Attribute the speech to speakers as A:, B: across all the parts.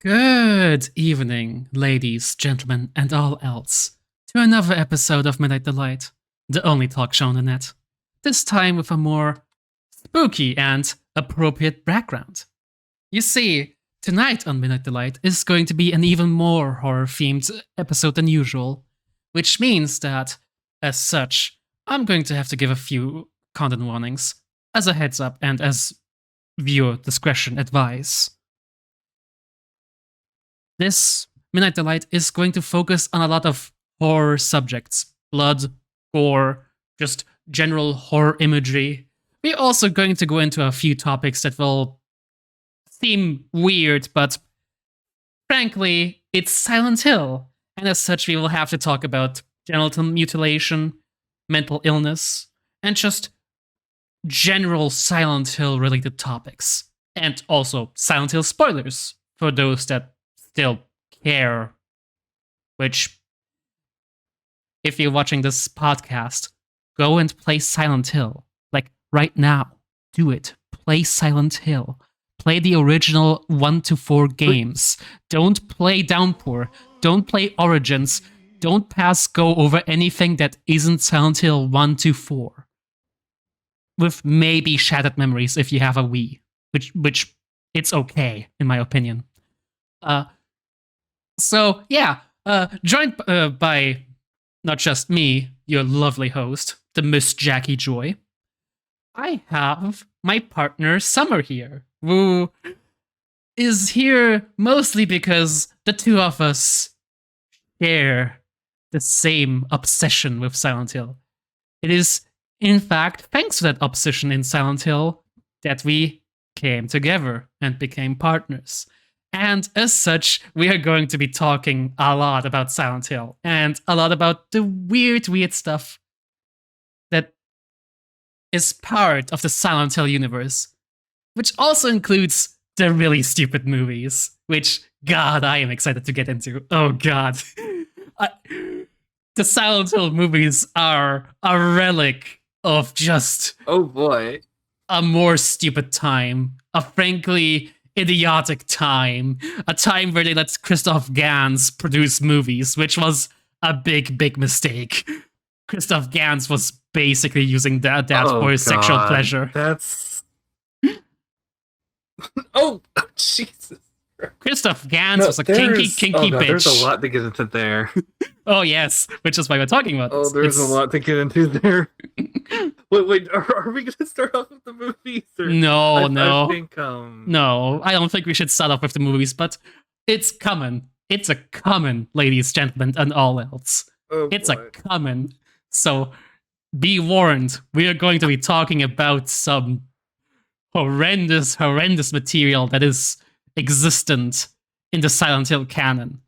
A: Good evening, ladies, gentlemen, and all else, to another episode of Midnight Delight, the only talk show on the net. This time with a more spooky and appropriate background. You see, tonight on Midnight Delight is going to be an even more horror themed episode than usual, which means that, as such, I'm going to have to give a few content warnings as a heads up and as viewer discretion advice. This Midnight Delight is going to focus on a lot of horror subjects: blood, gore, just general horror imagery. We're also going to go into a few topics that will seem weird, but frankly, it's Silent Hill. And as such, we will have to talk about genital mutilation, mental illness, and just general Silent Hill related topics. And also Silent Hill spoilers for those that still care. Which, if you're watching this podcast, go and play Silent Hill. Like, right now. Do it. Play Silent Hill. Play the original 1 to 4 games. Don't play Downpour. Don't play Origins. Don't pass go over anything that isn't Silent Hill 1 to 4. With maybe Shattered Memories if you have a Wii. Which it's okay, in my opinion. Joined by not just me, your lovely host, the Miss Jackie Joy. I have my partner Summer here, who is here mostly because the two of us share the same obsession with Silent Hill. It is, in fact, thanks to that obsession in Silent Hill that we came together and became partners. And as such, we are going to be talking a lot about Silent Hill and a lot about the weird stuff that is part of the Silent Hill universe, which also includes the really stupid movies, which, God, I am excited to get into. Oh, God. The Silent Hill movies are a relic of just...
B: Oh, boy.
A: A more stupid time. A frankly idiotic time. A time where they let Christoph Gans produce movies, which was a big mistake. Christoph Gans was basically using that for his sexual pleasure.
B: That's... oh, Jesus.
A: Christoph Gans was a kinky bitch.
B: There's a lot to get into there.
A: Oh, yes, which is why we're talking about this.
B: Oh, there's a lot to get into there. Wait, are we going to start off with the movies? Or...
A: No.
B: I think,
A: No, I don't think we should start off with the movies, but it's coming. It's a coming, ladies, gentlemen, and all else.
B: Oh,
A: it's a coming. So be warned, we are going to be talking about some horrendous material that is existent in the Silent Hill canon.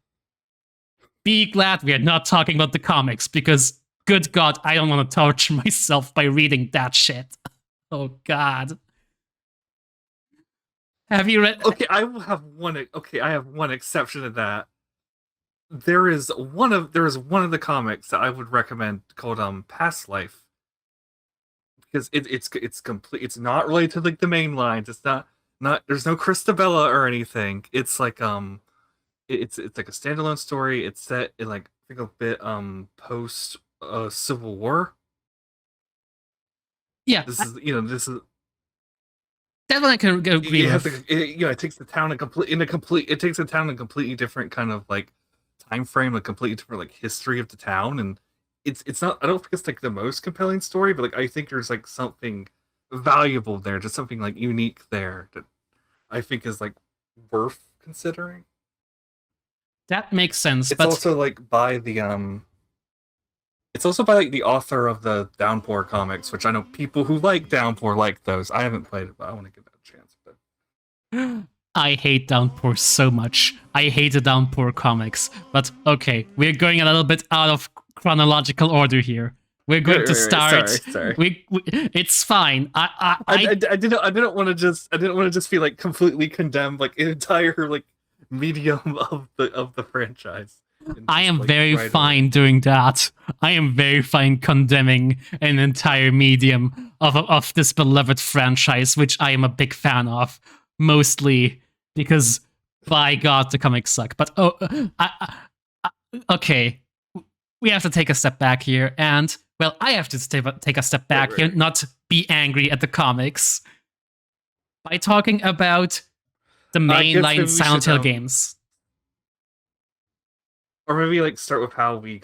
A: Be glad we are not talking about the comics, because, good God, I don't want to torture myself by reading that shit. Oh, God. Have you read...
B: Okay, I have one exception to that. There is one of the comics that I would recommend called Past Life, because it's complete. It's not related to like the main lines. It's not there's no Christabella or anything. It's like it's like a standalone story. It's set in like, I think, a bit post Civil War.
A: Yeah,
B: this is
A: that one I can agree with.
B: It takes the town it takes the town in a completely different kind of like time frame, a completely different like history of the town, and it's not, I don't think it's like the most compelling story, but like I think there's like something valuable there, just something like unique there that I think is like worth considering.
A: That makes sense.
B: It's also like by the it's also by like the author of the Downpour comics, which I know people who like Downpour like those. I haven't played it, but I want to give that a chance. But
A: I hate Downpour so much. I hate the Downpour comics. But okay, we're going a little bit out of chronological order here. We're going to start.
B: Sorry.
A: It's fine.
B: I didn't want to just feel like completely condemn like an entire like medium of the franchise.
A: I am very fine doing that. I am very fine condemning an entire medium of this beloved franchise, which I am a big fan of, mostly because by God, the comics suck. But okay, we have to take a step back here, and well, I have to take a step back
B: Right,
A: here,
B: right.
A: not be angry at the comics by talking about the
B: I guess
A: mainline
B: maybe we
A: Silent
B: should
A: Hill games.
B: or maybe like start with how we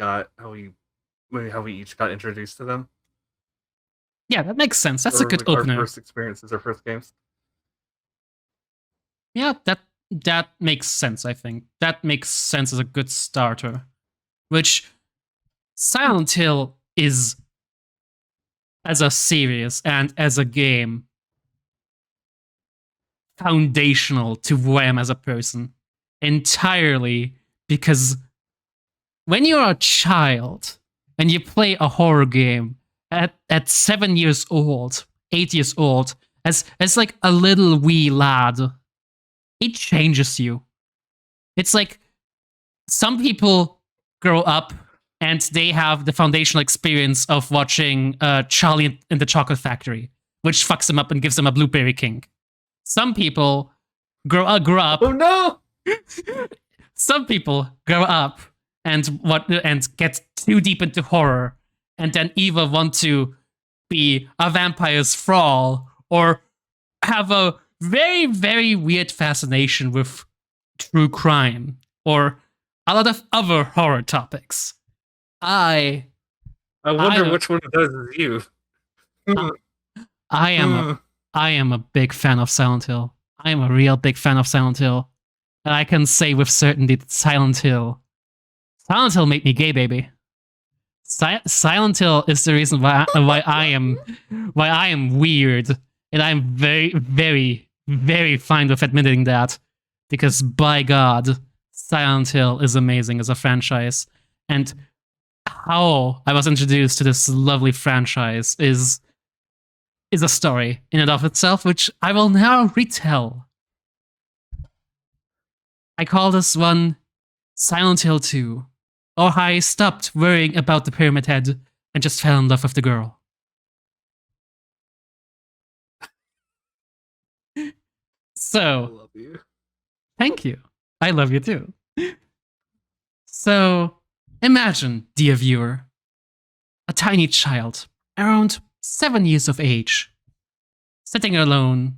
B: each got introduced to them,
A: Yeah, that makes sense. That's a
B: or
A: good
B: like our
A: opener.
B: first experiences, our first games.
A: Yeah, that makes sense. I think that makes sense as a good starter. Which Silent Hill is, as a series and as a game, foundational to who I am as a person. Entirely because when you're a child and you play a horror game at 7 years old, 8 years old, as like a little wee lad, it changes you. It's like some people grow up and they have the foundational experience of watching Charlie and the Chocolate Factory, which fucks them up and gives them a Blueberry King. Some people grow up.
B: Oh no!
A: Some people grow up and get too deep into horror, and then either want to be a vampire's thrall or have a very, very weird fascination with true crime or a lot of other horror topics. I
B: I wonder
A: I
B: which one of those is you.
A: I am I am a big fan of Silent Hill. I am a real big fan of Silent Hill. And I can say with certainty that Silent Hill made me gay, baby. Silent Hill is the reason why I am weird, and I'm very, very, very fine with admitting that, because by God, Silent Hill is amazing as a franchise, and how I was introduced to this lovely franchise is a story in and of itself, which I will now retell. I call this one Silent Hill 2, or how I stopped worrying about the Pyramid Head and just fell in love with the girl.
B: I
A: So,
B: love you.
A: thank you. I love you too. So, imagine, dear viewer, a tiny child, around 7 years of age, sitting alone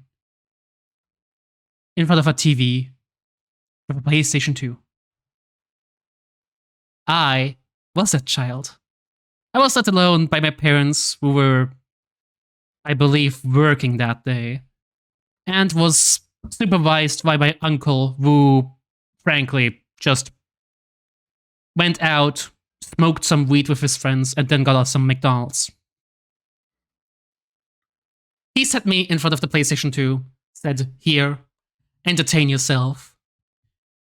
A: in front of a TV with a PlayStation 2. I was that child. I was left alone by my parents, who were, I believe, working that day, and was supervised by my uncle, who, frankly, just went out, smoked some weed with his friends, and then got us some McDonald's. He set me in front of the PlayStation 2, said, "Here, entertain yourself,"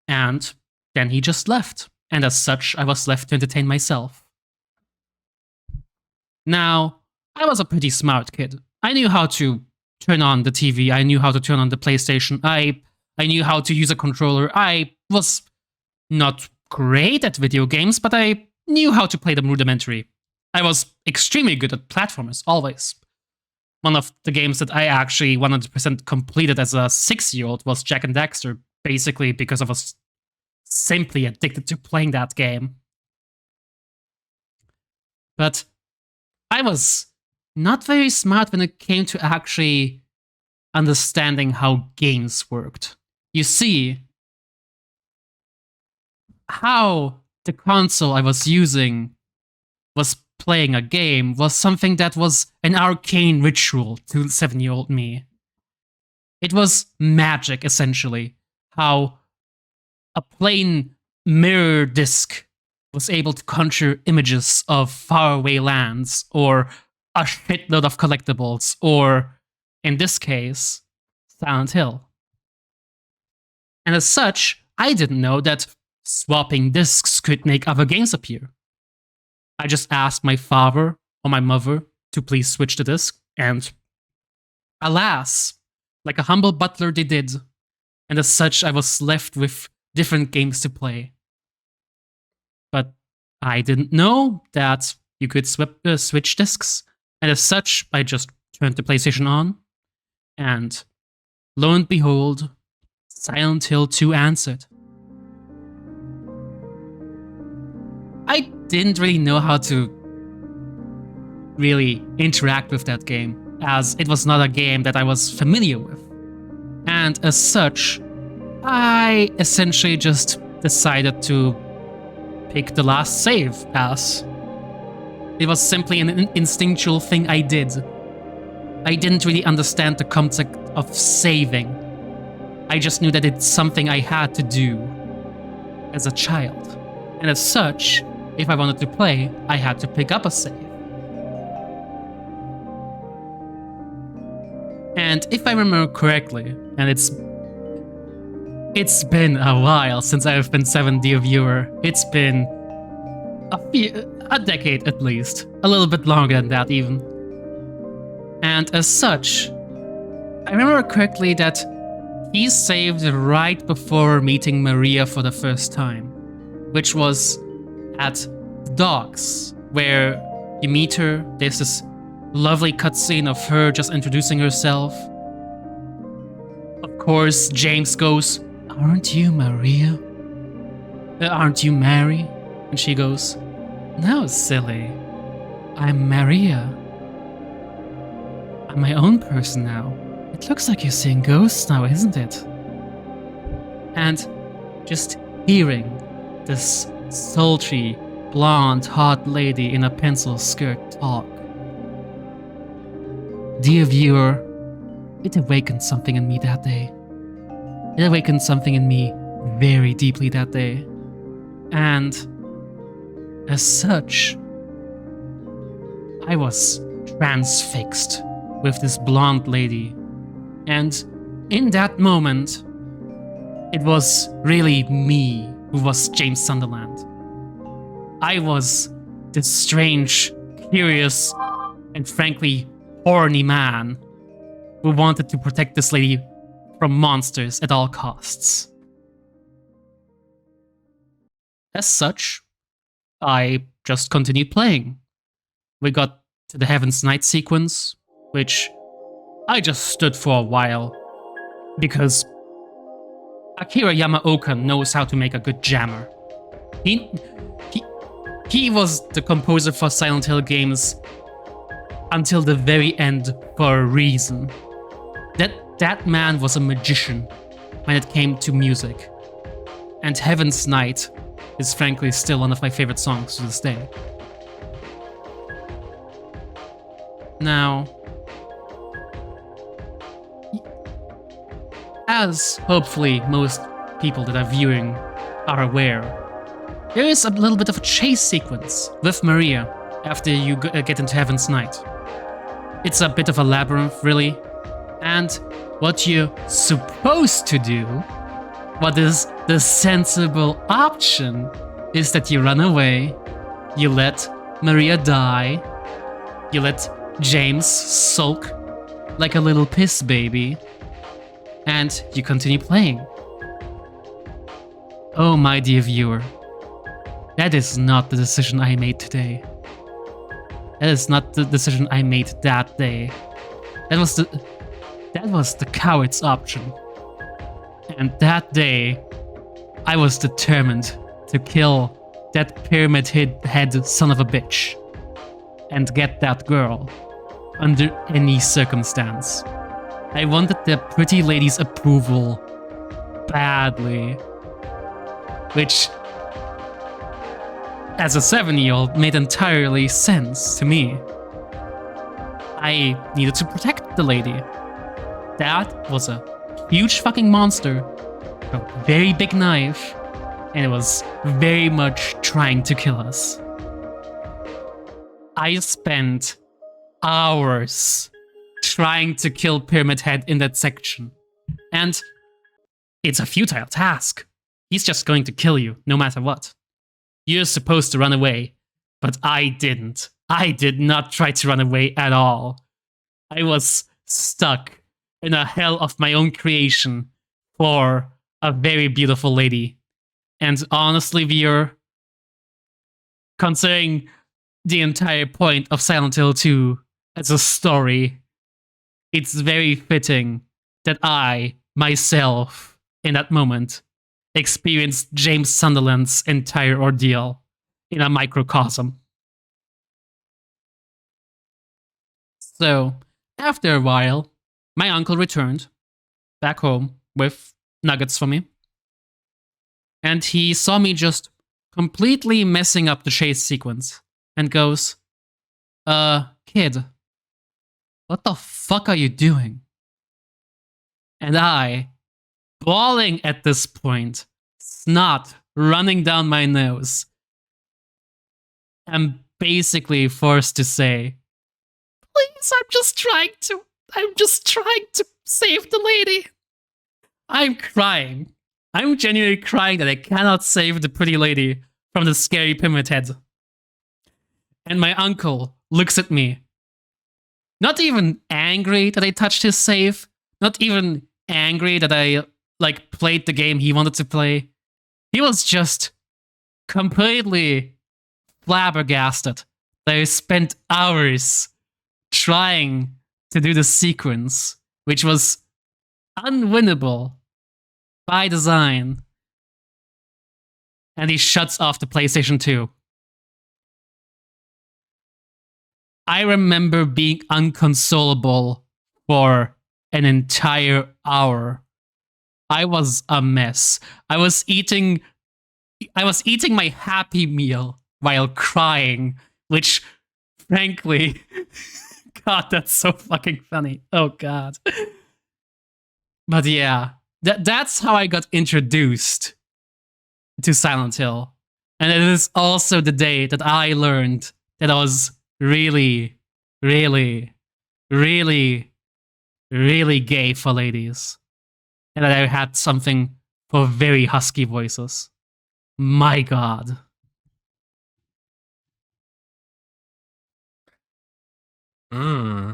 A: and then he just left. And as such, I was left to entertain myself. Now, I was a pretty smart kid. I knew how to turn on the TV. I knew how to turn on the PlayStation. I knew how to use a controller. I was not great at video games, but I knew how to play them rudimentary. I was extremely good at platformers, always. One of the games that I actually 100% completed as a 6-year-old was Jak and Daxter, basically because I was simply addicted to playing that game. But I was not very smart when it came to actually understanding how games worked. You see, how the console I was using was playing a game was something that was an arcane ritual to 7-year-old me. It was magic, essentially. How a plain mirror disc was able to conjure images of faraway lands, or a shitload of collectibles, or, in this case, Silent Hill. And as such, I didn't know that swapping discs could make other games appear. I just asked my father or my mother to please switch the disc, and alas, like a humble butler, they did. And as such, I was left with different games to play. But I didn't know that you could switch discs. And as such, I just turned the PlayStation on, and lo and behold, Silent Hill 2 answered. I didn't really know how to really interact with that game, as it was not a game that I was familiar with. And as such, I essentially just decided to pick the last save as. It was simply an instinctual thing I did. I didn't really understand the concept of saving. I just knew that it's something I had to do as a child. And as such, if I wanted to play, I had to pick up a save. And if I remember correctly, and it's been a while since I've been 7D viewer, it's been a decade at least, a little bit longer than that even. And as such, I remember correctly that he saved right before meeting Maria for the first time, which was at the docks, where you meet her. There's this lovely cutscene of her just introducing herself. Of course, James goes, "Aren't you Maria? Aren't you Mary?" And she goes, "No, silly. I'm Maria. I'm my own person now. It looks like you're seeing ghosts now, isn't it?" And just hearing this sultry, blonde, hot lady in a pencil skirt talk. Dear viewer, it awakened something in me that day. It awakened something in me very deeply that day. And as such, I was transfixed with this blonde lady. And in that moment, it was really me who was James Sunderland. I was this strange, curious, and frankly horny man who wanted to protect this lady from monsters at all costs. As such, I just continued playing. We got to the Heaven's Night sequence, which I just stood for a while, because Akira Yamaoka knows how to make a good jammer. He was the composer for Silent Hill games until the very end for a reason. That man was a magician when it came to music. And Heaven's Night is frankly still one of my favorite songs to this day. Now, as hopefully most people that are viewing are aware, there is a little bit of a chase sequence with Maria after you get into Heaven's Night. It's a bit of a labyrinth, really, and what you're supposed to do, what is the sensible option, is that you run away, you let Maria die, you let James sulk like a little piss baby, and you continue playing. Oh, my dear viewer, that is not the decision I made today. That is not the decision I made that day. That was the coward's option. And that day, I was determined to kill that pyramid head son of a bitch and get that girl under any circumstance. I wanted the pretty lady's approval badly, which, as a 7-year-old, made entirely sense to me. I needed to protect the lady. That was a huge fucking monster, a very big knife, and it was very much trying to kill us. I spent hours trying to kill Pyramid Head in that section, and it's a futile task. He's just going to kill you, no matter what. You're supposed to run away, but I didn't. I did not try to run away at all. I was stuck in a hell of my own creation for a very beautiful lady. And honestly, viewer, considering the entire point of Silent Hill 2 as a story, it's very fitting that I, myself, in that moment, experienced James Sunderland's entire ordeal in a microcosm. So, after a while, my uncle returned back home with nuggets for me. And he saw me just completely messing up the chase sequence and goes, kid, what the fuck are you doing? And I, bawling at this point, snot running down my nose, am basically forced to say, please, I'm just trying to save the lady. I'm crying. I'm genuinely crying that I cannot save the pretty lady from the scary pyramid head. And my uncle looks at me, not even angry that I touched his save, not even angry that I played the game he wanted to play. He was just completely flabbergasted that I spent hours trying to do the sequence, which was unwinnable by design. And he shuts off the PlayStation 2. I remember being unconsolable for an entire hour. I was a mess. I was eating my Happy Meal while crying, which frankly, God, that's so fucking funny. Oh God. But yeah, that's how I got introduced to Silent Hill. And it is also the day that I learned that I was really, really, really, really gay for ladies. And that I had something for very husky voices. My God.
B: Hmm.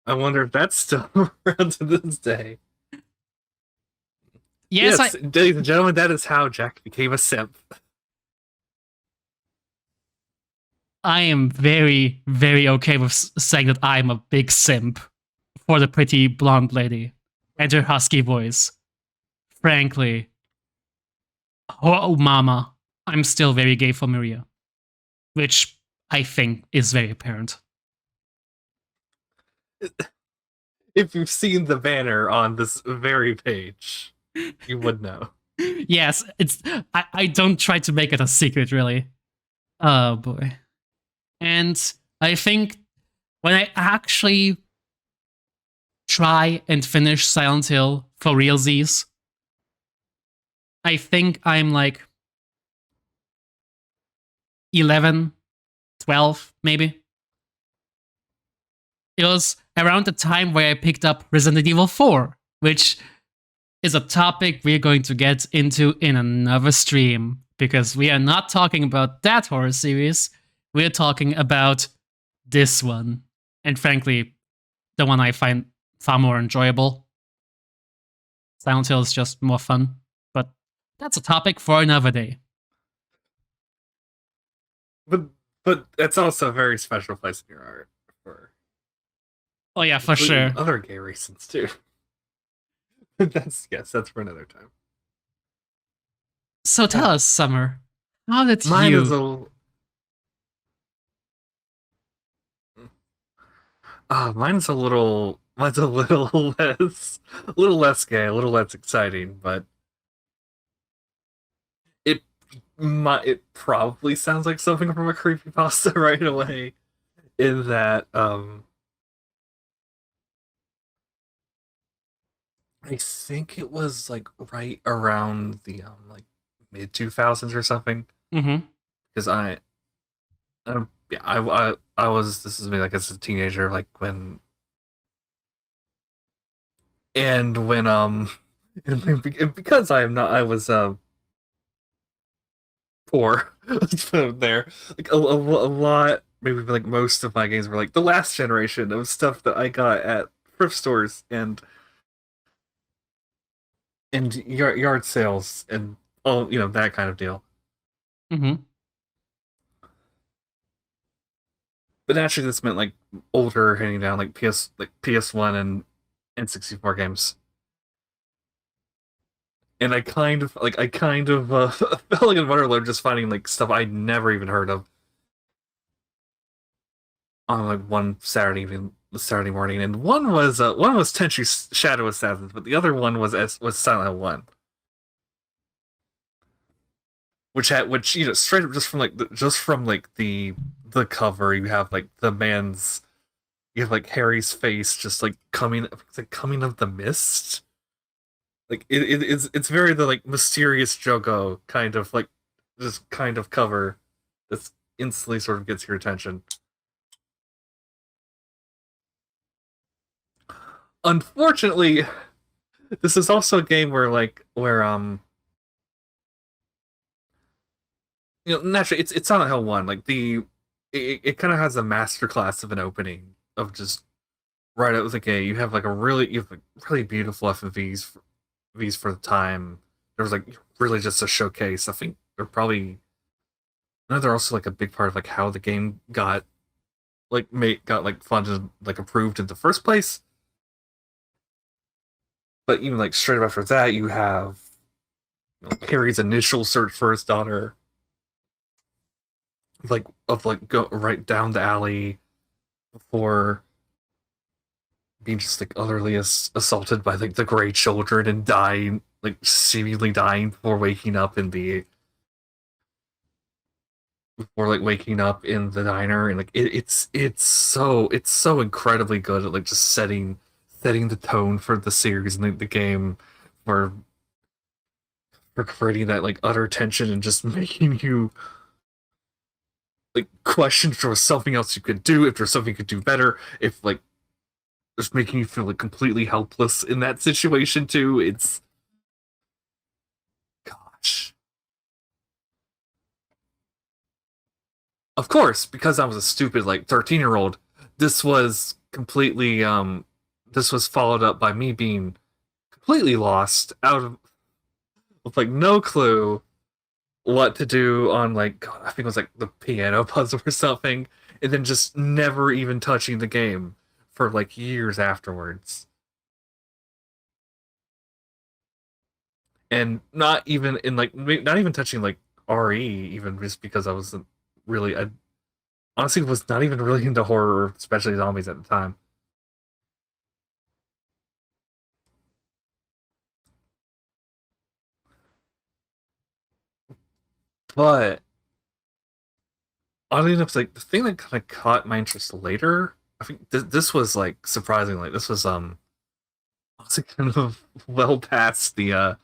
B: I wonder if that's still around to this day.
A: Yes,
B: ladies and gentlemen, that is how Jack became a simp.
A: I am very, very okay with saying that I'm a big simp for the pretty blonde lady and her husky voice. Frankly, oh mama, I'm still very gay for Maria, which I think is very apparent.
B: If you've seen the banner on this very page, you would know.
A: Yes, I don't try to make it a secret, really. Oh boy. And I think when I actually try and finish Silent Hill for realsies, I think I'm like 11, 12, maybe. It was around the time where I picked up Resident Evil 4, which is a topic we're going to get into in another stream, because we are not talking about that horror series. We're talking about this one. And frankly, the one I find far more enjoyable. Silent Hill is just more fun. But that's a topic for another day.
B: But it's also a very special place in your heart for
A: Oh yeah, for sure.
B: other gay reasons too. That's for another time.
A: So tell us, Summer, how did
B: Mine
A: you?
B: Is a mine's a little less a little less gay, a little less exciting, but it probably sounds like something from a creepypasta right away, in that I think it was like right around the mid 2000s or something.
A: Mm-hmm.
B: Because yeah, I was, this is me like as a teenager, like when and when and because I was poor. Let's put it there. Like a lot, maybe like most of my games were like the last generation of stuff that I got at thrift stores and yard sales and all, that kind of deal.
A: Mm-hmm.
B: But naturally, this meant like older, handing down like PS1 and N64 games. and I kind of felt like in Wonderland just finding like stuff I'd never even heard of on like one Saturday morning, and one was Tenchu Shadow Assassins, but the other one was Silent Hill 1, which straight up just from like the cover, you have like the man's you have like Harry's face just like coming it's like coming of the mist. Like it's very the like mysterious Jogo kind of like this kind of cover that's instantly sort of gets your attention. Unfortunately, this is also a game where naturally it's Silent Hill 1. Like it kind of has a masterclass of an opening of just right out of the gate. You have like really beautiful FMVs for the time. There was like really just a showcase. I think they're probably I know they're also like a big part of like how the game got like funded, like approved in the first place. But even like straight up after that, you have Harry's initial search for his daughter, like go right down the alley before being just like utterly assaulted by like the gray children and dying, like seemingly dying before like waking up in the diner, and like it's so incredibly good at like just setting the tone for the series and the game for creating that like utter tension and just making you like question if there was something else you could do, if there's something you could do better, if like just making you feel like completely helpless in that situation too. It's gosh. Of course, because I was a stupid like 13-year-old, this was completely this was followed up by me being completely lost out of with like no clue what to do on like I think it was like the piano puzzle or something, and then just never even touching the game for like years afterwards. And not even in like not even touching like RE even just because I wasn't really I honestly was not even really into horror, especially zombies at the time. But oddly enough, like the thing that kind of caught my interest later, I think this was like surprisingly, this was honestly kind of well past the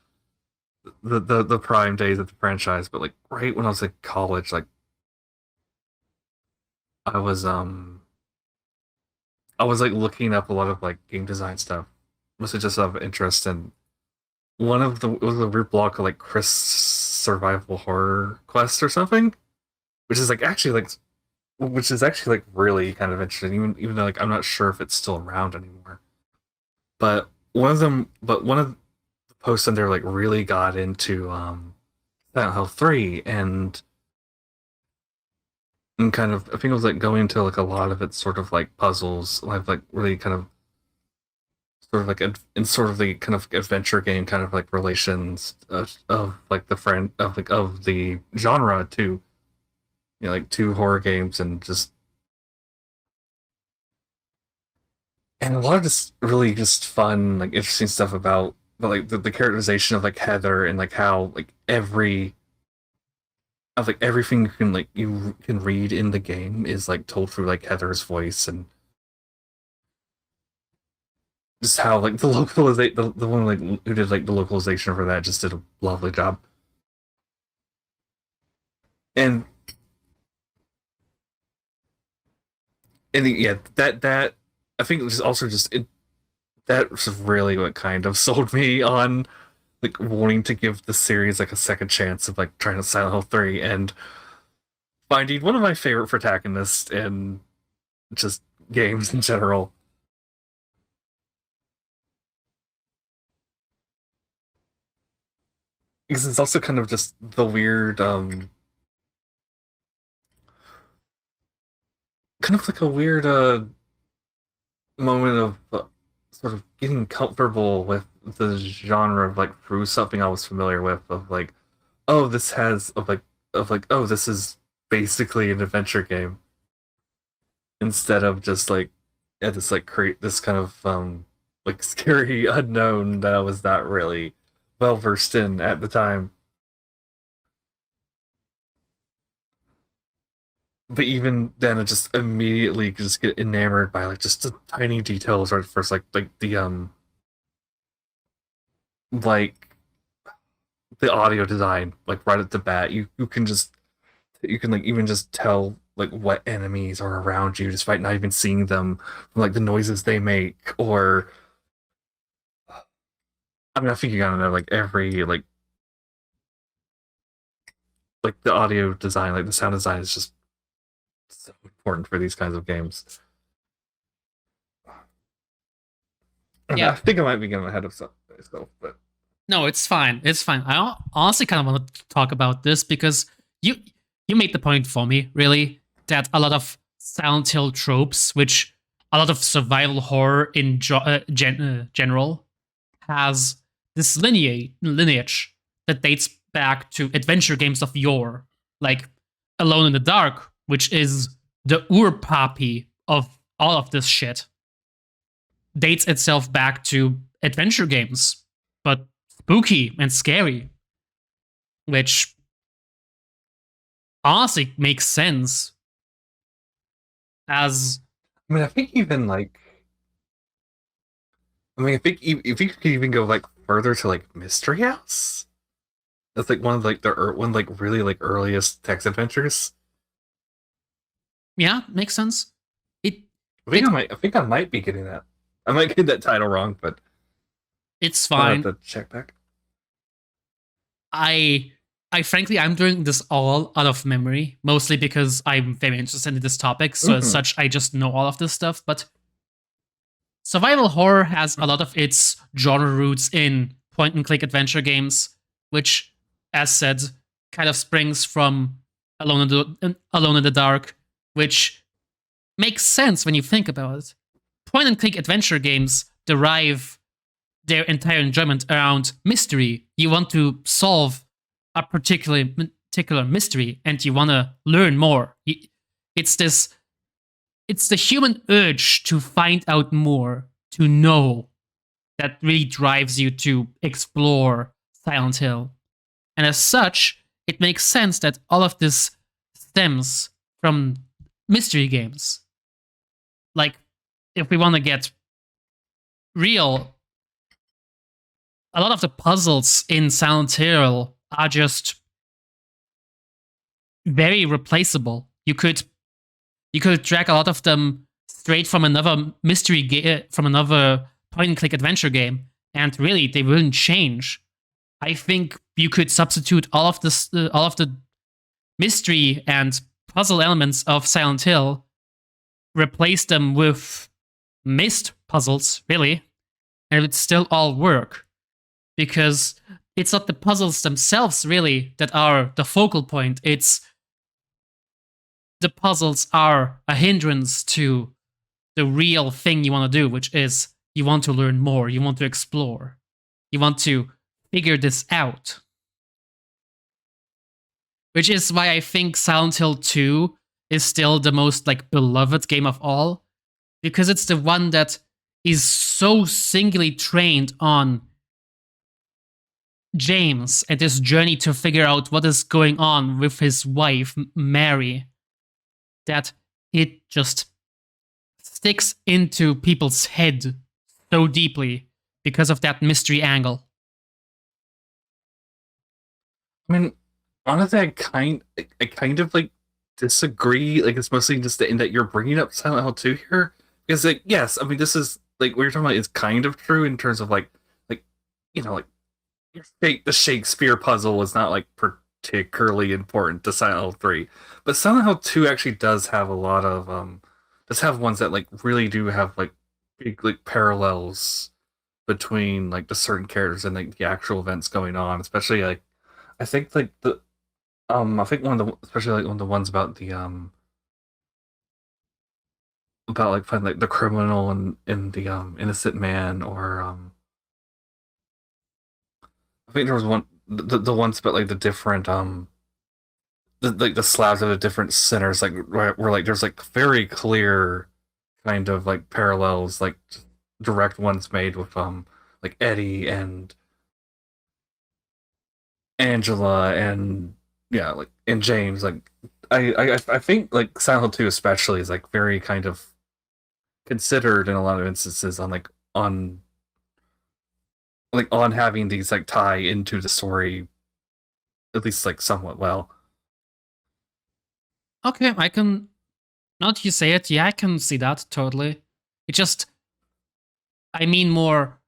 B: prime days of the franchise, but like right when I was in college, like I was um I was like looking up a lot of like game design stuff, mostly just out of interest, and it was a weird blog called like Chris Survival Horror Quest or something, which is like actually like which is actually like really kind of interesting, even though like I'm not sure if it's still around anymore. But one of the posts in there like really got into Silent Hill 3 and kind of I think it was like going into like a lot of its sort of like puzzles, like really kind of sort of like in sort of the kind of adventure game kind of like relations of like the friend of like of the genre to like two horror games and just and a lot of just really just fun like interesting stuff about like the characterization of like Heather and like how like everything you can read in the game is like told through like Heather's voice, and just how like the localization the one like who did like the localization for that just did a lovely job. And yeah, that I think it was also just that was really what kind of sold me on like wanting to give the series like a second chance of like trying to Silent Hill 3 and finding one of my favorite protagonists in just games in general. Because it's also kind of just the weird kind of like a weird moment of sort of getting comfortable with the genre of like through something I was familiar with of like, oh, this has of like, oh, this is basically an adventure game instead of just like, yeah, this like create this kind of like scary unknown that I was not really well versed in at the time. But even then, I just immediately just get enamored by like just the tiny details right at first, like the like the audio design, like right at the bat. You can just you can like even just tell like what enemies are around you despite not even seeing them from like the noises they make or I mean I think you gotta know like every like the audio design, like the sound design is just so important for these kinds of games. And
A: Yeah.
B: I think I might be getting ahead of myself, but
A: No, it's fine. It's fine. I honestly kind of want to talk about this because you you made the point for me, really, that a lot of Silent Hill tropes, which a lot of survival horror in general, has this lineage that dates back to adventure games of yore, like Alone in the Dark, which is the ur-papi of all of this shit, dates itself back to adventure games, but spooky and scary, which honestly makes sense as
B: I mean I think even like I mean, if you could even go like further to like Mystery House, that's like one of like the one like really like earliest text adventures.
A: yeah, makes sense. It
B: I
A: it
B: might I think I might be getting that. I might get that title wrong, but
A: it's
B: I'll have
A: fine.
B: to check back.
A: I I frankly I'm doing this all out of memory, mostly because I'm very interested in this topic. So as
B: Mm-hmm.
A: such, I just know all of this stuff. But survival horror has a lot of its genre roots in point and click adventure games, which, as said, kind of springs from Alone in the Dark, which makes sense when you think about it. Point and click adventure games derive their entire enjoyment around mystery. You want to solve a particular mystery and you want to learn more. It's this it's the human urge to find out more, to know, that really drives you to explore Silent Hill. And as such, it makes sense that all of this stems from mystery games. Like, if we want to get real, a lot of the puzzles in Silent Hill are just very replaceable. You could drag a lot of them straight from another from another point and click adventure game, and really they wouldn't change. I think you could substitute all of the mystery and puzzle elements of Silent Hill, replace them with mist puzzles, really, and it would still all work because it's not the puzzles themselves really that are the focal point. It's the puzzles are a hindrance to the real thing you want to do, which is you want to learn more, you want to explore, you want to figure this out. Which is why I think Silent Hill 2 is still the most like beloved game of all, because it's the one that is so singularly trained on James and his journey to figure out what is going on with his wife, Mary, that it just sticks into people's head so deeply because of that mystery angle.
B: I mean, honestly, I kind of like disagree. Like, it's mostly just in that you're bringing up Silent Hill 2 here. Because, like, yes, I mean, this is like what you're talking about is kind of true in terms of like, you know, like the Shakespeare puzzle was not like particularly important to Silent Hill 3, but Silent Hill 2 actually does have a lot of does have ones that like really do have like big like parallels between like the certain characters and like the actual events going on, especially like I think like the I think one of the especially like one of the ones about about like finding like the criminal and the innocent man, or I think there was one the ones about like the different like the slabs of the different centers, like where like there's like very clear kind of like parallels, like direct ones made with like Eddie and Angela and yeah, like and James. Like I think like Silent Hill 2 especially is like very kind of considered in a lot of instances on on having these like tie into the story at least like somewhat well.
A: Okay, I can. Now that you say it, yeah, I can see that totally. It just, I mean, more.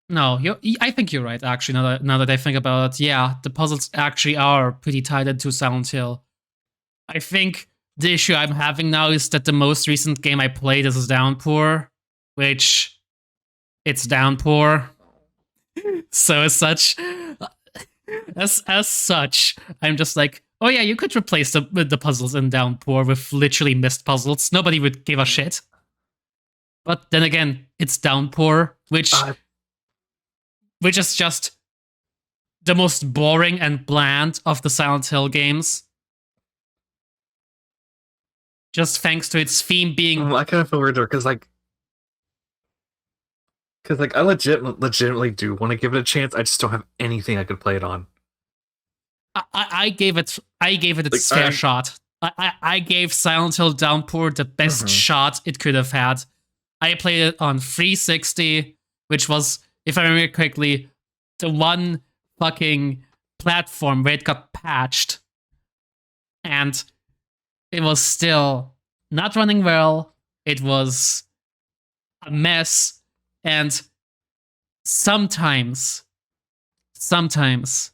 A: No, I think you're right. Actually, now that I think about it, yeah, the puzzles actually are pretty tied into Silent Hill. I think the issue I'm having now is that the most recent game I played is Downpour, which it's Downpour. So as such, I'm just like, oh yeah, you could replace the puzzles in Downpour with literally missed puzzles. Nobody would give a shit. But then again, it's Downpour,
B: Uh,
A: which is just the most boring and bland of the Silent Hill games. Just thanks to its theme being.
B: I kind of feel weird because like I legitimately do want to give it a chance. I just don't have anything I could play it on.
A: I gave it
B: Like
A: its fair shot. I gave Silent Hill Downpour the best
B: mhm.
A: shot it could have had. I played it on 360, which was, if I remember correctly, the one fucking platform where it got patched, and it was still not running well. It was a mess, and sometimes, sometimes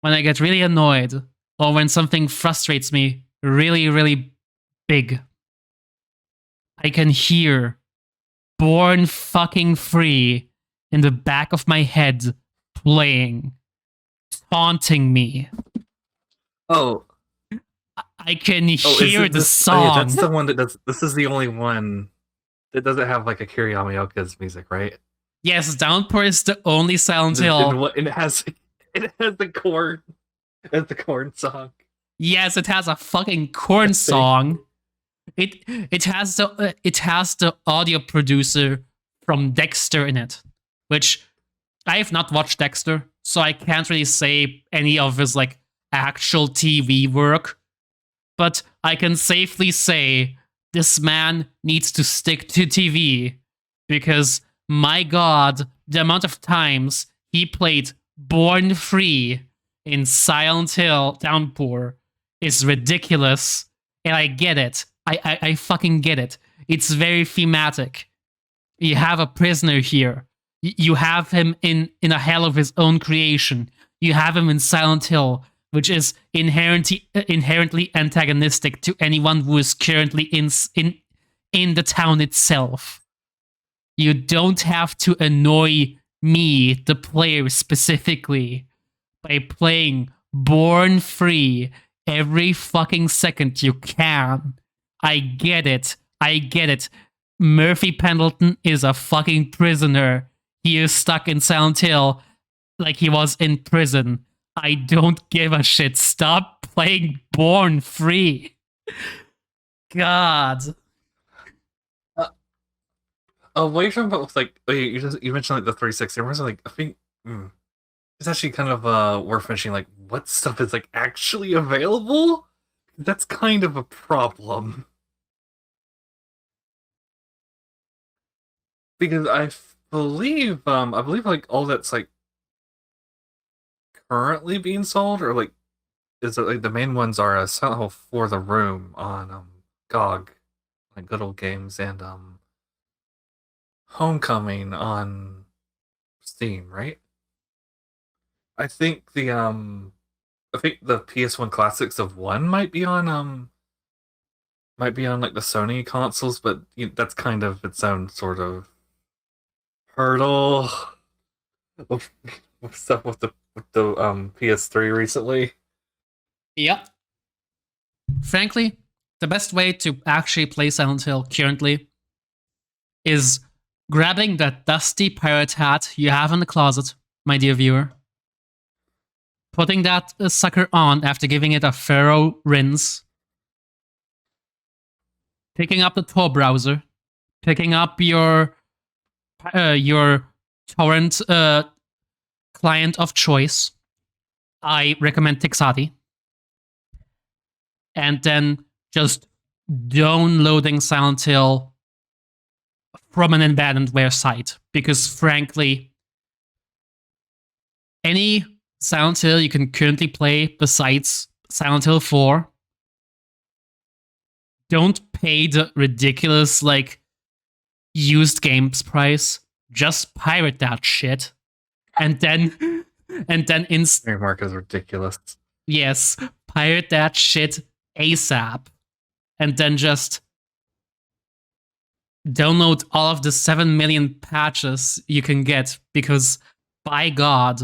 A: when I get really annoyed or when something frustrates me really, really big, I can hear Born Fucking Free in the back of my head playing, taunting me.
B: Oh,
A: I can
B: is
A: hear
B: it
A: the
B: this? Oh yeah, that's
A: song.
B: the one that does. This is the only one that doesn't have like a Yamaoka's music, right?
A: Yes, Downpour is the only Silent
B: And
A: Hill.
B: what? And it has the corn. It has the corn song.
A: Yes, it has a fucking
B: I
A: corn
B: think.
A: song. It has the audio producer from Dexter in it, which I have not watched Dexter, so I can't really say any of his like actual TV work. But I can safely say this man needs to stick to TV because my god, the amount of times he played Born Free in Silent Hill Downpour is ridiculous. And I get it. I fucking get it. It's very thematic. You have a prisoner here. You have him in a hell of his own creation. You have him in Silent Hill, which is inherently antagonistic to anyone who is currently in the town itself. You don't have to annoy me, the player specifically, by playing Born Free every fucking second you can. I get it. I get it. Murphy Pendleton is a fucking prisoner. He is stuck in Silent Hill like he was in prison. I don't give a shit. Stop playing Born Free. God.
B: Uh, oh, what are you talking about? With like, you mentioned like the 360. I was like, I think it's actually kind of worth mentioning. Like, what stuff is like actually available? That's kind of a problem because I believe like all that's like currently being sold, or like is it like the main ones are Silent Hill for the Room on GOG, like Good Old Games, and Homecoming on Steam, right? I think the PS1 classics of one might be on like the Sony consoles, but that's kind of its own sort of hurdle with, with stuff with the PS3 recently.
A: Yep. Frankly, The best way to actually play Silent Hill currently is grabbing that dusty pirate hat you have in the closet, my dear viewer, putting that sucker on after giving it a thorough rinse, picking up the Tor browser, picking up your torrent client of choice. I recommend Tixati. And then just downloading Silent Hill from an abandonware site. Because frankly, any Silent Hill you can currently play besides Silent Hill 4, don't pay the ridiculous, like, used games price. Just pirate that shit. And then
B: Trademark is ridiculous.
A: yes, pirate that shit ASAP. And then just download all of the 7 million patches you can get, because by God,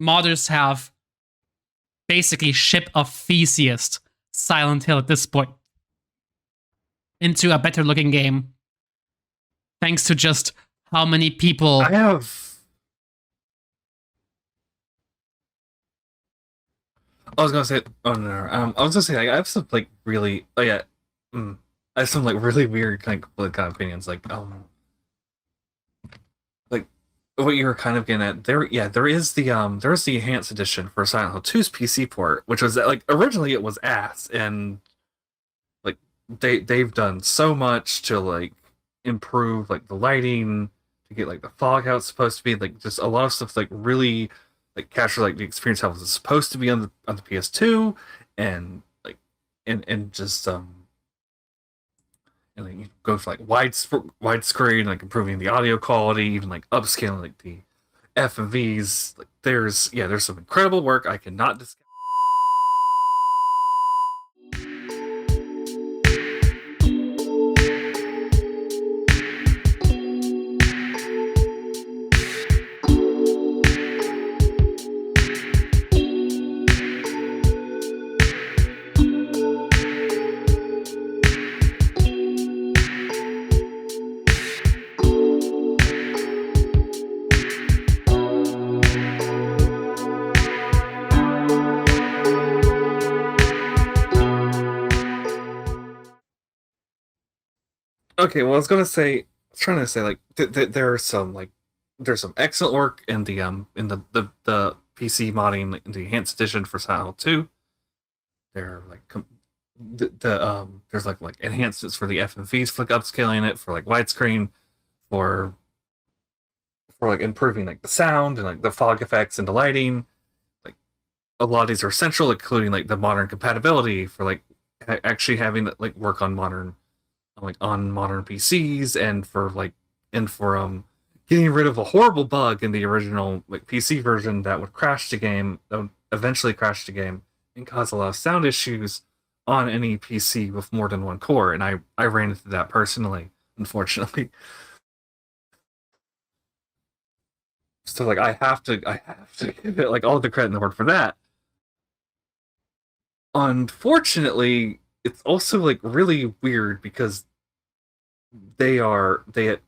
A: modders have basically ship of Theseus Silent Hill at this point into a better looking game. Thanks to just how many people
B: I was gonna say, oh no, I was gonna say, like, I have some like really, oh yeah, I have some like really weird kind of opinions, like what you were kind of getting at there. Yeah, there's the enhanced edition for Silent Hill 2's PC port, which was like originally it was ass, and like they've done so much to like improve like the lighting, to get like the fog how it's supposed to be, like just a lot of stuff like really like capture like the experience how it's supposed to be on the PS2, and like and just and then you go for like widescreen, like improving the audio quality, even like upscaling like the FMVs. Like there's some incredible work I cannot discuss. Okay, well, I was trying to say like there's some excellent work in the PC modding, like, in the enhanced edition for Silent Hill 2. There are like there's like enhancements for the FMVs, for like upscaling it, for like widescreen, for like improving like the sound and like the fog effects and the lighting. Like a lot of these are essential, including like the modern compatibility for like actually having like work on modern PCs, and for getting rid of a horrible bug in the original like PC version that would eventually crash the game and cause a lot of sound issues on any PC with more than one core. And I ran into that personally, unfortunately. So like I have to give it like all the credit in the world for that. Unfortunately, it's also like really weird because they are they've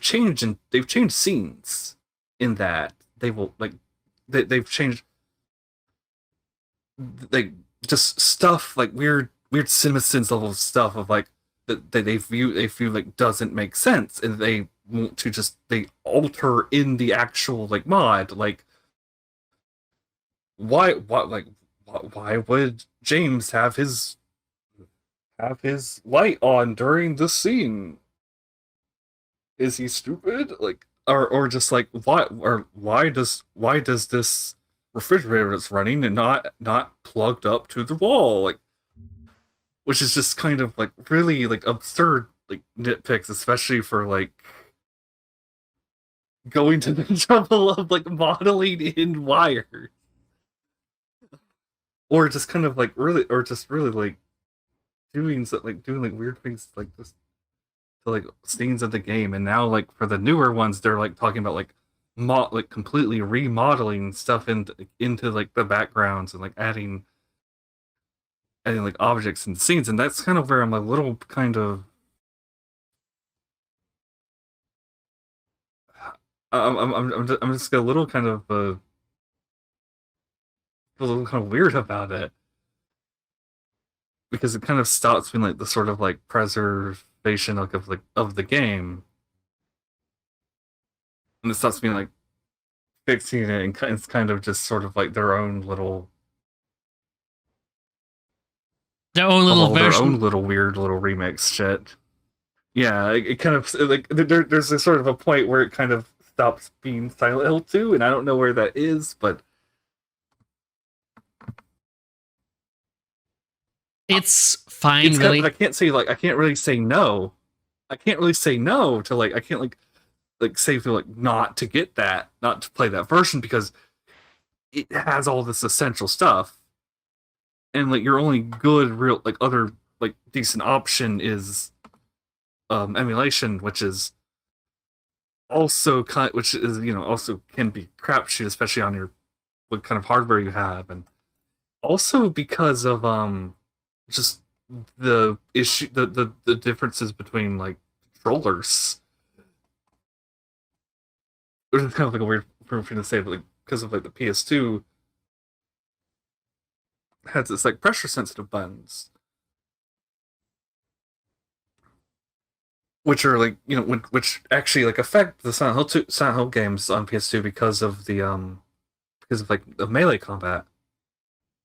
B: changed, and they've changed scenes in that they will like they've changed like just stuff like weird CinemaSins level stuff of like that they feel like doesn't make sense, and they want to just they alter in the actual like mod, like why would James have his light on during the scene? Is he stupid? Like, or just like why does this refrigerator that's running and not plugged up to the wall? Like, which is just kind of like really like absurd like nitpicks, especially for like going to the trouble of like modeling in wires, or just kind of like really like doing like weird things like this to like scenes of the game. And now like for the newer ones, they're like talking about like like completely remodeling stuff into like the backgrounds, and like adding adding like objects and scenes, and that's kind of where I'm a little kind of I'm just a little kind of a little kind of weird about it because it kind of stops being like the sort of like preservation like of the game, and it stops being like fixing it, and it's kind of just sort of like their own
A: version.
B: little weird little remix shit. Yeah, it kind of like there's a sort of a point where it kind of stops being Silent Hill 2, and I don't know where that is, but
A: It's fine,
B: it's
A: really.
B: but I can't really say no. I can't really say no to like I can't like say to like not to get that, not to play that version because it has all this essential stuff, and like your only good real like other like decent option is emulation, which is which is also can be crapshoot, especially on your what kind of hardware you have, and also because of just the issue the differences between like controllers. Which is kind of like a weird thing to say, but like because of like the PS2 has its like pressure sensitive buttons, which are like which actually like affect the Silent Hill games on PS2 because of like the melee combat.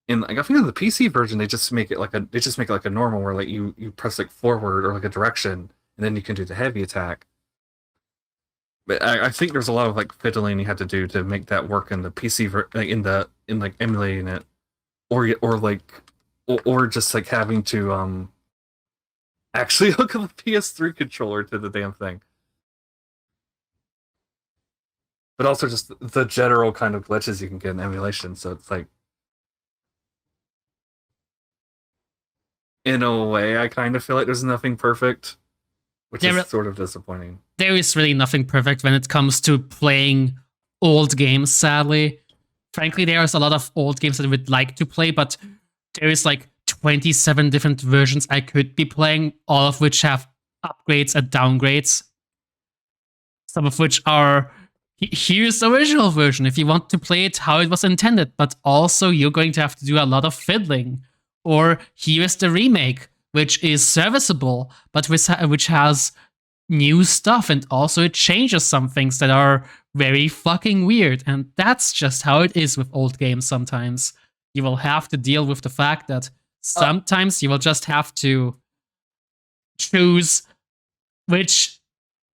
B: And like I think in the PC version they just make it like a normal where like you press like forward or like a direction and then you can do the heavy attack. But I think there's a lot of like fiddling you have to do to make that work in the like in like emulating it, or just like having to actually hook up a PS3 controller to the damn thing. But also just the general kind of glitches you can get in emulation. So it's like in a way I kind of feel like there's nothing perfect, which is
A: There,
B: sort of disappointing.
A: there is really nothing perfect when it comes to playing old games, sadly. Frankly, there's a lot of old games that I would like to play, but there is like 27 different versions I could be playing, all of which have upgrades and downgrades. Some of which are here's the original version if you want to play it how it was intended, but also you're going to have to do a lot of fiddling. Or here's the remake, which is serviceable, but which has new stuff, and also it changes some things that are very fucking weird. And that's just how it is with old games sometimes. You will have to deal with the fact that sometimes you will just have to choose which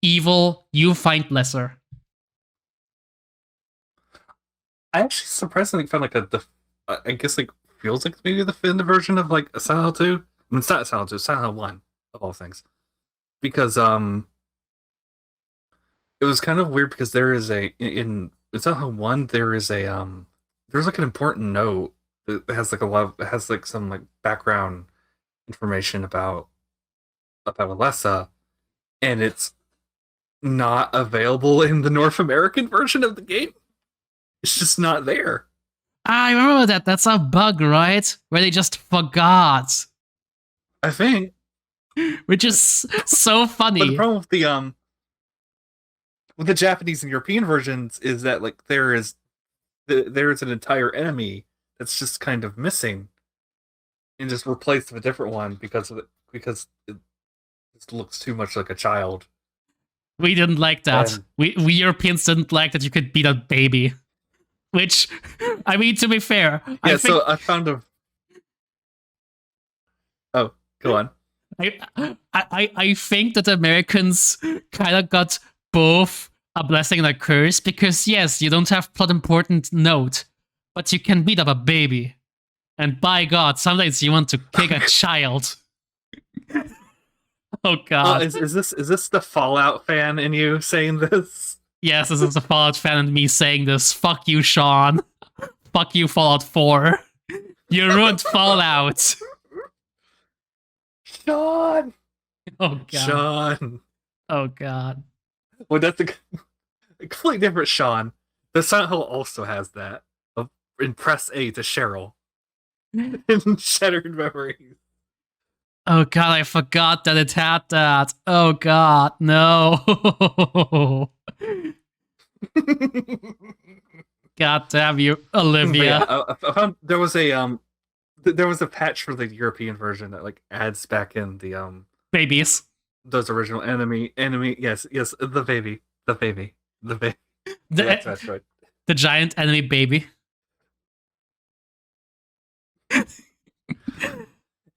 A: evil you find lesser.
B: I actually surprisingly found like I guess like feels like maybe the definitive version of like a Silent Hill 2. I mean, it's not Silent Hill 2, Silent Hill 1 of all things, because it was kind of weird because there is in Silent Hill 1 there is there's like an important note that has like it has like some like background information about Alessa, and it's not available in the North American version of the game. It's just not there.
A: I remember that. That's a bug, right? Where they just forgot.
B: I think.
A: Which is so funny.
B: But the problem with the Japanese and European versions is that like there is an entire enemy that's just kind of missing and just replaced with a different one because it just looks too much like a child.
A: We didn't like that. We Europeans didn't like that you could beat a baby. Which, I mean, to be fair,
B: yeah. So I found a. Oh, go on.
A: I think that Americans kind of got both a blessing and a curse because yes, you don't have plot important note, but you can beat up a baby, and by God, sometimes you want to kick a child. Oh God!
B: Is this the Fallout fan in you saying this?
A: Yes, this is a Fallout fan and me saying this. Fuck you, Sean. Fuck you, Fallout 4. You ruined Fallout.
B: Sean.
A: Oh God.
B: Sean.
A: Oh God.
B: Well, that's a completely different Sean. The Silent Hill also has that. In press A to Cheryl. in Shattered Memories.
A: Oh god, I forgot that it had that. Oh god, no. God damn you,
B: But yeah,
A: Olivia.
B: I found there was a patch for the European version that like adds back in the
A: Babies.
B: those original enemy. Yes, yes, the baby. That's
A: The,
B: right.
A: the giant enemy baby.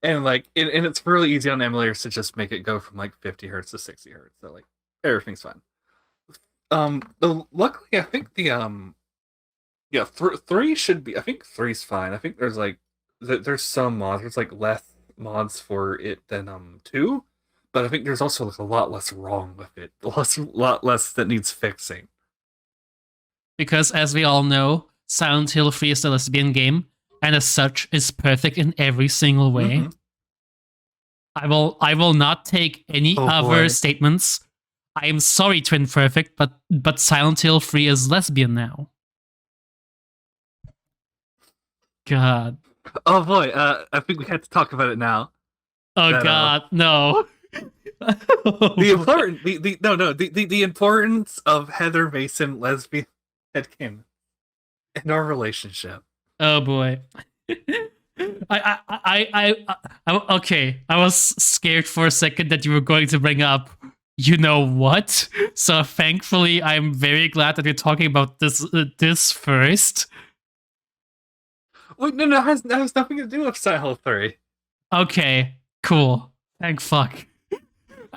B: And like, and it's really easy on emulators to just make it go from like 50 hertz to 60 hertz. So like everything's fine. Luckily, I think the yeah, three should be. I think three's fine. I think there's like there's some mods. There's like less mods for it than two, but I think there's also like a lot less wrong with it. A lot less that needs fixing.
A: Because as we all know, Silent Hill 3 is a lesbian game, and as such is perfect in every single way.
B: Mm-hmm.
A: I will not take any
B: Oh
A: other
B: boy.
A: statements. I am sorry, Twin Perfect, but Silent Hill 3 is lesbian now. God.
B: Oh boy. I think we had to talk about it now.
A: Oh
B: That
A: god, no.
B: the important the no no the importance of Heather Mason lesbian headcanon in our relationship.
A: Oh boy. Okay. I was scared for a second that you were going to bring up, you know what? So thankfully, I'm very glad that we're talking about this first.
B: Wait, no, that has nothing to do with Silent Hill 3.
A: Okay, cool. Thank fuck.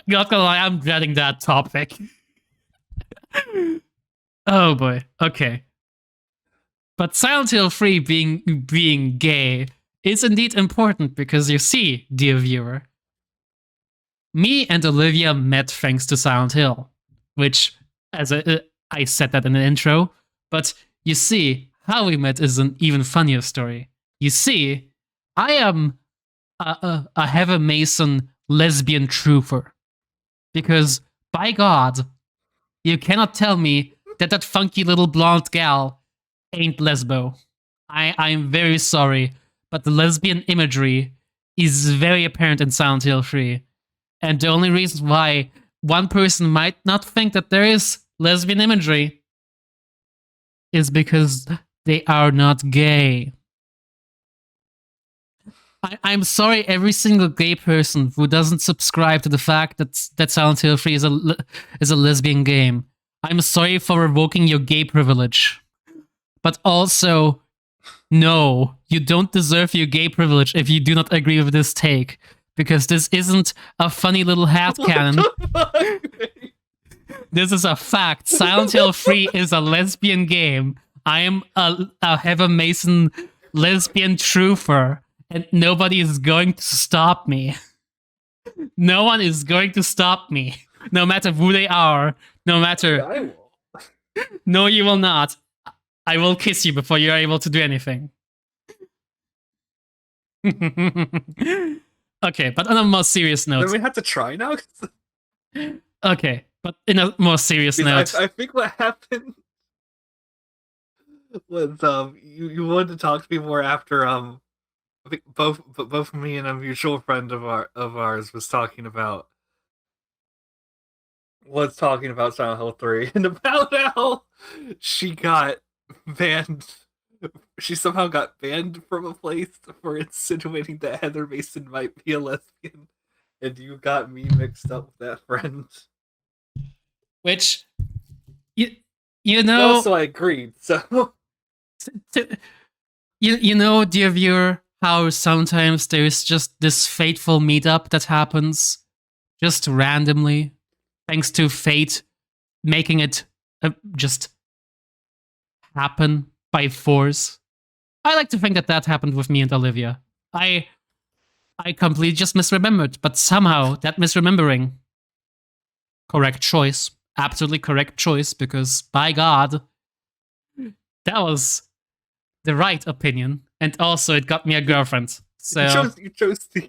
A: Not gonna lie, I'm dreading that topic. Oh boy. Okay. But Silent Hill 3 being gay is indeed important because you see, dear viewer, me and Olivia met thanks to Silent Hill, which, I said that in the intro, but you see, how we met is an even funnier story. You see, I am a Heather Mason lesbian truther. Because, by God, you cannot tell me that that funky little blonde gal ain't lesbo. I'm very sorry, but the lesbian imagery is very apparent in Silent Hill 3. And the only reason why one person might not think that there is lesbian imagery is because they are not gay. I'm sorry, every single gay person who doesn't subscribe to the fact that Silent Hill 3 is a lesbian game. I'm sorry for revoking your gay privilege. But also, no, you don't deserve your gay privilege if you do not agree with this take. Because this isn't a funny little hat cannon. This is a fact. Silent Hill 3 is a lesbian game. I am a Heather Mason lesbian truther, and nobody is going to stop me. No one is going to stop me, no matter who they are. No matter.
B: I will.
A: No, you will not. I will kiss you before you're able to do anything. Okay, but on a more serious note.
B: Then we have to try now.
A: Okay, but in a more serious note.
B: I think what happened was you wanted to talk to me more after I think both me and a mutual friend of ours was talking about Silent Hill 3 and about how she got banned. She somehow got banned from a place for insinuating that Heather Mason might be a lesbian, and you got me mixed up with that friend.
A: Which, you know.
B: Also, I agreed. So,
A: you know, dear viewer, how sometimes there's just this fateful meetup that happens just randomly, thanks to fate making it just happen by force. I like to think that that happened with me and Olivia. I completely just misremembered, but somehow that misremembering, correct choice, absolutely correct choice, because by God, that was the right opinion, and also it got me a girlfriend. So
B: you chose the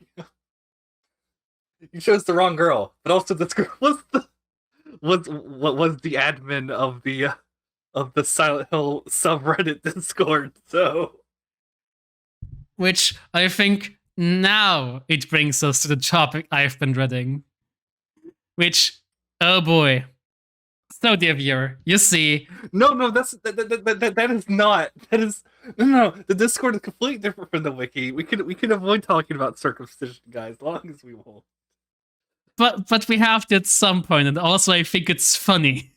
B: wrong girl, but also this girl was the admin of the Silent Hill subreddit Discord. So
A: Which I think now it brings us to the topic I've been dreading. Which, oh boy. So, dear viewer, you see,
B: No, that is not. That is no. The Discord is completely different from the wiki. We can avoid talking about circumcision, guys, as long as we will.
A: but we have to at some point, and also I think it's funny.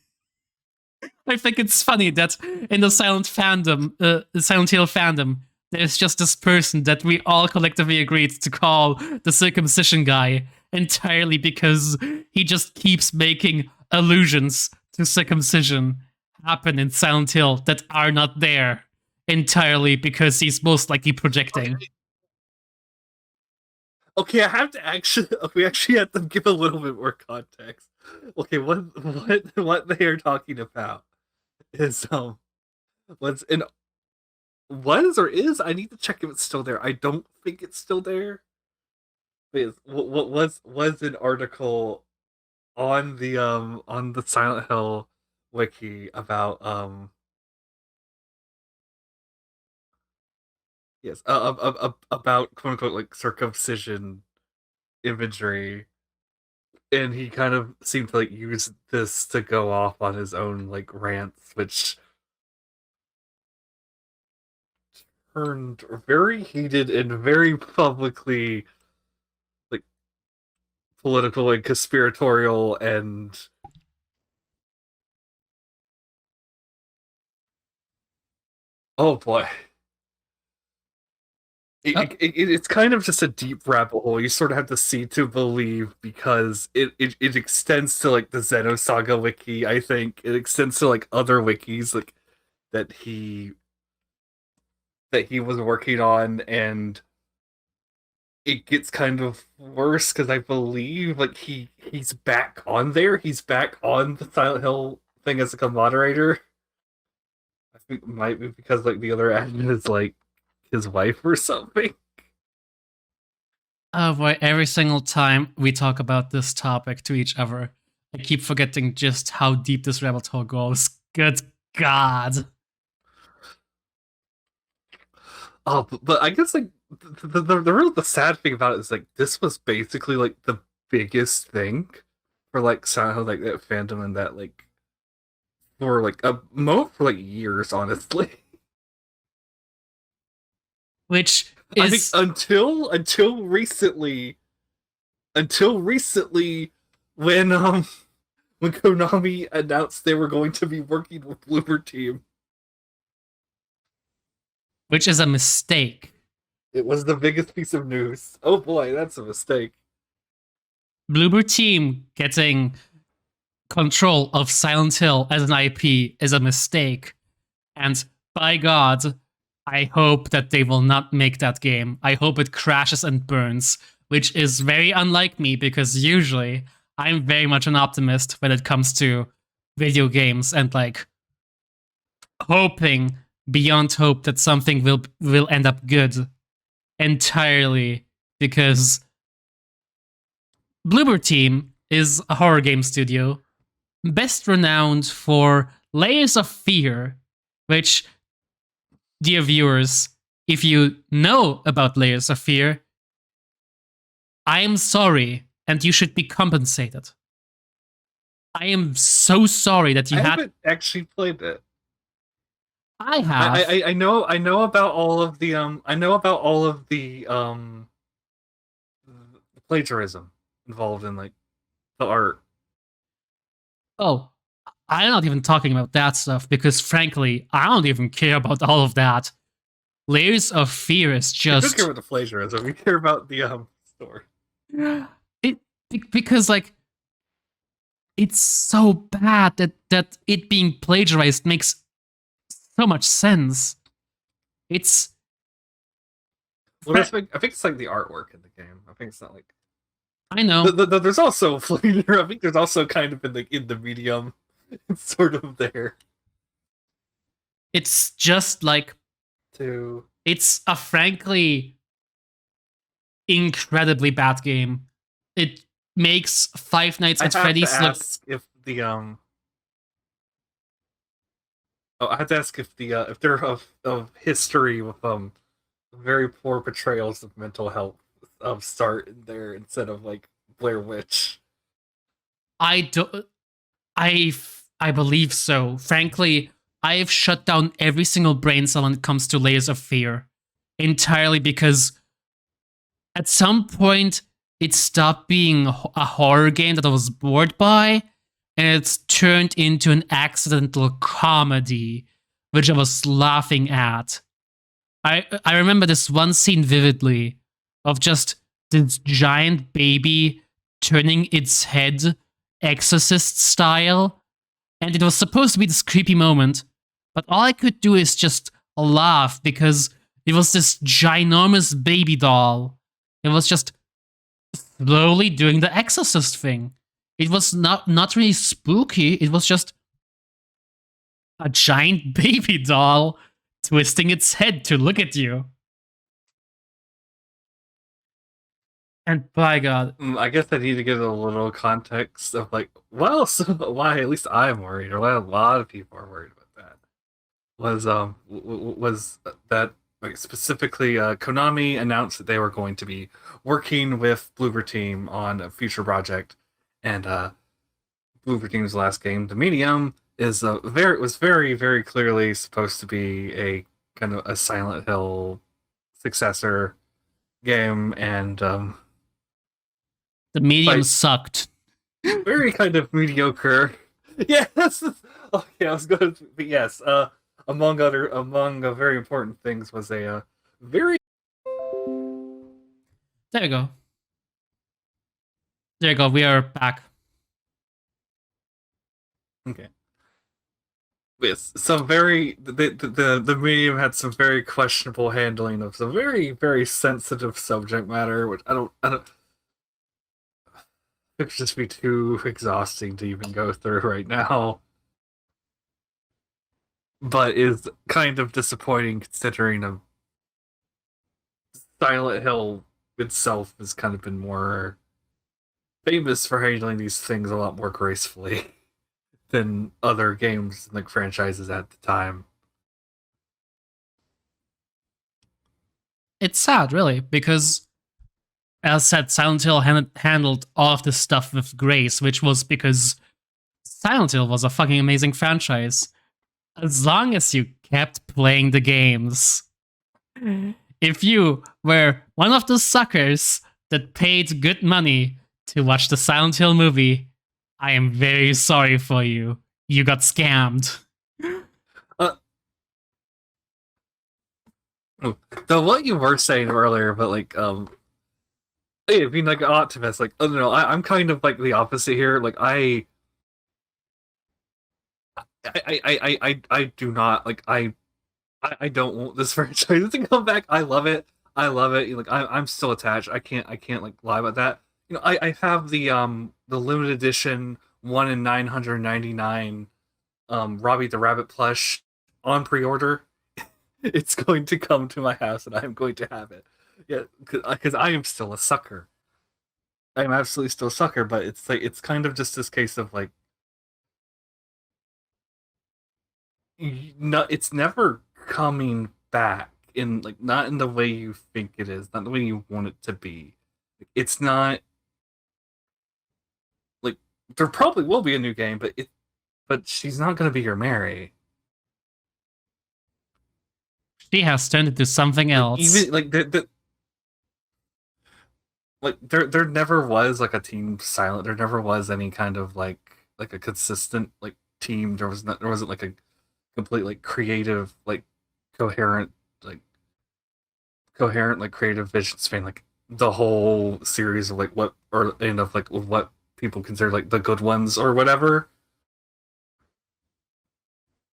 A: I think it's funny that in the Silent Hill fandom, there's just this person that we all collectively agreed to call the circumcision guy entirely because he just keeps making allusions to circumcision happen in Silent Hill that are not there entirely because he's most likely projecting.
B: Okay, I have to actually. We actually have to give a little bit more context. Okay, what they are talking about is what's in was or is. I need to check if it's still there. I don't think it's still there. But what was an article on the Silent Hill wiki about yes about quote unquote like circumcision imagery, and he kind of seemed to like use this to go off on his own like rants, which turned very heated and very publicly like political and conspiratorial, and oh boy. It's kind of just a deep rabbit hole. You sort of have to see to believe, because it extends to like the Xenosaga wiki. I think it extends to like other wikis like that he was working on, and it gets kind of worse because I believe like he's back on there. He's back on the Silent Hill thing as like a moderator. I think it might be because like the other admin is like his wife or something.
A: Oh boy, every single time we talk about this topic to each other, I keep forgetting just how deep this rabbit hole goes. Good God.
B: Oh, but I guess like the sad thing about it is like this was basically like the biggest thing for like somehow like that fandom, and that like for like a mo for like years, honestly.
A: Which
B: I think
A: is
B: until recently when when Konami announced they were going to be working with Bloober Team,
A: which is a mistake.
B: it was the biggest piece of news. Oh boy, that's a mistake.
A: Bloober Team getting control of Silent Hill as an IP is a mistake. And by God, I hope that they will not make that game. I hope it crashes and burns, which is very unlike me because usually I'm very much an optimist when it comes to video games and like hoping beyond hope that something will end up good entirely because Bloober Team is a horror game studio best renowned for Layers of Fear, which, dear viewers, if you know about Layers of Fear, I am sorry, and you should be compensated. I am so sorry that you
B: haven't actually played it.
A: I have.
B: I know about all of the plagiarism involved in like the art.
A: Oh, I'm not even talking about that stuff because frankly, I don't even care about all of that. Layers of Fear is just.
B: I don't care about the plagiarism. We care about the story.
A: It because like it's so bad that it being plagiarized makes so much sense. It's.
B: Well, I think it's like the artwork in the game. I think it's not like.
A: I know.
B: There's also I think there's also kind of in the medium. It's sort of there.
A: It's just like. It's a frankly incredibly bad game. It makes Five Nights at Freddy's look.
B: If the Oh, I had to ask if the if they're of history with very poor portrayals of mental health start in there instead of like Blair Witch.
A: I do. I believe so. Frankly, I've shut down every single brain cell when it comes to Layers of Fear, entirely because at some point it stopped being a horror game that I was bored by, and it's turned into an accidental comedy, which I was laughing at. I remember this one scene vividly of just this giant baby turning its head exorcist style, and it was supposed to be this creepy moment, but all I could do is just laugh because it was this ginormous baby doll. It was just slowly doing the exorcist thing. It was not really spooky, it was just a giant baby doll twisting its head to look at you. And by God,
B: I guess I need to give a little context of like, well, so why at least I'm worried, or why a lot of people are worried about that. Was that like specifically Konami announced that they were going to be working with Bloober Team on a future project, and Bloober Team's last game, The Medium, is very clearly supposed to be a kind of a Silent Hill successor game, and
A: the medium
B: like
A: sucked.
B: very kind of mediocre. Yes. Okay, I was going to, but yes. Among very important things was a very.
A: There you go. There you go. We are back.
B: Okay. Yes, some very the medium had some very questionable handling of some very sensitive subject matter, which I don't it would just be too exhausting to even go through right now. But is kind of disappointing considering a Silent Hill itself has kind of been more famous for handling these things a lot more gracefully than other games like franchises at the time.
A: It's sad, really, because as said, Silent Hill handled all of this stuff with grace, which was because Silent Hill was a fucking amazing franchise. As long as you kept playing the games. If you were one of those suckers that paid good money to watch the Silent Hill movie, I am very sorry for you. You got scammed.
B: So what you were saying earlier, but like hey, being like an optimist, like I don't know, I'm kind of like the opposite here. Like I do not like I don't want this franchise to come back. I love it. I love it. Like I'm still attached. I can't like lie about that. You know, I have the limited edition 1 in 999 Robbie the Rabbit plush on pre-order. It's going to come to my house and I'm going to have it. Yeah, because I am still a sucker. I am absolutely still a sucker, but it's like it's kind of just this case of like no, it's never coming back in like not in the way you think it is, not the way you want it to be. It's not like there probably will be a new game, but she's not going to be your Mary.
A: She has turned into something
B: Like,
A: else.
B: even like there never was like a team Silent. There never was any kind of like a consistent like team. There wasn't like a complete like creative like coherent like like creative vision span like the whole series of like what or end of like what people consider like the good ones or whatever.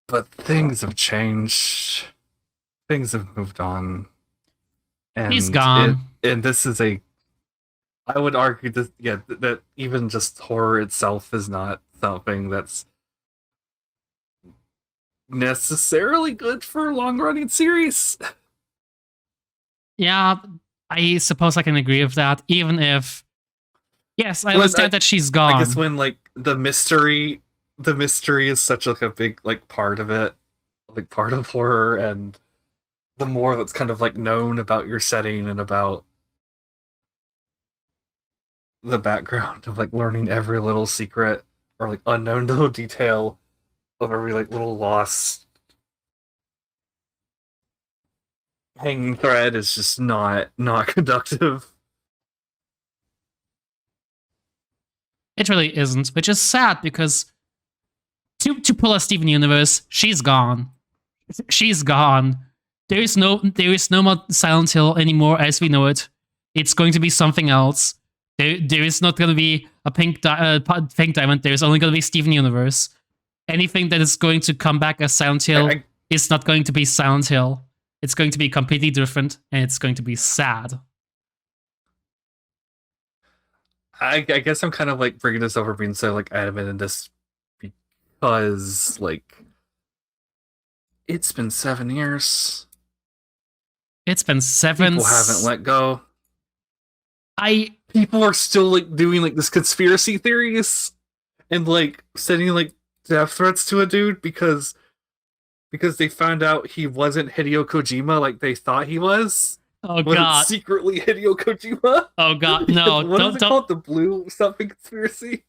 B: But things have changed. Things have moved on. And
A: He's gone.
B: and this is a I would argue that that even just horror itself is not something that's necessarily good for a long running series.
A: Yeah, I suppose I can agree with that, even if. Yes, I understand that she's gone.
B: I guess when like the mystery is such like a big like part of it, like part of horror, and the more that's kind of like known about your setting and about the background of like learning every little secret or like unknown little detail of every like little lost hanging thread is just not conductive.
A: It really isn't, which is sad because to pull a Steven Universe, she's gone. She's gone. There is no more Silent Hill anymore as we know it. It's going to be something else. There is not going to be a pink diamond. There is only going to be Steven Universe. Anything that is going to come back as Silent Hill is not going to be Silent Hill. It's going to be completely different, and it's going to be sad.
B: I guess I'm kind of like bringing this over being so like adamant in this because like it's been 7 years.
A: It's been seven.
B: People haven't let go.
A: I
B: People are still like doing like this conspiracy theories and like sending like death threats to a dude because they found out he wasn't Hideo Kojima like they thought he was.
A: oh
B: Was
A: god.
B: it secretly Hideo Kojima?
A: Oh god. No,
B: What is
A: don't
B: it called? The blue something conspiracy?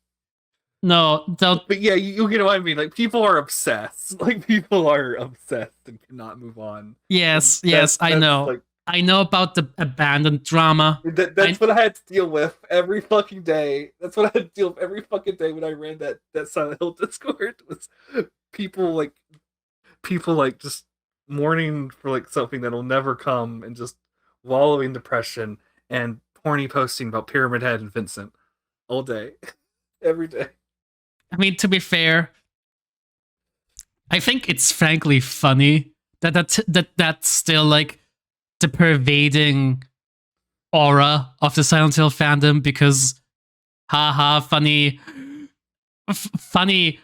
A: no, don't.
B: But yeah, you get what I mean. Like people are obsessed. Like people are obsessed and cannot move on.
A: Yes,
B: And
A: yes, I
B: that's,
A: know.
B: Like,
A: I know about the abandoned drama.
B: that's what I had to deal with every fucking day. That's what I had to deal with every fucking day when I ran that Silent Hill Discord. Was people like just mourning for like something that'll never come and just wallowing in depression and porny posting about Pyramid Head and Vincent all day, every day.
A: I mean, to be fair, I think it's frankly funny that's still like the pervading aura of the Silent Hill fandom because, haha, funny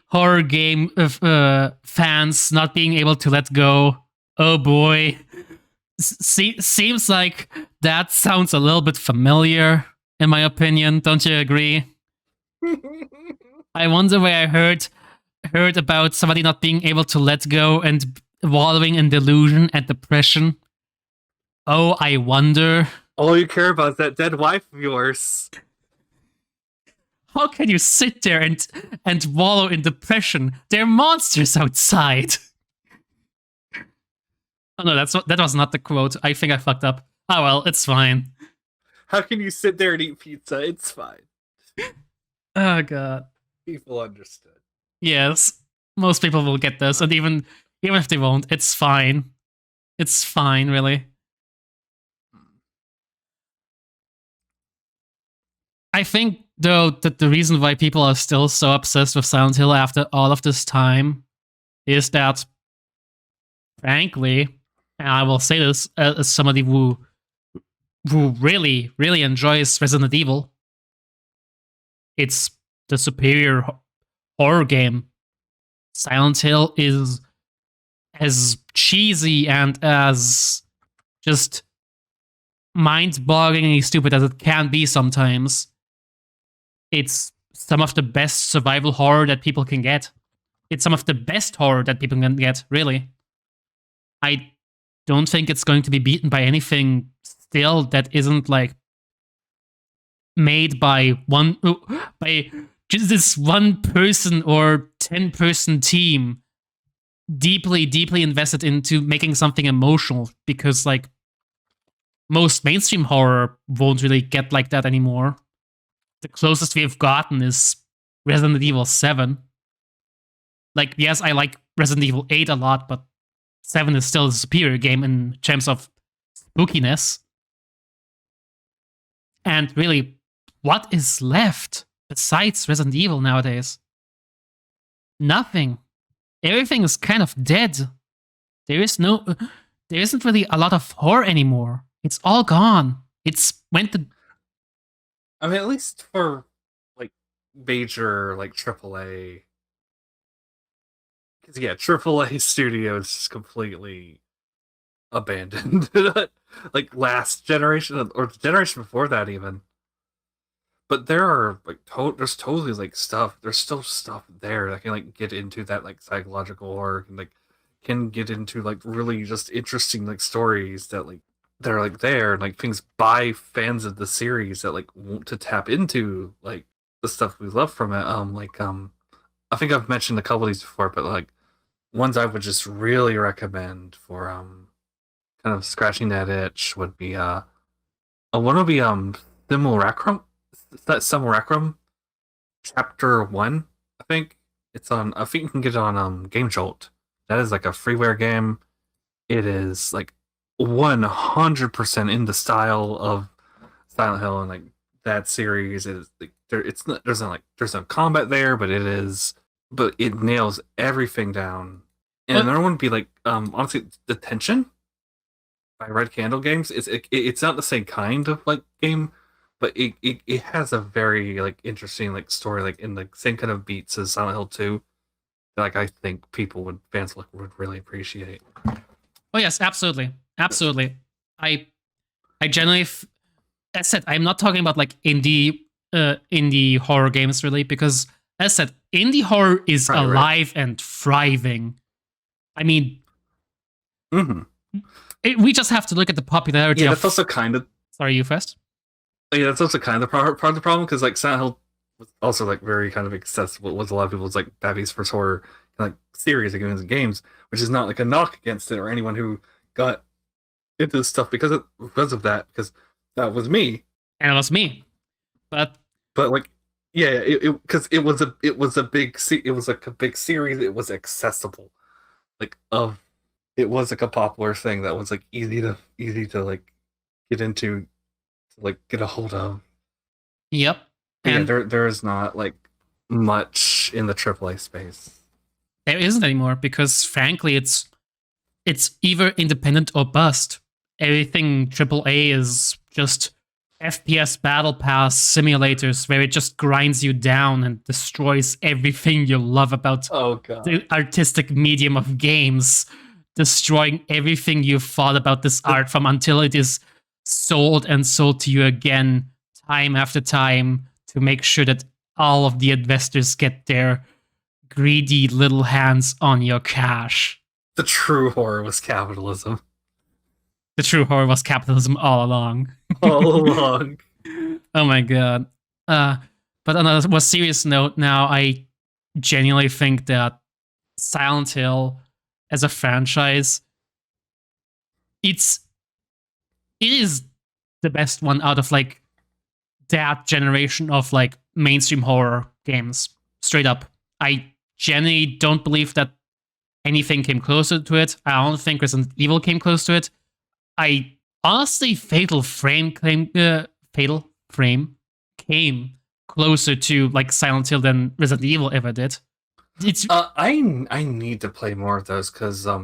A: horror game of fans not being able to let go. Oh boy, seems like that sounds a little bit familiar, in my opinion. Don't you agree? I wonder where I heard about somebody not being able to let go and wallowing in delusion and depression. Oh, I wonder.
B: All you care about is that dead wife of yours.
A: How can you sit there and wallow in depression? There are monsters outside. Oh no, that was not the quote. I think I fucked up. Oh well, it's fine.
B: How can you sit there and eat pizza? It's fine.
A: Oh god.
B: People understood.
A: Yes, most people will get this, and even if they won't, it's fine. It's fine, really. I think though that the reason why people are still so obsessed with Silent Hill after all of this time is that, frankly, and I will say this as somebody who really enjoys Resident Evil, it's the superior horror game. Silent Hill is as cheesy and as just mind-bogglingly stupid as it can be sometimes. It's some of the best survival horror that people can get. It's some of the best horror that people can get, really. I don't think it's going to be beaten by anything still that isn't like made by just this one person or 10-person team deeply invested into making something emotional, because like most mainstream horror won't really get like that anymore. The closest we have gotten is Resident Evil 7. Like, yes, I like Resident Evil 8 a lot, but 7 is still a superior game in terms of spookiness. And really, what is left besides Resident Evil nowadays? Nothing. Everything is kind of dead. There isn't really a lot of horror anymore. It's all gone. It's went to.
B: I mean, at least for like major like AAA, because yeah, AAA studios just completely abandoned. Like last generation or the generation before that even. But there are like there's totally like stuff. There's still stuff there that can like get into that like psychological horror and like can get into like really just interesting like stories that like they're like there and like things by fans of the series that like want to tap into like the stuff we love from it. I think I've mentioned a couple of these before, but like ones I would just really recommend for kind of scratching that itch would be one would be Simulacrum. That Simulacrum Chapter 1, I think. It's on I think you can get it on Game Jolt. That is like a freeware game. It is like 100% in the style of Silent Hill and like that series. It is like it's not there's no combat there, but it nails everything down. And
A: But
B: another one would be like honestly Detention by Red Candle Games. It's not the same kind of like game, but it has a very like interesting like story like in the same kind of beats as Silent Hill 2 that like I think fans would really appreciate.
A: oh yes, absolutely, absolutely. I I generally, as I said, I'm not talking about like indie horror games really, because as I said, indie horror is
B: Right.
A: alive and thriving. I mean,
B: Mm-hmm.
A: we just have to look at the popularity
B: Yeah,
A: of.
B: that's also kind of
A: Sorry, you first.
B: yeah, that's also kind of part of the problem because like Silent Hill was also like very kind of accessible. It was a lot of people's like Babby's first horror like series of games, which is not like a knock against it or anyone who got into this stuff because of that, because that was me.
A: And it was me. But
B: like yeah, it because it was a big it was like a big series. It was accessible, like it was like a popular thing that was like easy to like get into, to like get a hold of.
A: yep.
B: But
A: And
B: there is not like much in the AAA space.
A: there isn't anymore because frankly it's either independent or bust. Everything AAA is just FPS battle pass simulators where it just grinds you down and destroys everything you love about
B: Oh god.
A: the artistic medium of games, destroying everything you've thought about this art from until it is sold and sold to you again time after time to make sure that all of the investors get their greedy little hands on your cash.
B: The true horror was capitalism.
A: The true horror was capitalism all along.
B: All along.
A: Oh my god. But on a more serious note, now I genuinely think that Silent Hill as a franchise, it is the best one out of like that generation of like mainstream horror games. Straight up. I genuinely don't believe that anything came closer to it. I don't think Resident Evil came close to it. I honestly, Fatal Frame came closer to like Silent Hill than Resident Evil ever did. It's
B: I need to play more of those because I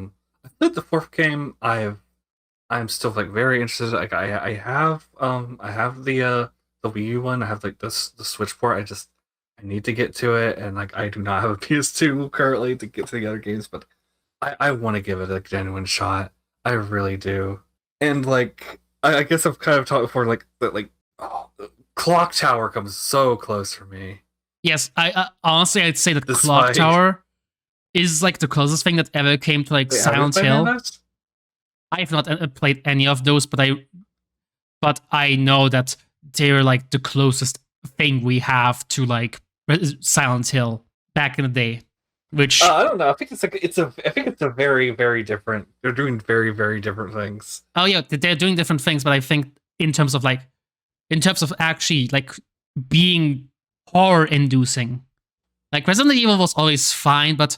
B: played the fourth game. I'm still like very interested. Like I have the Wii U one. I have like the Switch port. I need to get to it, and like I do not have a PS2 currently to get to the other games, but I want to give it a genuine shot. I really do. And like I guess I've kind of talked before, like that, like the Clock Tower comes so close for me.
A: yes, I honestly I'd say that
B: This
A: Clock
B: fight.
A: Tower is like the closest thing that ever came to like
B: Wait, have you
A: Silent
B: played
A: Hill.
B: that?
A: I've not played any of those, but I know that they're like the closest thing we have to like Silent Hill back in the day. Which
B: I don't know. I think it's a very, very different. They're doing very, very different things.
A: oh yeah, they're doing different things, but I think in terms of actually like being horror inducing, like Resident Evil was always fine, but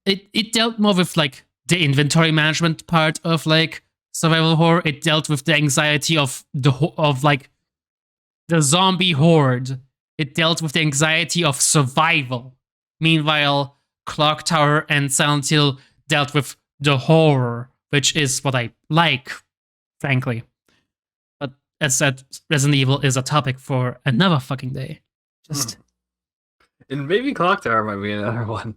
A: it dealt more with like the inventory management part of like survival horror. It dealt with the anxiety of like the zombie horde. It dealt with the anxiety of survival. Meanwhile, Clock Tower and Silent Hill dealt with the horror, which is what I like, frankly. But as said, Resident Evil is a topic for another fucking day. Just
B: And maybe Clock Tower might be another one.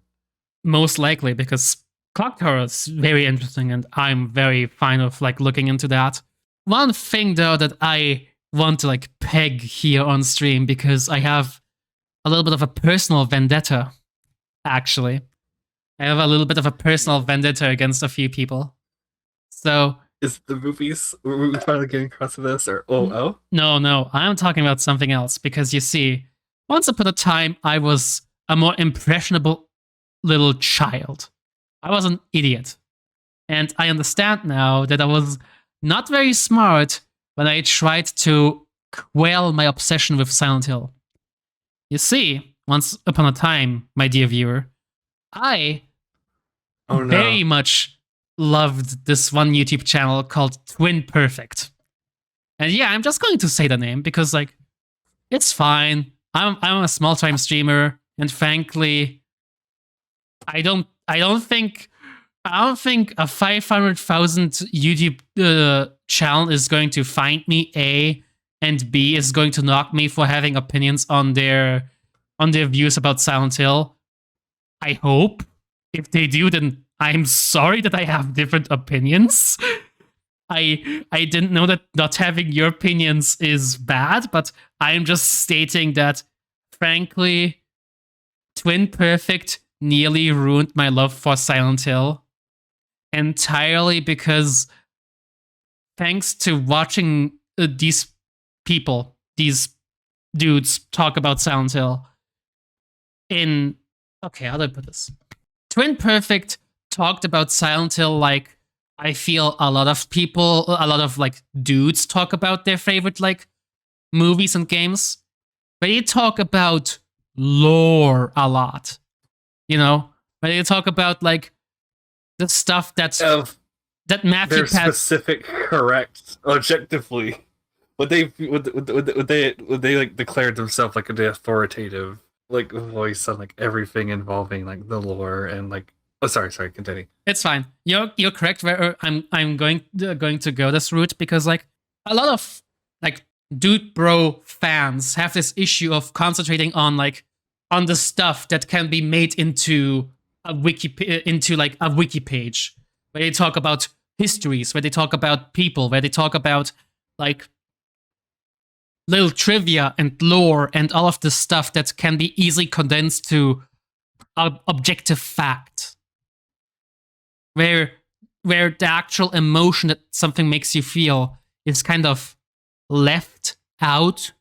A: most likely, because Clock Tower is very interesting, and I'm very fine with like looking into that. One thing though that I want to like peg here on stream, because I have a little bit of a personal vendetta, actually, I have a little bit of a personal vendetta against a few people. So
B: Is the movies we're finally getting across to this or
A: no, I'm talking about something else because you see, once upon a time I was a more impressionable little child. I was an idiot. And I understand now that I was not very smart when I tried to quell my obsession with Silent Hill. You see, once upon a time, my dear viewer, I
B: Oh
A: very
B: no.
A: much loved this one YouTube channel called Twin Perfect. And yeah, I'm just going to say the name because like it's fine. I'm a small time streamer, and frankly, I don't think a 500,000 YouTube channel is going to find me. A and B is going to knock me for having opinions on their views about Silent Hill. I hope. If they do, then I'm sorry that I have different opinions. I didn't know that not having your opinions is bad, but I'm just stating that, frankly, Twin Perfect nearly ruined my love for Silent Hill entirely because thanks to watching these people, these dudes talk about Silent Hill in okay, how do I put this? Twin Perfect talked about Silent Hill like I feel a lot of like dudes talk about their favorite like movies and games. But they talk about lore a lot. You know? But they talk about like the stuff
B: Of
A: that Matthew
B: they're
A: Pat
B: specific, correct, objectively. Would they like declared themselves like the authoritative like voice on like everything involving like the lore and like sorry, continue.
A: it's fine. You're correct. Where I'm going to go this route because like a lot of like dude bro fans have this issue of concentrating on like on the stuff that can be made into a wiki page where they talk about histories, where they talk about people, where they talk about like little trivia and lore and all of this stuff that can be easily condensed to objective fact. Where the actual emotion that something makes you feel is kind of left out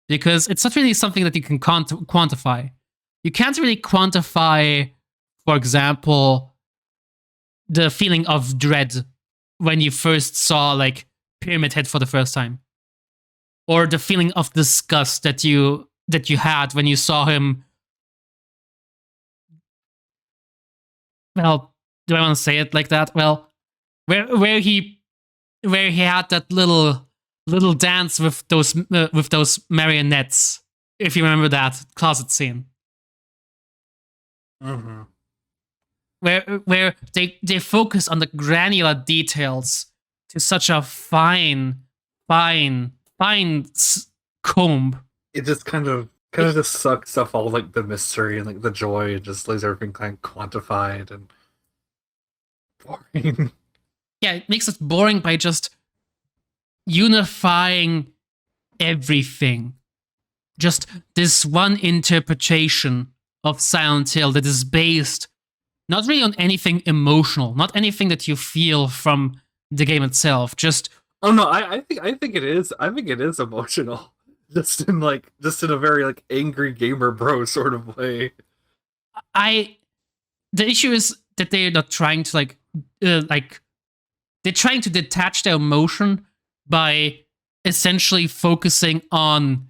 A: because it's not really something that you can quantify. You can't really quantify, for example, the feeling of dread when you first saw like Pyramid Head for the first time, or the feeling of disgust that you had when you saw him. Well, do I want to say it like that? Well, where he had that little dance with those marionettes, if you remember that closet scene.
B: Mm-hmm.
A: Where they focus on the granular details to such a fine comb.
B: It just kind of just sucks off all like the mystery and like the joy and just leaves everything kind of quantified and boring.
A: Yeah, it makes it boring by just unifying everything. Just this one interpretation of Silent Hill that is based not really on anything emotional, not anything that you feel from the game itself. Just
B: Oh no, I think it is. I think it is emotional. Just in a very like angry gamer bro sort of way.
A: The issue is that they're not trying to they're trying to detach their emotion by essentially focusing on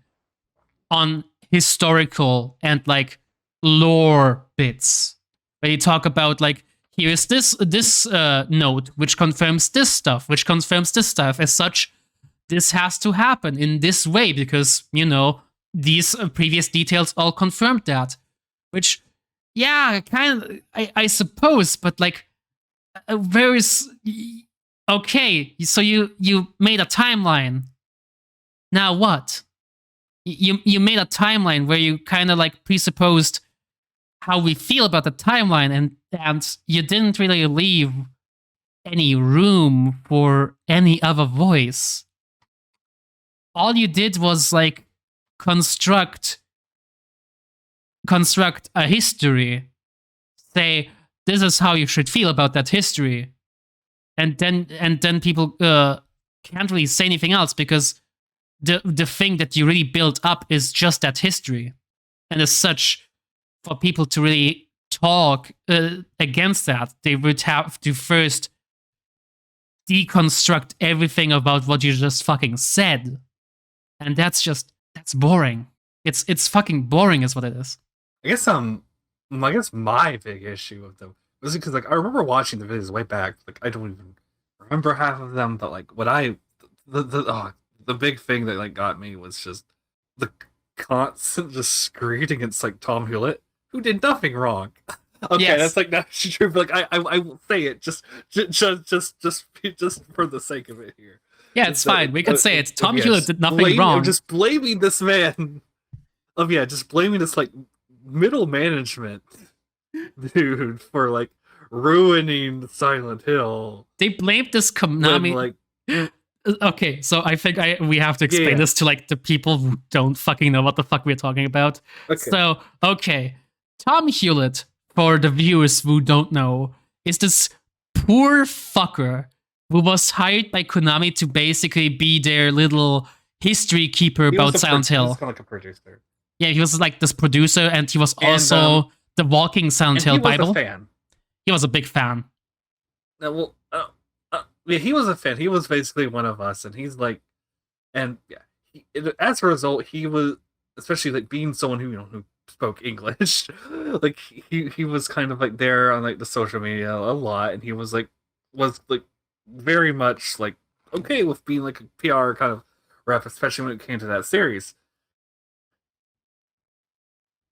A: historical and like lore bits. Where you talk about like here's this note which confirms this stuff, which confirms this stuff. As such, this has to happen in this way because you know these previous details all confirmed that. Which, yeah, kind of, I suppose, but like, where is okay? So you made a timeline. Now what? You made a timeline where you kind of like presupposed how we feel about the timeline, and you didn't really leave any room for any other voice. All you did was like construct a history. Say this is how you should feel about that history. And then people can't really say anything else because the thing that you really built up is just that history. And as such, for people to really talk against that, they would have to first deconstruct everything about what you just fucking said. And that's boring. It's fucking boring is what it is.
B: I guess my big issue with them was because like I remember watching the videos way back. Like I don't even remember half of them, but like what the big thing that like got me was just the constant just screed against like Tom Hewlett, who did nothing wrong. Okay,
A: Yes.
B: that's like not true, but like I will say it just for the sake of it here.
A: Yeah, it's fine. We could say it. Tom Hewlett did nothing wrong.
B: Just blaming this man. Just blaming this like middle management dude for like ruining Silent Hill.
A: They blamed this Konami.
B: Like,
A: okay, so I think we have to explain this to like the people who don't fucking know what the fuck we're talking about.
B: Okay.
A: So, okay, Tom Hewlett, for the viewers who don't know, is this poor fucker who was hired by Konami to basically be their little history keeper about Silent Hill.
B: He was kind of like a producer.
A: Yeah, he was like this producer, and he was also the walking Silent Hill Bible.
B: He was a fan.
A: He was a big fan.
B: Yeah, he was a fan. He was basically one of us, and he's like, and yeah, as a result, he was, especially like being someone who spoke English, like he was kind of like there on like the social media a lot, and he was very much like okay with being like a PR kind of rep, especially when it came to that series.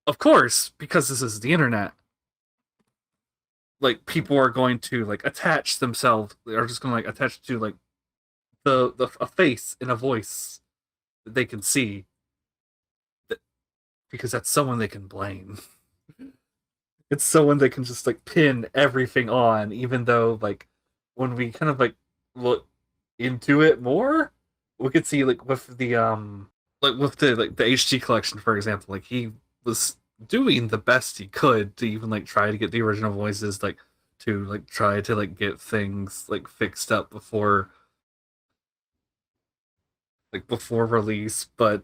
B: Of course, because this is the internet, like people are going to like attach themselves. They are just going to like attach to like a face and a voice that they can see, because that's someone they can blame. It's someone they can just like pin everything on, even though like when we kind of like look into it more, we could see like with the the HD collection, for example, like he was doing the best he could to even like try to get the original voices like to like try to like get things like fixed up before release, but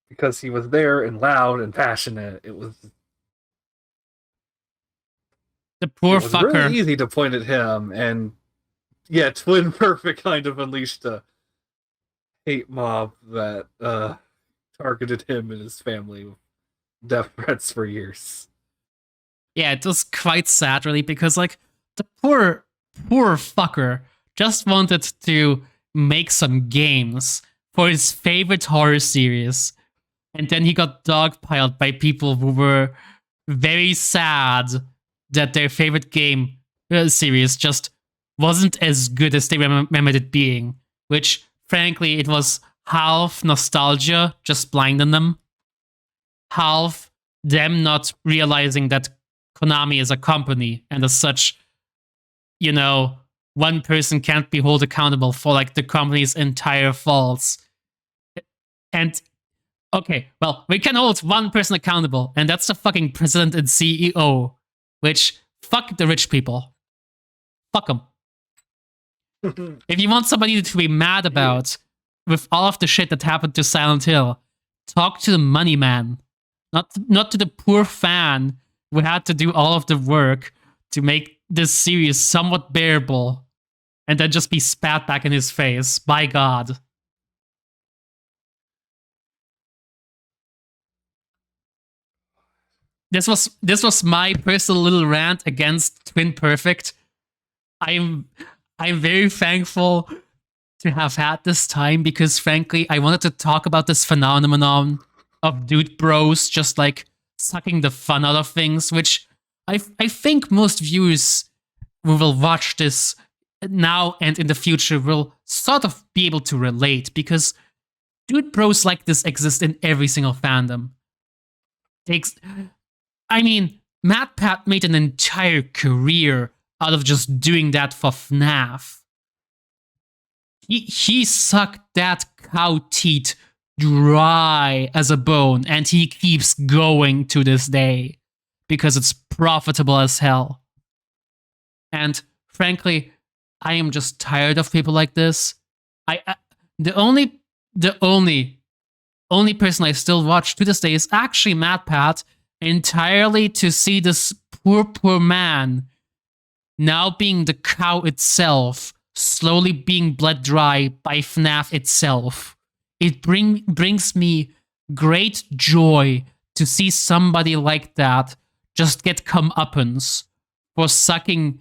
B: because he was there and loud and passionate, it was
A: the poor fucker.
B: Really easy to point at him, and yeah, Twin Perfect kind of unleashed a hate mob that targeted him and his family with death threats for years.
A: Yeah, it was quite sad, really, because like the poor fucker just wanted to make some games for his favorite horror series, and then he got dogpiled by people who were very sad that their favorite game series just wasn't as good as they remembered it being, which frankly it was half nostalgia just blinding them, half them not realizing that Konami is a company, and as such, one person can't be held accountable for like the company's entire faults. And okay, well, we can hold one person accountable, and that's the fucking president and CEO, which fuck the rich people. Fuck them. If you want somebody to be mad about with all of the shit that happened to Silent Hill, talk to the money man, not to the poor fan who had to do all of the work to make this series somewhat bearable, and then just be spat back in his face. By God. This was my personal little rant against Twin Perfect. I'm very thankful to have had this time, because frankly, I wanted to talk about this phenomenon of dude bros just like sucking the fun out of things, which I think most viewers who will watch this now and in the future will sort of be able to relate, because dude bros like this exist in every single fandom. I mean, MatPat made an entire career out of just doing that for FNAF. He sucked that cow teat dry as a bone, and he keeps going to this day. because it's profitable as hell. And frankly, I am just tired of people like this. I the only person I still watch to this day is actually MatPat, entirely to see this poor man now being the cow itself, slowly being bled dry by FNAF itself. It brings me great joy to see somebody like that just get comeuppance for sucking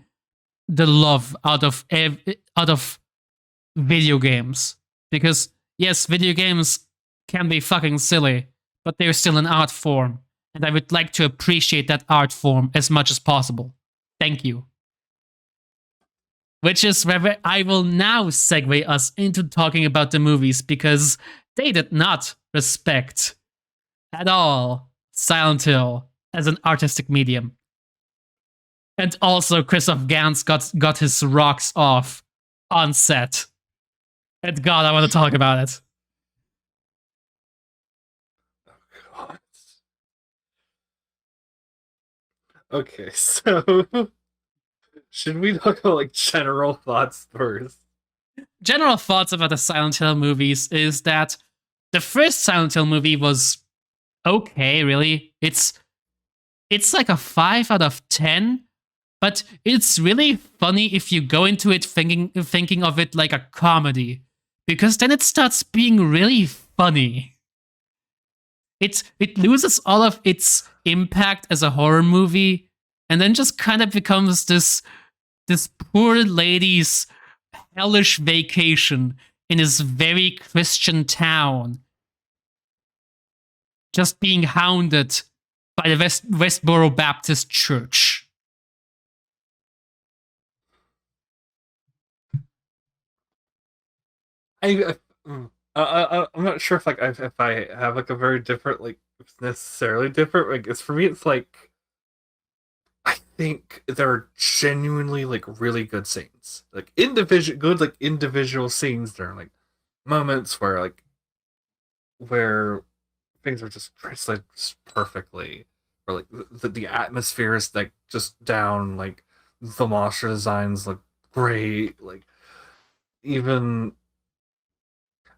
A: the love out of video games. Because yes, video games can be fucking silly, but they're still an art form, and I would like to appreciate that art form as much as possible. Thank you. Which is where I will now segue us into talking about the movies, because they did not respect at all Silent Hill as an artistic medium. And also, Christoph Gans got his rocks off on set. And God, I want to talk about it.
B: Oh, God. Okay, so should we talk about like general thoughts first?
A: General thoughts about the Silent Hill movies is that the first Silent Hill movie was okay, really. It's like a 5 out of 10, but it's really funny if you go into it thinking of it like a comedy, because then it starts being really funny. It loses all of its impact as a horror movie, and then just kind of becomes this poor lady's hellish vacation in this very Christian town, just being hounded by the Westboro Baptist Church.
B: I'm not sure if like if I have like a very different like necessarily different. Like it's for me, it's like I think there are genuinely like really good scenes, like individual scenes. There are like moments where things are just translated just perfectly, or like the atmosphere is like just down, like the monster designs look great, like even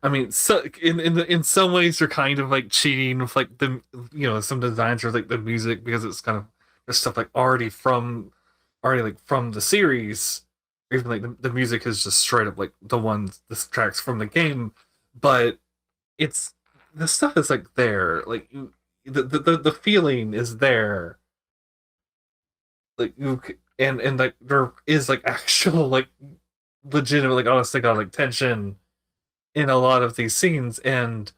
B: I mean, so in some ways, you're kind of like cheating with like some designs or like the music, because it's kind of there's stuff like already like from the series. Even like the music is just straight up like the tracks from the game, but it's the stuff is like there, like the feeling is there, like and like there is like actual like legitimate like honest to god like tension in a lot of these scenes, and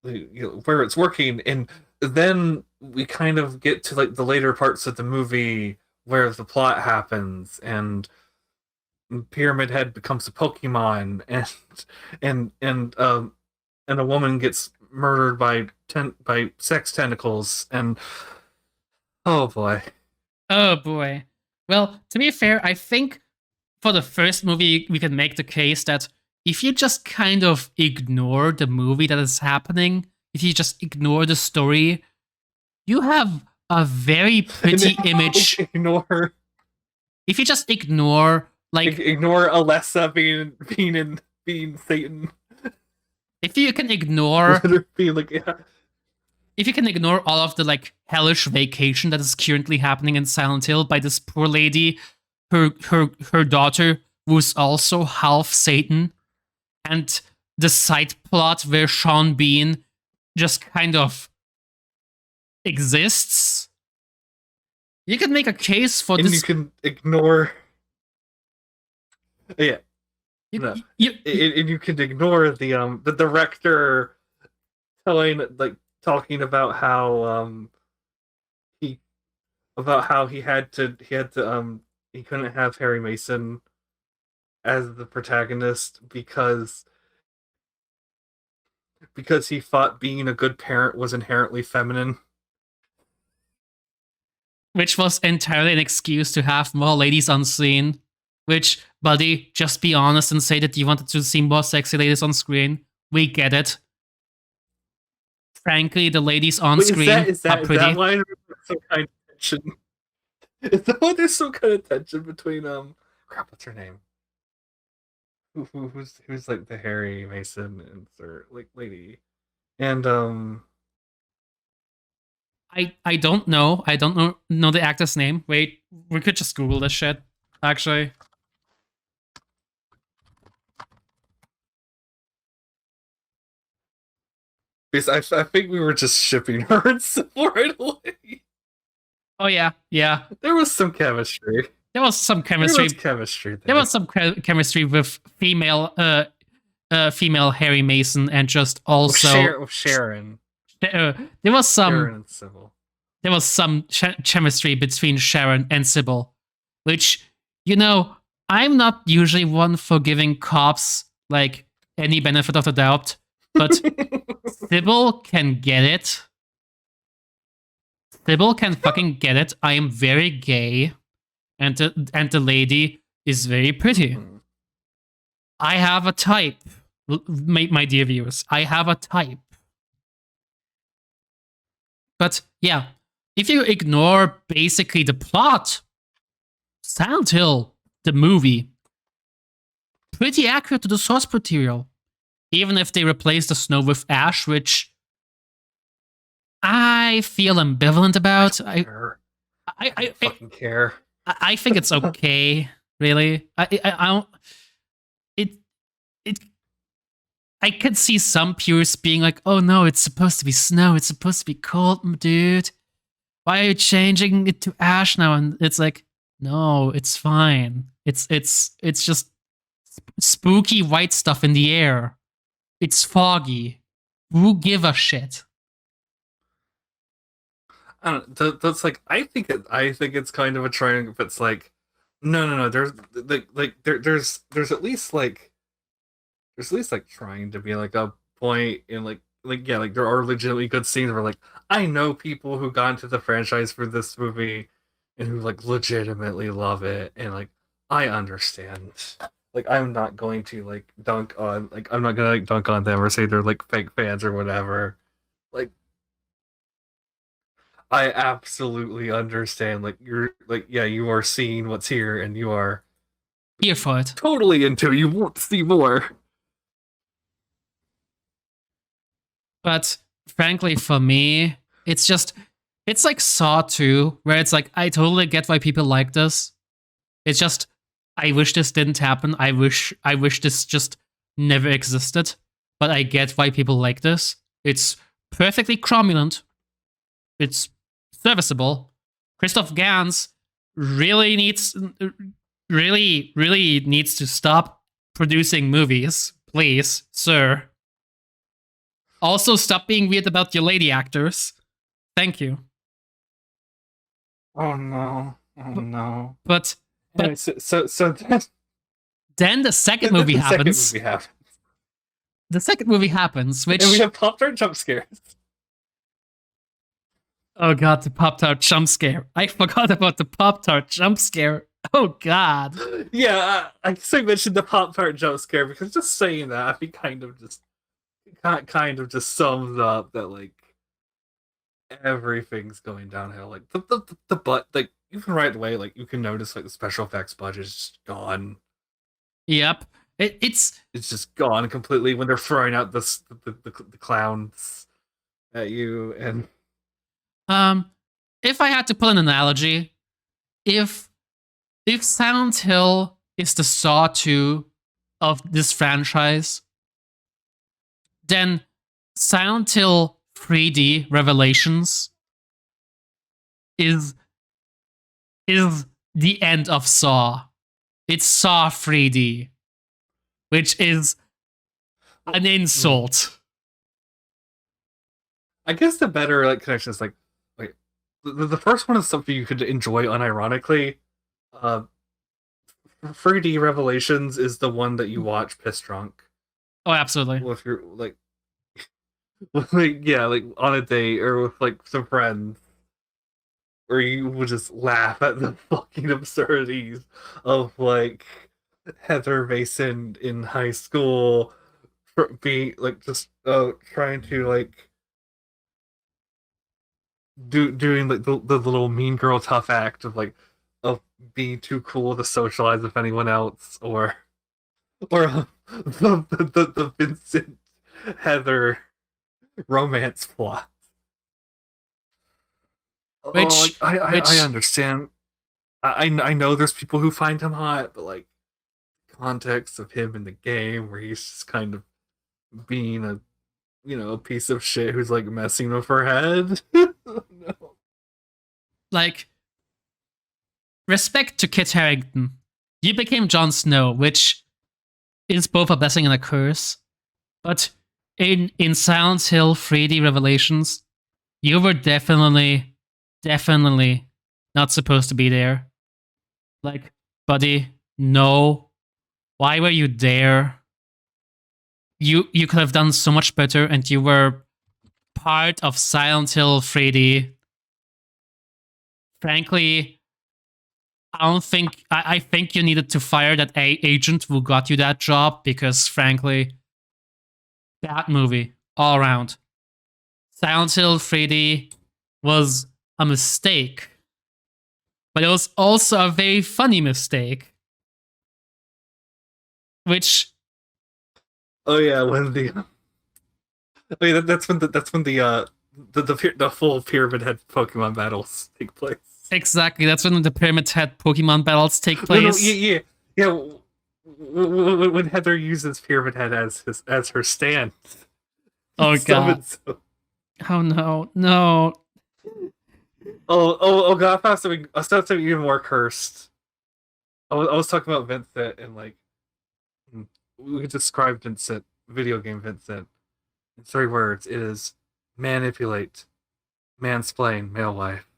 B: where it's working. And then we kind of get to like the later parts of the movie where the plot happens, and Pyramid Head becomes a Pokemon, and a woman gets murdered by sex tentacles, and oh boy.
A: Oh boy. Well, to be fair, I think for the first movie, we can make the case that if you just kind of ignore the movie that is happening, if you just ignore the story, you have a very pretty image.
B: Ignore.
A: If you just ignore, like,
B: ignore Alessa being Satan.
A: If you can ignore,
B: being like, yeah.
A: If you can ignore all of the like hellish vacation that is currently happening in Silent Hill by this poor lady, her daughter, who's also half Satan, and the side plot where Sean Bean just kind of exists, you can make a case for
B: and
A: this.
B: You can ignore. Yeah. And you can ignore the director talking about how he couldn't have Harry Mason as the protagonist because he thought being a good parent was inherently feminine.
A: Which was entirely an excuse to have more ladies on screen. Which, buddy, just be honest and say that you wanted to see more sexy ladies on screen. We get it. frankly, the ladies on
B: Wait,
A: screen are
B: is that
A: pretty.
B: why there's some kind of tension? Is that why there's some kind of tension between crap, what's her name? Who's like the Harry Mason and Sir like lady? And
A: I don't know. I don't know the actor's name. Wait, we could just Google this shit. Actually,
B: because I think we were just shipping her and Sybil right away.
A: oh yeah, yeah.
B: There was some chemistry.
A: There was some
B: There was
A: chemistry.
B: chemistry
A: There
B: there.
A: was some chemistry with female Harry Mason, and just also
B: Sharon.
A: there was
B: Sharon
A: some
B: and Sybil.
A: chemistry between Sharon and Sybil, which, you know, I'm not usually one for giving cops like any benefit of the doubt, but Sybil can get it. Sybil can fucking get it. I am very gay, and the lady is very pretty. I have a type, my dear viewers. I have a type. But yeah, if you ignore basically the plot, Silent Hill, the movie, pretty accurate to the source material. Even if they replace the snow with ash, which I feel ambivalent about.
B: I fucking care.
A: I think it's okay, really. I don't. It. I could see some purists being like, "Oh no, it's supposed to be snow. It's supposed to be cold, dude. Why are you changing it to ash now?" And it's like, no, it's fine. It's just spooky white stuff in the air. It's foggy. Who give a shit?
B: I don't. That's like I think it's kind of a triangle. But it's like, no. There's there's at least like trying to be like a point in like yeah, like there are legitimately good scenes where like I know people who got into the franchise for this movie and who like legitimately love it, and like I understand. Like I'm not going to like dunk on like I'm not gonna like dunk on them or say they're like fake fans or whatever. Like I absolutely understand. Like you're like yeah, you are seeing what's here and you are
A: Here for it.
B: totally into it. You want to see more.
A: But frankly, for me, it's like Saw 2, where it's like, I totally get why people like this. It's just, I wish this didn't happen. I wish this just never existed. But I get why people like this. It's perfectly cromulent. It's serviceable. Christoph Gans really needs to stop producing movies. Please, sir. Also, stop being weird about your lady actors. Thank you.
B: Oh no. Oh no.
A: But
B: Anyway, so
A: then the second movie happens.
B: Second movie happens.
A: The second movie happens, which,
B: And we have Pop-Tart jump scares.
A: oh god, the Pop-Tart jump scare. I forgot about the Pop-Tart jump scare. Oh god.
B: Yeah, I guess I mentioned the Pop-Tart jump scare because just saying that, I think kind of just sums up that like everything's going downhill. Like the butt, like even right away, like you can notice like the special effects budget is just gone.
A: Yep. It's
B: It's just gone completely when they're throwing out the clowns at you. And
A: if I had to put an analogy, if Silent Hill is the Saw 2 of this franchise, then Silent Hill 3D Revelations is the end of Saw. It's Saw 3D, which is an insult.
B: I guess the better like connection is like the first one is something you could enjoy unironically. 3D Revelations is the one that you watch piss drunk.
A: Oh, absolutely.
B: Well, if you're like yeah, like on a date or with like some friends, or you would just laugh at the fucking absurdities of like Heather Mason in high school for being like just trying to like doing like the little mean girl tough act of like of being too cool to socialize with anyone else, or the Vincent Heather romance plot. Oh, like
A: which
B: I
A: which
B: understand. I know there's people who find him hot, but like context of him in the game where he's just kind of being a a piece of shit who's like messing with her head. No.
A: like respect to Kit Harington. You became Jon Snow, which is both a blessing and a curse. But in Silent Hill 3D Revelations, you were definitely not supposed to be there. Like, buddy, no. Why were you there? You could have done so much better, and you were part of Silent Hill 3D. Frankly, I don't think I think you needed to fire that agent who got you that job because, frankly, that movie all around. Silent Hill 3D was a mistake, but it was also a very funny mistake, which
B: Oh yeah, when the oh yeah, that's when the full Pyramid Head Pokemon battles take place.
A: exactly that's when the Pyramid Head Pokemon battles take
B: No,
A: place.
B: yeah. When Heather uses Pyramid Head as her stand,
A: Oh god.
B: summons.
A: Oh no, no.
B: Oh god! I found something even more cursed. I was talking about Vincent and like we could describe Vincent, video game Vincent, in 3 words. It is manipulate, mansplain, male wife.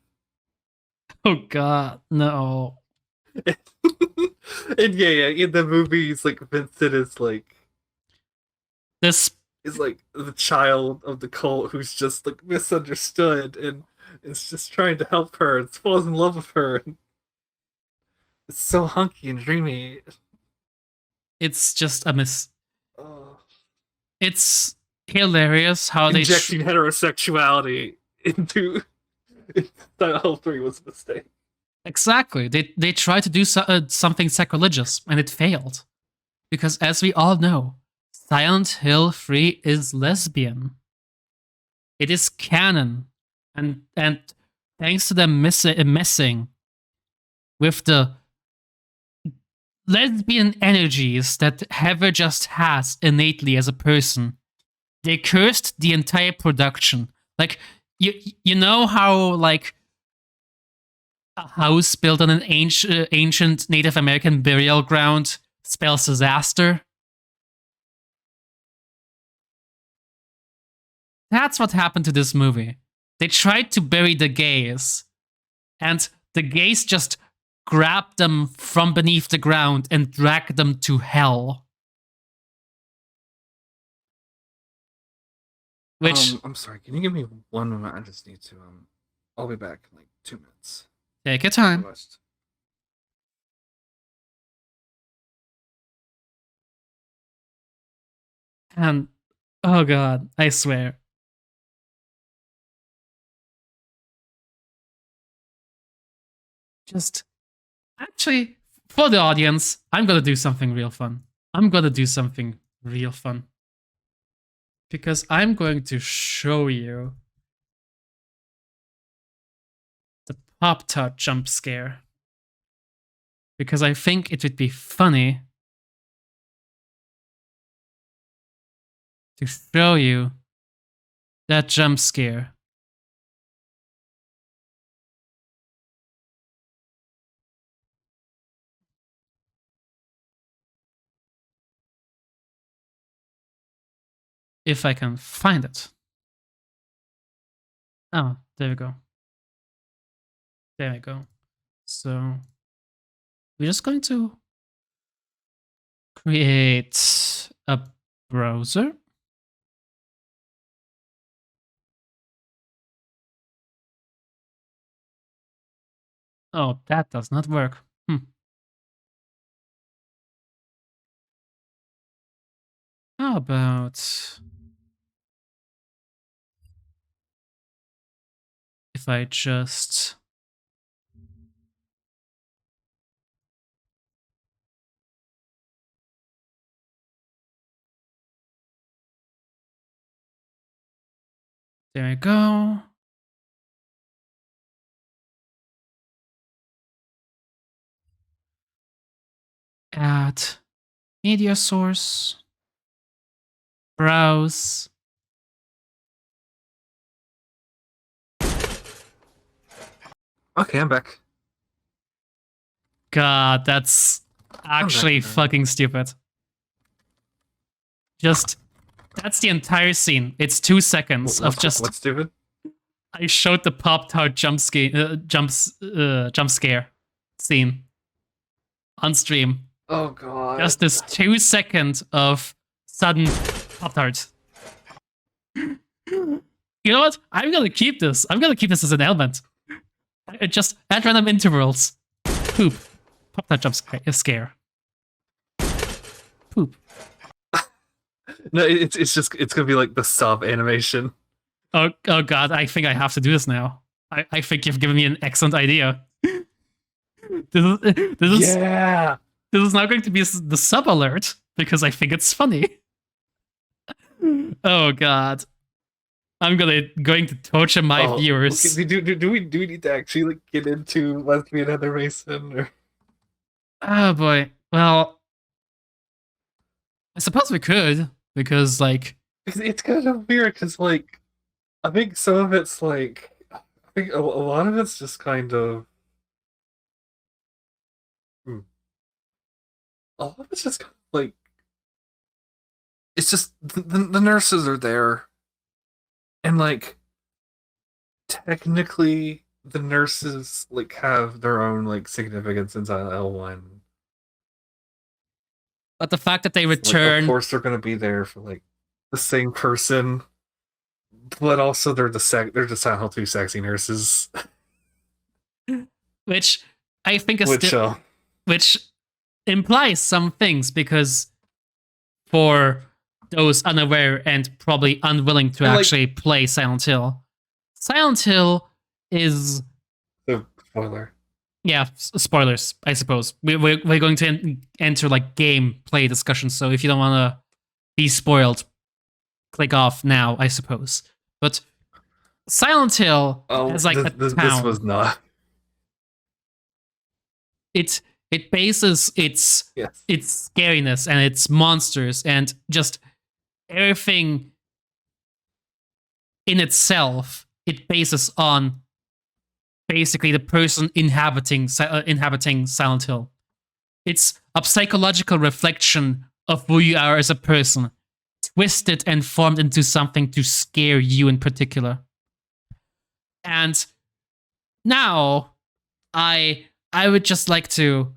A: Oh god, no.
B: And yeah, in the movies, like Vincent
A: This
B: is like the child of the cult who's just like misunderstood and is just trying to help her and falls in love with her. And it's so hunky and dreamy.
A: it's just a miss.
B: Oh.
A: It's hilarious how
B: Injecting heterosexuality into Style 3 was a mistake.
A: exactly they tried to do something sacrilegious and it failed because, as we all know, Silent Hill 3 is lesbian. It is canon, and thanks to them messing with the lesbian energies that Heather just has innately as a person, they cursed the entire production. Like, you know how like a house built on an ancient Native American burial ground spells disaster? That's what happened to this movie. They tried to bury the gays, and the gays just grabbed them from beneath the ground and dragged them to hell. Which,
B: I'm sorry. Can you give me 1 moment? I just need to. I'll be back in like 2 minutes.
A: take your time.
B: West.
A: And, oh god, I swear. Just, actually, for the audience, I'm gonna do something real fun. I'm gonna do something real fun. Because I'm going to show you the Pop-Tart jump scare. Because I think it would be funny to show you that jump scare. If I can find it. Oh, there we go. There we go. So we're just going to create a browser. Oh, that does not work. How about if I just... There we go. Add media source. Browse.
B: Okay, I'm back.
A: God, that's actually fucking stupid. Just, that's the entire scene. It's 2 seconds of just...
B: What's stupid?
A: I showed the Pop-Tart jump scare scene on stream.
B: Oh god.
A: Just this 2 seconds of sudden Pop-Tart. You know what? I'm gonna keep this. I'm gonna keep this as an element. Just at random intervals. Poop. Pop-Tart jump scare. Poop.
B: No, it's gonna be like the sub animation.
A: Oh god, I think I have to do this now. I think you've given me an excellent idea. This is
B: Yeah.
A: This is now going to be the sub alert because I think it's funny. Oh god, I'm going to torture my viewers.
B: Okay. Do we need to actually like get into lesbian Heather Mason? Or...
A: Oh boy. Well, I suppose we could because like
B: it's kind of weird because like I think some of it's like I think a lot of it's just kind of a lot of it's just kind of like it's just the nurses are there and like technically the nurses like have their own like significance inside L1.
A: but the fact that they
B: Like,
A: return,
B: of course they're gonna be there for like the same person, but also they're the Silent Hill 2 sexy nurses.
A: which I think is which implies some things because for those unaware and probably unwilling to actually play Silent Hill, Silent Hill is...
B: So, spoiler.
A: Yeah, spoilers, I suppose. We're going to enter like gameplay discussions, so if you don't want to be spoiled, click off now, I suppose. But Silent Hill has like a town.
B: This was not.
A: It bases its scariness and its monsters and just everything in itself. It bases on basically the person inhabiting Silent Hill. It's a psychological reflection of who you are as a person, twisted and formed into something to scare you in particular. And now I would just like to...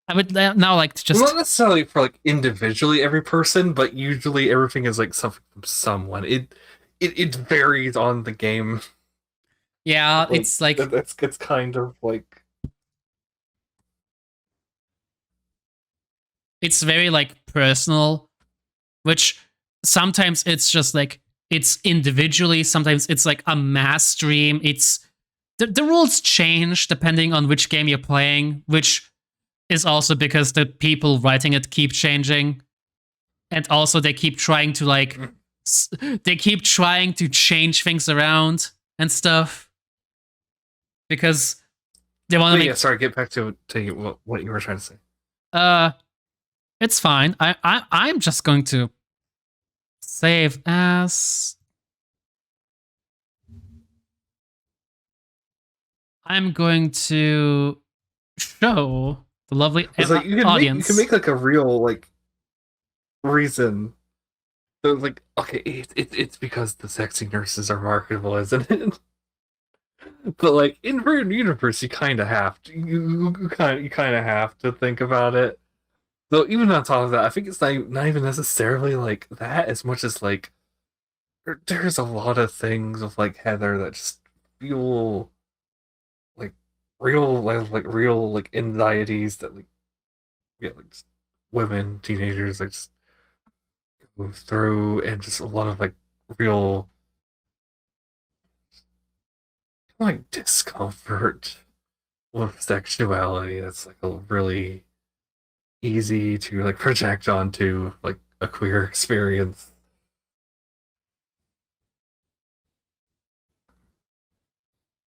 A: I would now like to just...
B: Well, not necessarily for like individually every person, but usually everything is like something from someone. It varies on the game.
A: Yeah,
B: like,
A: it's like...
B: It's kind of like...
A: It's very like personal, which sometimes it's just like, it's individually, sometimes it's like a mass stream. It's... The rules change depending on which game you're playing, which is also because the people writing it keep changing. And also they keep trying to like... They keep trying to change things around and stuff. Because they want to make...
B: Yeah, sorry, get back to what you were trying to say.
A: It's fine. I'm just going to save as... I'm going to show the lovely
B: like,
A: audience.
B: You can make like a real like reason. So like, okay, it's because the sexy nurses are marketable, isn't it? But like in real universe, you kind of have to. You kind of have to think about it. Though even on top of that, I think it's not even necessarily like that as much as like there's a lot of things with like Heather that just feel like real like anxieties that like just women, teenagers like just go through, and just a lot of like real like discomfort with sexuality that's like a really easy to like project onto like a queer experience.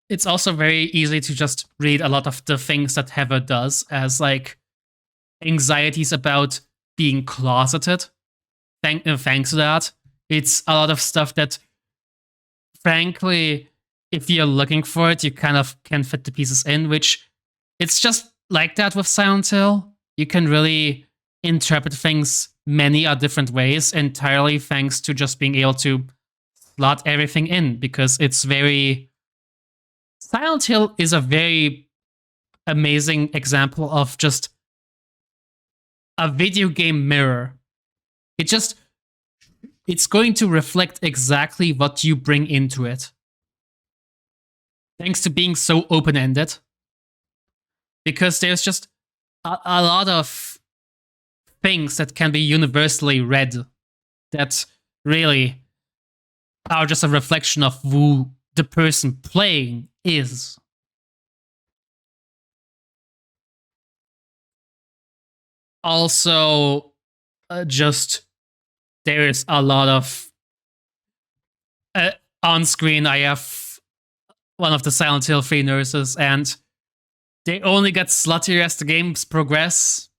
A: It's also very easy to just read a lot of the things that Heather does as like anxieties about being closeted. Thanks to that, it's a lot of stuff that, frankly, if you're looking for it, you kind of can fit the pieces in, which it's just like that with Silent Hill. You can really interpret things many different ways entirely thanks to just being able to slot everything in because it's very. Silent Hill is a very amazing example of just a video game mirror. It's going to reflect exactly what you bring into it. Thanks to being so open-ended. Because there's just a lot of things that can be universally read that really are just a reflection of who the person playing is. Also, just there is a lot of on screen. I have one of the Silent Hill 3 nurses, and they only get sluttier as the games progress.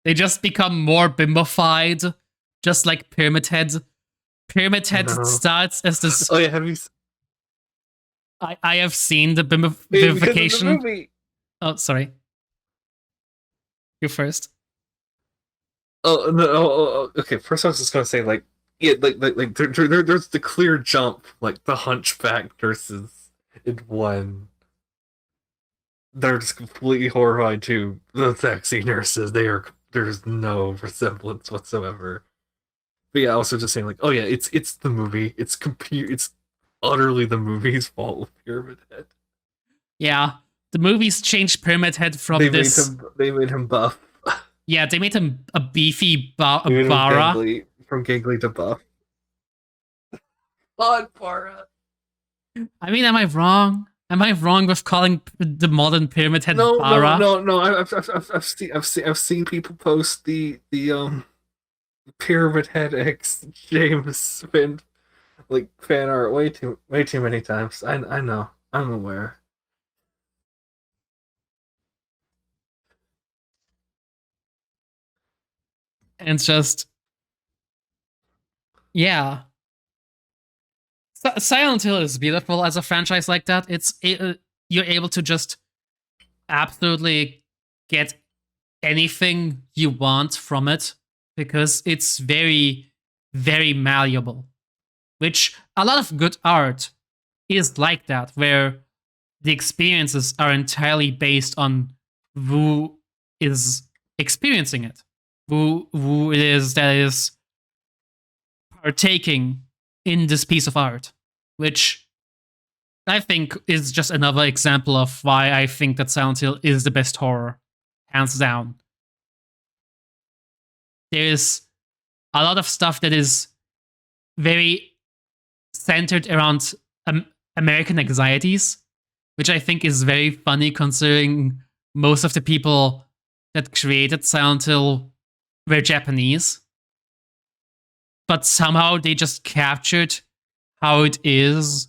A: They just become more bimbofied, just like Pyramid Head. Pyramid Head starts as this.
B: Oh yeah, have you?
A: I have seen the bimbofication. Oh, sorry. You first.
B: Oh no! Okay. First, I was just gonna say like, yeah, there's the clear jump, like the Hunchback nurses in one. They're just completely horrified to the sexy nurses. There's no resemblance whatsoever. But yeah, also just saying like, oh yeah, it's the movie. It's utterly the movie's fault with Pyramid Head.
A: Yeah, the movies changed Pyramid Head from this.
B: They made him buff.
A: Yeah, they made him a beefy Bara.
B: From gangly to buff. God, Bara.
A: I mean, am I wrong? Am I wrong with calling the modern Pyramid Head Bara?
B: No. I've seen people post the Pyramid Head X James fan art way too many times. I know. I'm aware.
A: And it's just, yeah. Silent Hill is beautiful as a franchise like that. You're able to just absolutely get anything you want from it because it's very, very malleable. Which a lot of good art is like that, where the experiences are entirely based on who is experiencing it, who it is that is partaking in this piece of art, which I think is just another example of why I think that Silent Hill is the best horror, hands down. There's a lot of stuff that is very centered around American anxieties, which I think is very funny considering most of the people that created Silent Hill were Japanese. But somehow they just captured how it is.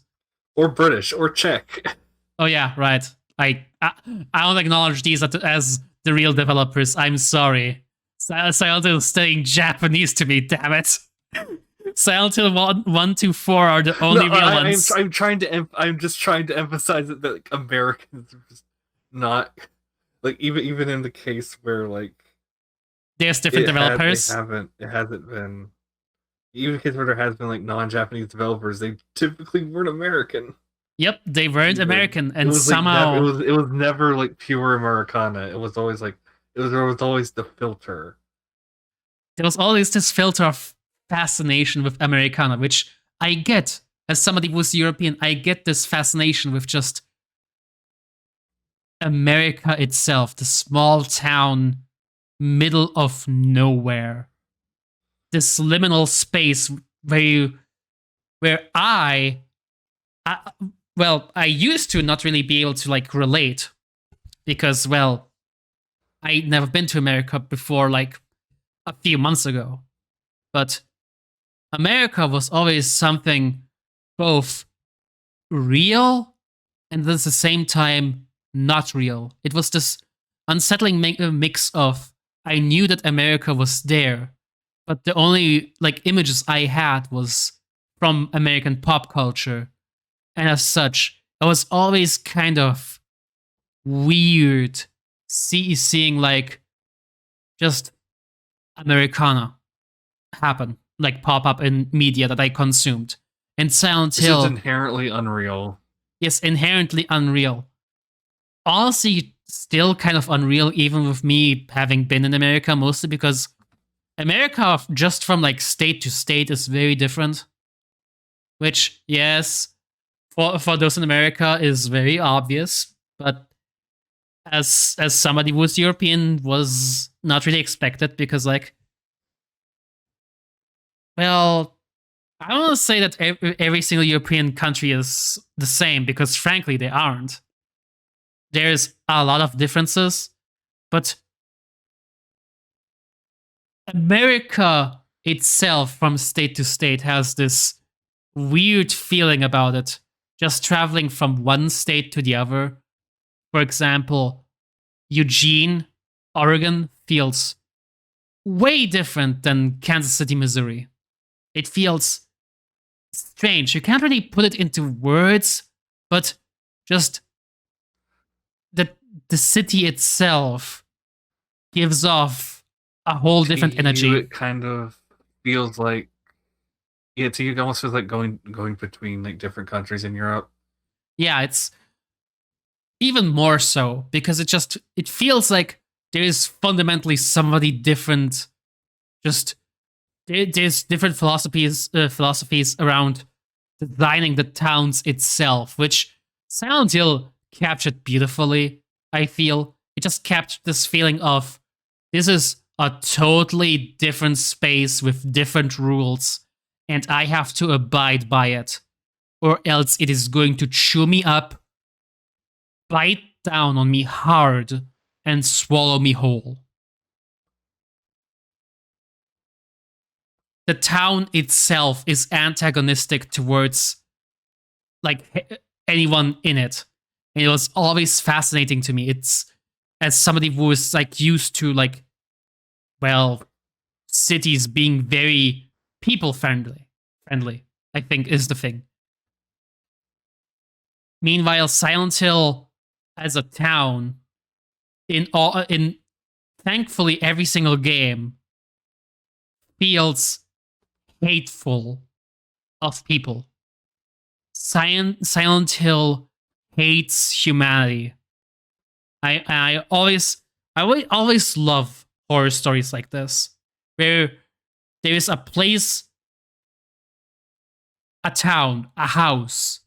B: Or British, or Czech.
A: Oh yeah, right. I don't acknowledge these as the real developers. I'm sorry. Silent Hill is staying Japanese to me, damn it. Silent Hill 1 to 4 are the only real ones.
B: I'm just trying to emphasize that like, Americans are just not like even in the case where like
A: there's different developers.
B: It hasn't been even in the case where there has been like non-Japanese developers. They typically weren't American.
A: Yep, they weren't American, and somehow
B: it was never like pure Americana. It was always like there was always the filter.
A: There was always this filter of fascination with Americana, which I get as somebody who's European. I get this fascination with just America itself, the small town, middle of nowhere, this liminal space where I I, well, I used to not really be able to like relate because, well, I'd never been to America before like a few months ago. But America was always something both real and at the same time not real. It was this unsettling mix of I knew that America was there, but the only like images I had was from American pop culture, and as such, it was always kind of weird seeing like just Americana happen, like pop up in media that I consumed. And Silent
B: It's just
A: Hill
B: inherently unreal.
A: is inherently unreal. Honestly, still kind of unreal, even with me having been in America, mostly because America, just from like state to state, is very different. Which, yes, for those in America, is very obvious. But as somebody who's European, was not really expected because, like, well, I don't want to say that every single European country is the same because, frankly, they aren't. There's a lot of differences, but America itself, from state to state, has this weird feeling about it. Just traveling from one state to the other. For example, Eugene, Oregon feels way different than Kansas City, Missouri. It feels strange. You can't really put it into words, but just the city itself gives off a whole different energy.
B: It kind of feels like, yeah, to you it almost feels like going between like different countries in Europe.
A: Yeah, it's even more so because it feels like there is fundamentally somebody different. Just there's different philosophies around designing the towns itself, which Silent Hill captured beautifully. I feel it just captured this feeling of this is a totally different space with different rules, and I have to abide by it, or else it is going to chew me up, bite down on me hard, and swallow me whole. The town itself is antagonistic towards like anyone in it. And it was always fascinating to me. It's as somebody who was like used to like, well, cities being very people friendly, I think is the thing. Meanwhile, Silent Hill as a town in thankfully every single game feels hateful of people. Silent Hill hates humanity. I always love horror stories like this, where there is a place, a town, a house,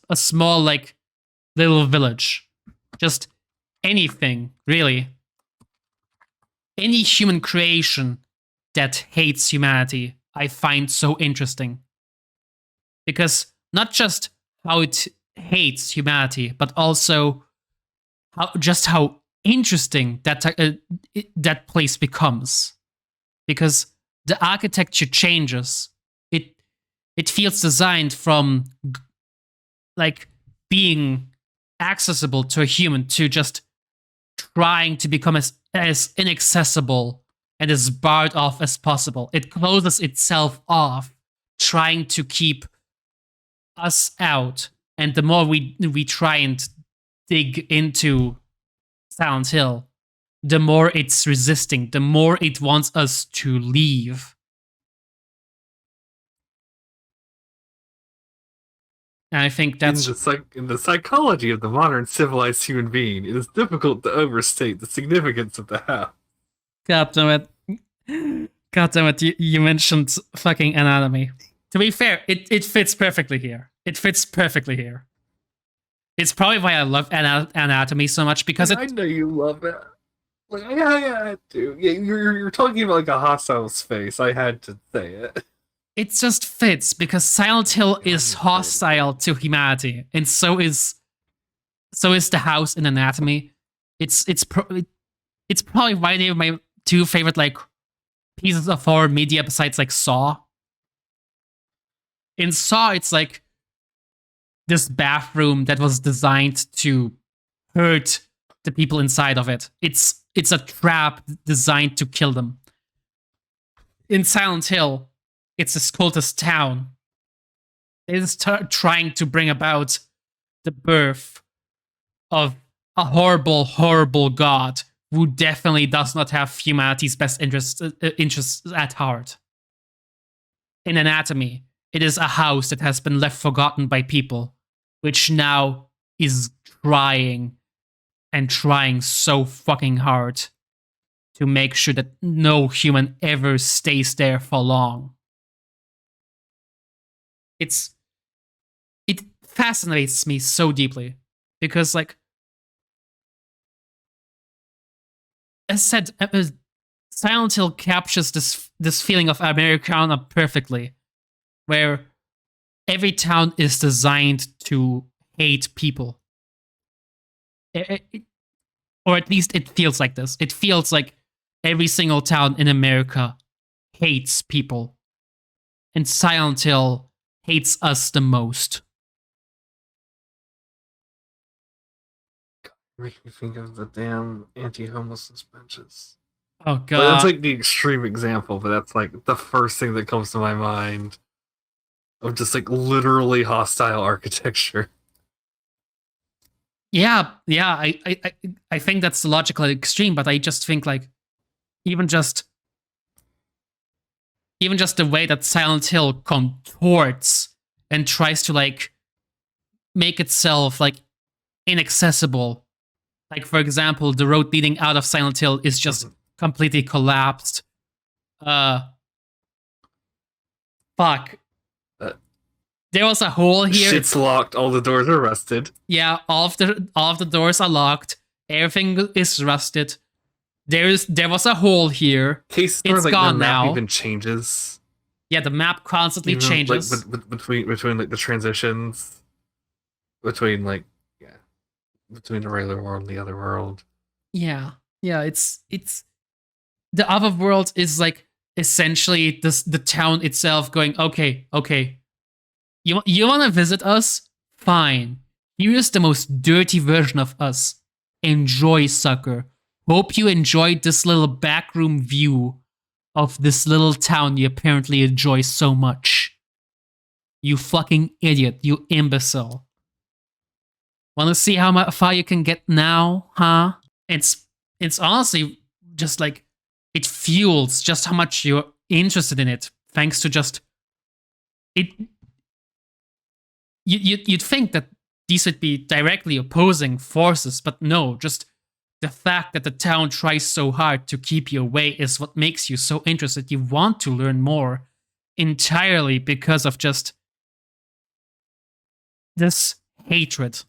A: a small like little village, just anything really, any human creation that hates humanity. I find so interesting because not just how it hates humanity, but also how interesting that place becomes, because the architecture changes. It it feels designed from like being accessible to a human to just trying to become as inaccessible and as barred off as possible. It closes itself off, trying to keep us out. And the more we try and dig into Silent Hill, the more it's resisting, the more it wants us to leave. And I think that's
B: In the psychology of the modern civilized human being, it is difficult to overstate the significance of the house.
A: God damn it. God damn it, you mentioned fucking anatomy. To be fair, it fits perfectly here. It fits perfectly here. It's probably why I love anatomy so much because
B: I know you love it. Like, yeah, I had to. Yeah, you're talking about like a hostile space. I had to say it.
A: it just fits because Silent Hill is hostile to humanity, and so is the house in Anatomy. It's probably my two favorite like pieces of horror media besides like Saw. In Saw, it's like this bathroom that was designed to hurt the people inside of it. It's a trap designed to kill them. In Silent Hill, it's a cultist town. It is trying to bring about the birth of a horrible, horrible god who definitely does not have humanity's best interests at heart. In Anatomy, it is a house that has been left forgotten by people, which now is trying and trying so fucking hard to make sure that no human ever stays there for long. It fascinates me so deeply because, like, as said, Silent Hill captures this feeling of Americana perfectly, where every town is designed to hate people. Or at least it feels like this. It feels like every single town in America hates people. And Silent Hill hates us the most.
B: Make me think of the damn anti-homelessness benches.
A: Oh
B: Like, that's
A: god.
B: like the extreme example, but that's like the first thing that comes to my mind of just like literally hostile architecture.
A: Yeah, I think that's the logical extreme, but I just think like even just the way that Silent Hill contorts and tries to like make itself like inaccessible. Like for example, the road leading out of Silent Hill is just completely collapsed. Fuck. There was a hole here.
B: Shit's locked. All the doors are rusted.
A: Yeah, all of the doors are locked. Everything is rusted. There was a hole here.
B: Cases
A: it's
B: where like
A: gone
B: the map
A: now.
B: even changes.
A: Yeah, the map constantly
B: Even,
A: changes.
B: like between like the transitions between like between the regular world and the other world.
A: Yeah, it's the other world is like essentially the town itself going, okay, you want to visit us? Fine. Here's the most dirty version of us. Enjoy, sucker. Hope you enjoyed this little backroom view of this little town you apparently enjoy so much. You fucking idiot, you imbecile. Want to see how far you can get now, huh? It's honestly just like it fuels just how much you're interested in it, thanks to just it. You'd think that these would be directly opposing forces, but no, just the fact that the town tries so hard to keep you away is what makes you so interested. You want to learn more entirely because of just this hatred,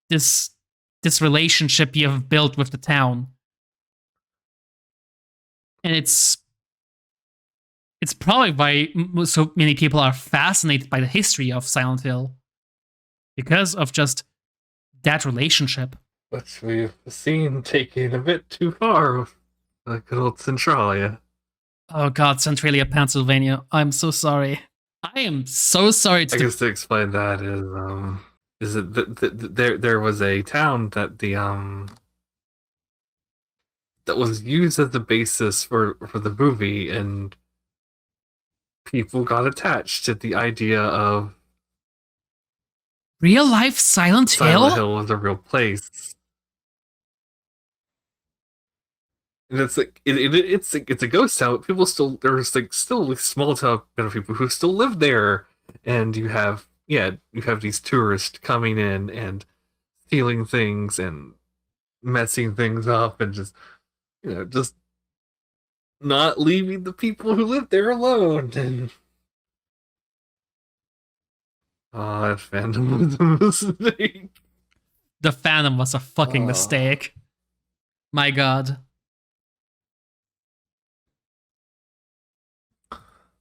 A: this relationship you have built with the town. And it's probably why so many people are fascinated by the history of Silent Hill, because of just that relationship.
B: Which we've seen taken a bit too far with the good old Centralia.
A: Oh god, Centralia, Pennsylvania. I'm so sorry. I am so sorry
B: I guess to explain that is it there was a town that that was used as the basis for the movie, and people got attached to the idea of
A: real life Silent Hill?
B: Silent Hill was a real place. And it's like it's a ghost town, but people still there's like still like small town people who still live there, and you have these tourists coming in and stealing things and messing things up and just just not leaving the people who live there alone. And that fandom was a mistake.
A: The fandom was a fucking mistake. My god.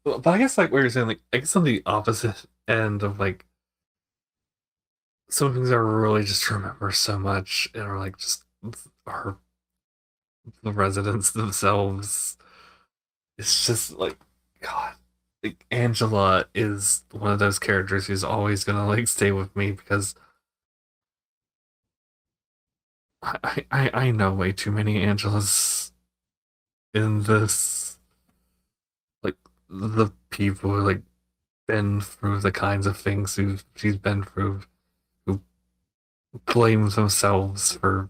B: But I guess like what you're saying, like I guess on the opposite end of like some things I really just remember so much and are like just are the residents themselves. It's just like God. Like Angela is one of those characters who's always gonna like stay with me because I know way too many Angelas in this. Like the people who like been through the kinds of things who she's been through, who blame themselves for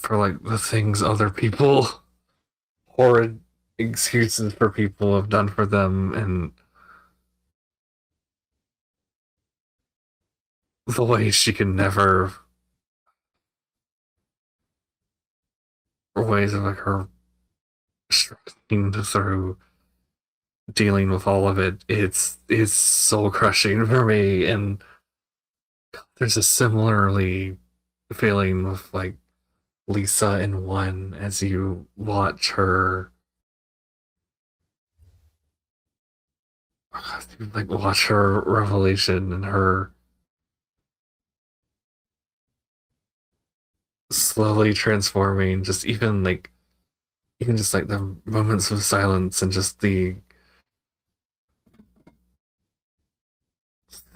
B: like the things other people horrid excuses for people have done for them, and the way she can never ways of like her struggling through dealing with all of it. It's soul crushing for me, and there's a similarly feeling with like Lisa in one as you watch her like watch her revelation and her slowly transforming, just even just like the moments of silence and just the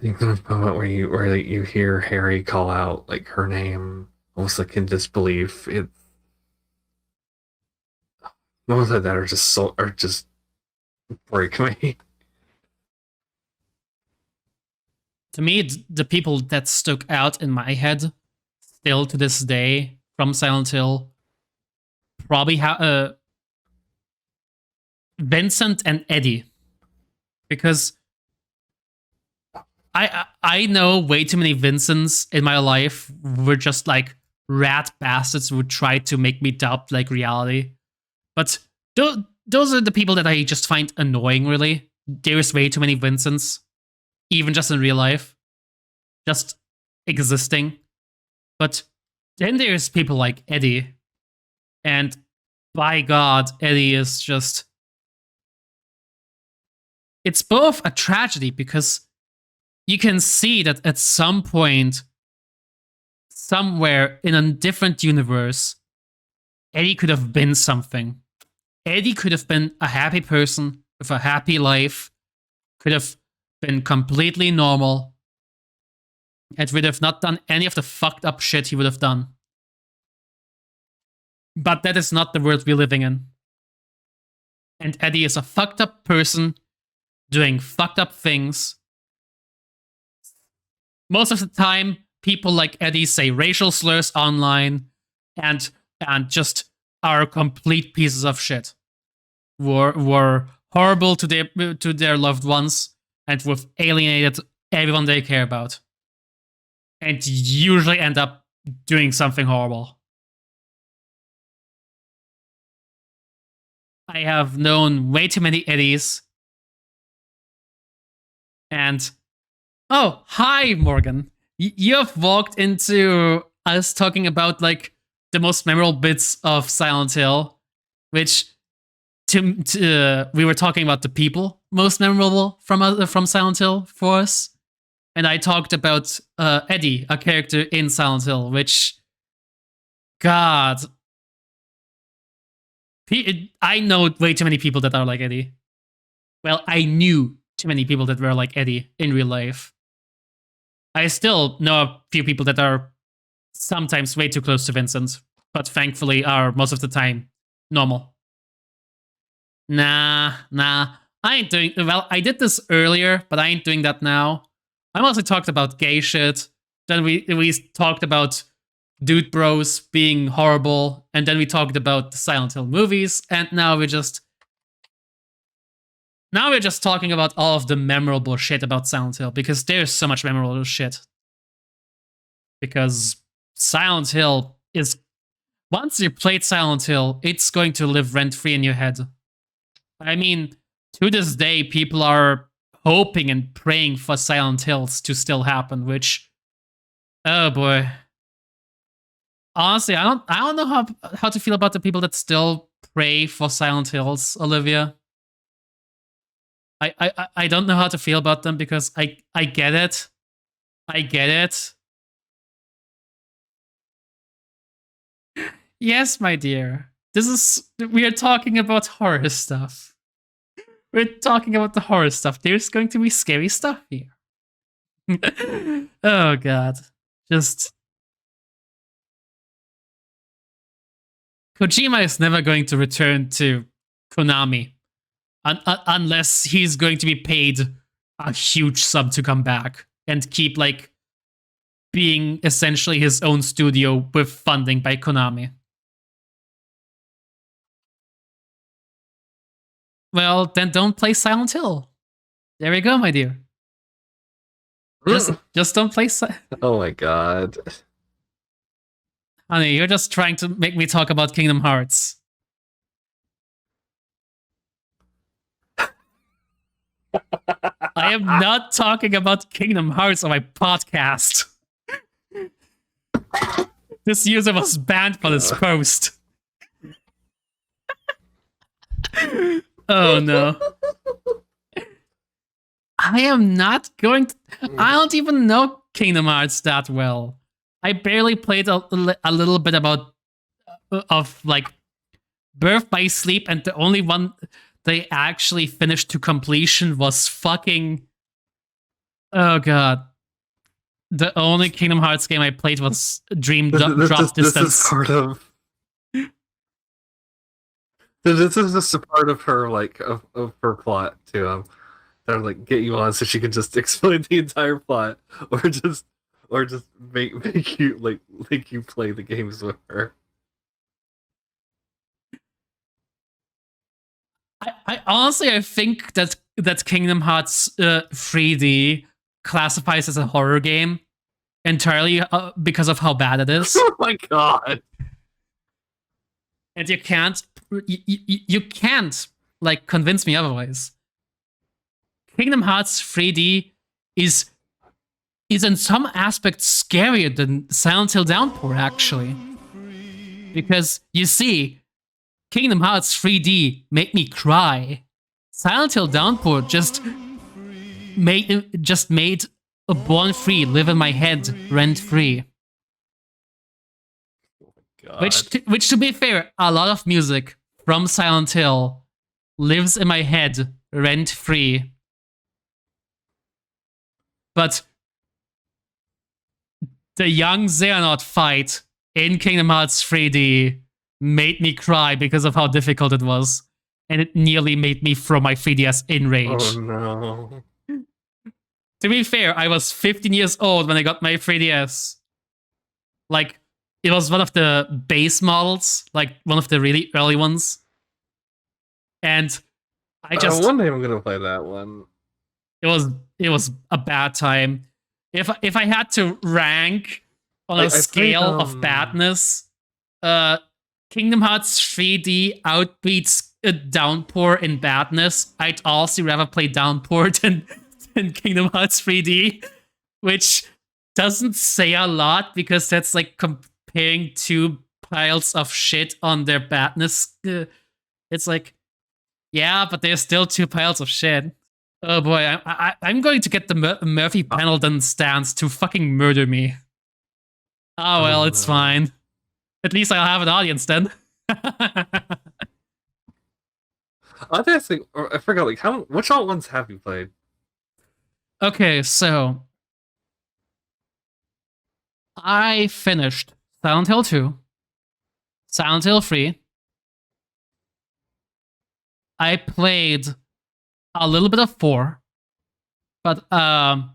B: moment where you hear Harry call out like her name almost like in disbelief. It moments like that are just break me.
A: To me, the people that stuck out in my head still to this day from Silent Hill probably Vincent and Eddie, because I know way too many Vincents in my life were just like rat bastards who would try to make me doubt like reality. But those are the people that I just find annoying. Really, there's way too many Vincents, even just in real life, just existing. But then there's people like Eddie, and by God, Eddie is just. It's both a tragedy because you can see that at some point, somewhere in a different universe, Eddie could have been something. Eddie could have been a happy person with a happy life, could have been completely normal, and would have not done any of the fucked up shit he would have done. But that is not the world we're living in. And Eddie is a fucked up person doing fucked up things. Most of the time, people like Eddie say racial slurs online and just are complete pieces of shit. Were horrible to their loved ones and have alienated everyone they care about. And usually end up doing something horrible. I have known way too many Eddies. And oh, hi, Morgan. You have walked into us talking about like the most memorable bits of Silent Hill, which we were talking about the people most memorable from Silent Hill for us, and I talked about Eddie, a character in Silent Hill, which, God, I know way too many people that are like Eddie. Well, I knew too many people that were like Eddie in real life. I still know a few people that are sometimes way too close to Vincent, but thankfully are most of the time normal. Nah. I ain't doing well. I did this earlier, but I ain't doing that now. I mostly talked about gay shit. Then we talked about dude bros being horrible, and then we talked about the Silent Hill movies, and now we're just talking about all of the memorable shit about Silent Hill, because there's so much memorable shit. Because Silent Hill is, once you played Silent Hill, it's going to live rent-free in your head. I mean, to this day, people are hoping and praying for Silent Hills to still happen, which, oh boy. Honestly, I don't know how to feel about the people that still pray for Silent Hills, Olivia. I don't know how to feel about them because I get it. I get it. Yes, my dear. We are talking about horror stuff. We're talking about the horror stuff. There's going to be scary stuff here. Oh god. Just Kojima is never going to return to Konami unless he's going to be paid a huge sum to come back and keep like being essentially his own studio with funding by Konami. Well, then don't play Silent Hill. There we go, my dear. Just don't play.
B: Oh my god.
A: Honey, you're just trying to make me talk about Kingdom Hearts. I am not talking about Kingdom Hearts on my podcast. This user was banned for this post. Oh no. I am not going to... I don't even know Kingdom Hearts that well. I barely played a little bit of like Birth by Sleep, and the only one they actually finished to completion was fucking... Oh god. The only Kingdom Hearts game I played was Dream Drop Distance.
B: This is part of... This is just a part of her, like, of her plot, too. That would, like, get you on so she can just explain the entire plot, or just make you play the games with her.
A: I honestly, I think that Kingdom Hearts 3D classifies as a horror game entirely because of how bad it is.
B: Oh my god!
A: And you can't like convince me otherwise. Kingdom Hearts 3D is in some aspects scarier than Silent Hill Downpour, actually. Because you see, Kingdom Hearts 3D made me cry. Silent Hill Downpour just made a Born Free live in my head rent free. Which to be fair, a lot of music from Silent Hill lives in my head rent free. But the young Xehanort fight in Kingdom Hearts 3D made me cry because of how difficult it was. And it nearly made me throw my 3DS in rage.
B: Oh no.
A: To be fair, I was 15 years old when I got my 3DS. Like, it was one of the base models, like one of the really early ones. And I just...
B: one day I'm gonna play that one.
A: It was a bad time. If I had to rank on a scale of badness, Kingdom Hearts 3D outbeats Downpour in badness. I'd also rather play Downpour than Kingdom Hearts 3D, which doesn't say a lot because that's like comparing two piles of shit on their badness. It's like, yeah, but there's still two piles of shit. Oh boy, I'm going to get the Murphy Pendleton stance to fucking murder me. Oh well, it's fine. At least I'll have an audience then.
B: I forgot, like, which all ones have you played?
A: Okay, so I finished Silent Hill 2, Silent Hill 3. I played a little bit of 4, but the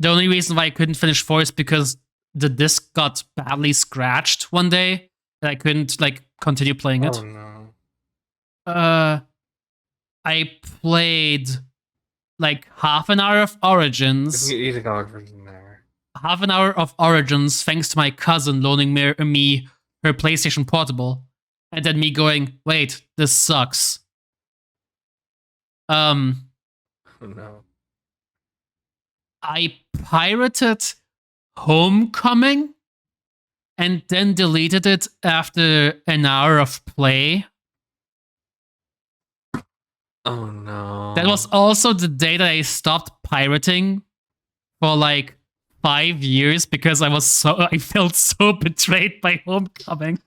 A: only reason why I couldn't finish 4 is because the disc got badly scratched one day, and I couldn't like continue playing it.
B: Oh no.
A: I played like half an hour of Origins. Half an hour of Origins, thanks to my cousin loaning me her PlayStation Portable, and then me going, "Wait, this sucks."
B: Oh no.
A: I pirated Homecoming and then deleted it after an hour of play
B: Oh no.
A: That was also the day that I stopped pirating for like 5 years because I felt so betrayed by Homecoming.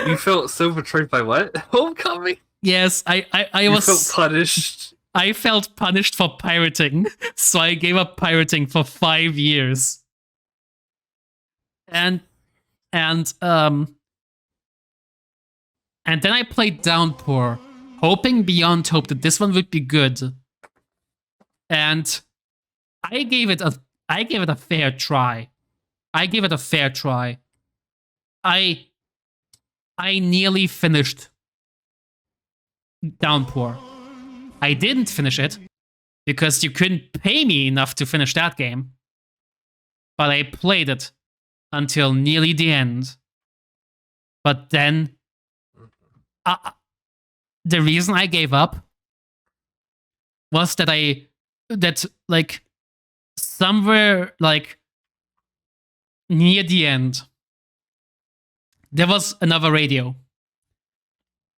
B: You felt so betrayed by what? Homecoming?
A: Yes, I
B: You
A: was
B: felt punished.
A: I felt punished for pirating, so I gave up pirating for 5 years. And and um and then I played Downpour, hoping beyond hope that this one would be good. And I gave it a fair try. I gave it a fair try. I I nearly finished Downpour. I didn't finish it because you couldn't pay me enough to finish that game. But I played it until nearly the end. But then the reason I gave up was that like somewhere like near the end there was another radio.